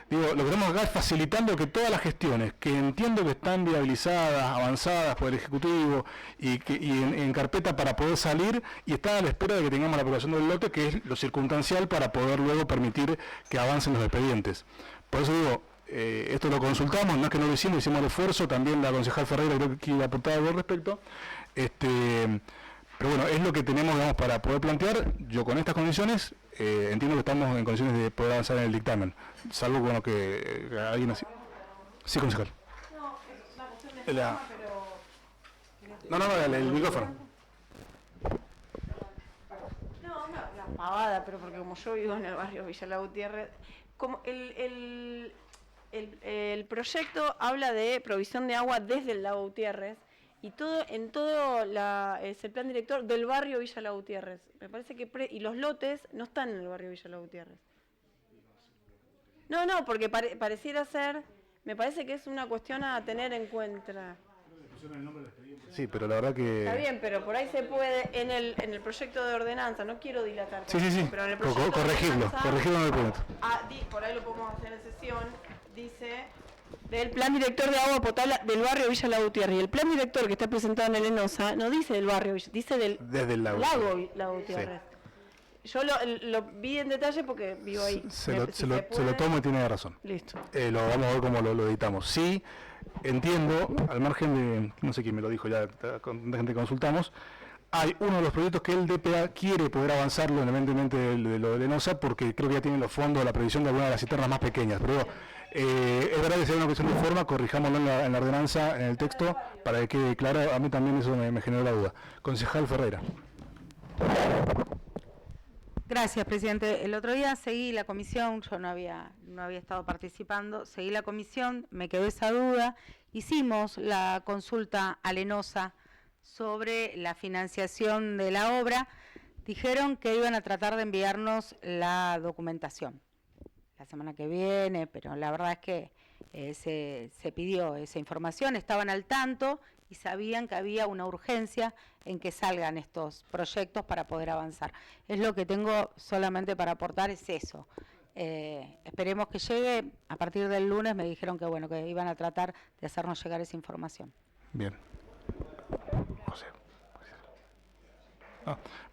digo, lo que queremos acá es facilitando que todas las gestiones que entiendo que están viabilizadas, avanzadas por el Ejecutivo y en carpeta para poder salir, y están a la espera de que tengamos la aprobación del lote, que es lo circunstancial para poder luego permitir que avancen los expedientes. Por eso digo, esto lo consultamos, no es que no lo hicimos el esfuerzo, también la concejal Ferreira creo que iba a aportar algo al respecto. Pero bueno, es lo que tenemos, digamos, para poder plantear. Yo con estas condiciones entiendo que estamos en condiciones de poder avanzar en el dictamen, salvo bueno que alguien así. Sí, concejal. No, es una cuestión de forma, pero... No, el micrófono. No, una pavada, pero porque como yo vivo en el barrio Villa La Gutiérrez, como el proyecto habla de provisión de agua desde el lago Gutiérrez, y es el plan director del barrio Villa La Gutiérrez. Me parece que y los lotes no están en el barrio Villa La Gutiérrez. No, porque pareciera ser, me parece que es una cuestión a tener en cuenta. Sí, pero la verdad que... Está bien, pero por ahí se puede, en el proyecto de ordenanza, no quiero dilatar. Sí, pero en el proyecto corregirlo en el punto. Por ahí lo podemos hacer en sesión, dice... del plan director de agua potable del barrio Villa La Gutiérrez. Y el plan director que está presentado en el ENOSA no dice del barrio Villa, dice desde el lago La Gutiérrez. Sí. Yo lo vi en detalle porque vivo ahí. Se lo tomo y tiene razón. Listo. Lo vamos a ver cómo lo editamos. Sí, entiendo, al margen de, no sé quién me lo dijo ya, con gente que consultamos, hay uno de los proyectos que el DPA quiere poder avanzarlo independientemente de lo del ENOSA, porque creo que ya tienen los fondos, la previsión de alguna de las cisternas más pequeñas, pero es verdad que si hay una cuestión de forma, corrijámoslo en la ordenanza, en el texto, para que quede claro. A mí también eso me generó la duda. Concejal Ferreira. Gracias, presidente. El otro día seguí la comisión, yo no había estado participando, seguí la comisión, me quedó esa duda, hicimos la consulta a ENOSA sobre la financiación de la obra, dijeron que iban a tratar de enviarnos la documentación la semana que viene, pero la verdad es que se pidió esa información, estaban al tanto y sabían que había una urgencia en que salgan estos proyectos para poder avanzar. Es lo que tengo solamente para aportar, es eso. Esperemos que llegue. A partir del lunes me dijeron que bueno, que iban a tratar de hacernos llegar esa información. Bien. José.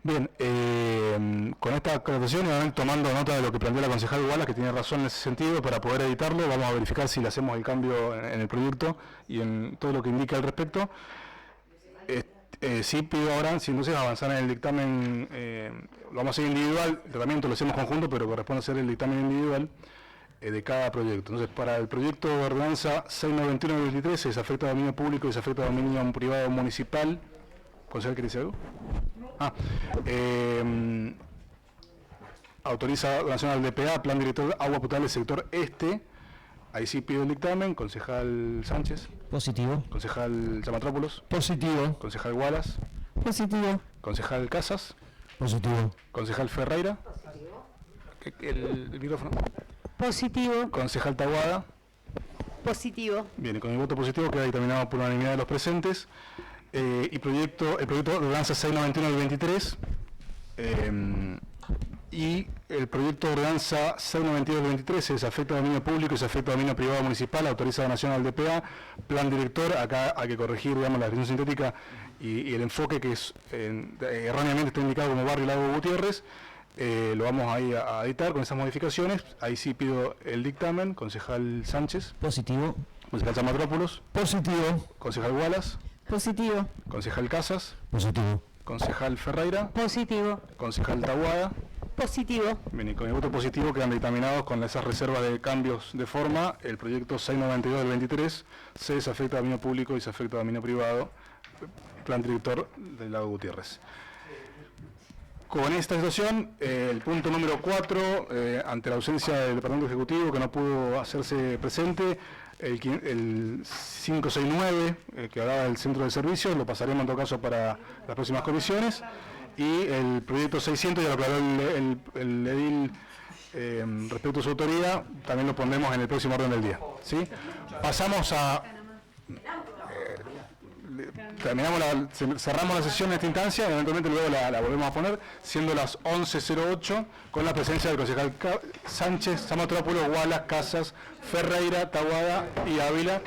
Bien, con esta aclaración y tomando nota de lo que planteó la concejal Wallace, que tiene razón en ese sentido, para poder editarlo, vamos a verificar si le hacemos el cambio en el proyecto y en todo lo que indica al respecto. Sí pido ahora, si entonces avanzar en el dictamen, lo vamos a hacer individual, el tratamiento lo hacemos conjunto, pero corresponde hacer el dictamen individual de cada proyecto. Entonces, para el proyecto de ordenanza 691-23, se desafecta a dominio público y se desafecta a dominio privado municipal. ¿Concejal quiere decir algo? Autoriza donación al DPA, plan director agua potable sector este. Ahí sí pido el dictamen. Concejal Sánchez. Positivo. Concejal Chamatrópolos. Positivo. Concejal Wallace. Positivo. Concejal Casas. Positivo. Concejal Ferreira. El micrófono. Positivo. Concejal Taguada. Positivo. Bien, y con el voto positivo queda dictaminado por unanimidad de los presentes. El proyecto de ordenanza 691-23 y el proyecto de ordenanza 692-23 se desafecta a dominio público y se afecta a dominio privado municipal, autoriza donación al DPA, plan director. Acá hay que corregir, digamos, la descripción sintética y el enfoque que es erróneamente está indicado como barrio Lago Gutiérrez. Lo vamos ahí a editar con esas modificaciones. Ahí sí pido el dictamen. Concejal Sánchez. Positivo. Concejal Chamatrópolos. Positivo. Concejal Wallace. Positivo. Concejal Casas. Positivo. Concejal Ferreira. Positivo. Concejal Taboada. Positivo. Bien, y con el voto positivo quedan dictaminados con esas reservas de cambios de forma. El proyecto 692 del 23 se desafecta a dominio público y se afecta a dominio privado. Plan director del Lago Gutiérrez. Con esta situación, el punto número 4, ante la ausencia del Departamento Ejecutivo que no pudo hacerse presente, el 569, que hablaba del centro de servicios, lo pasaremos en todo caso para las próximas comisiones, y el proyecto 600, ya lo aclaró el edil respecto a su autoría, también lo pondremos en el próximo orden del día. ¿Sí? Pasamos a... cerramos la sesión en esta instancia, eventualmente luego la volvemos a poner, siendo las 11:08, con la presencia del concejal Sánchez, Samatrópolis, Wallace, Casas, Ferreira, Taboada y Ávila,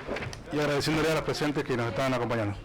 y agradeciéndole a los presentes que nos estaban acompañando.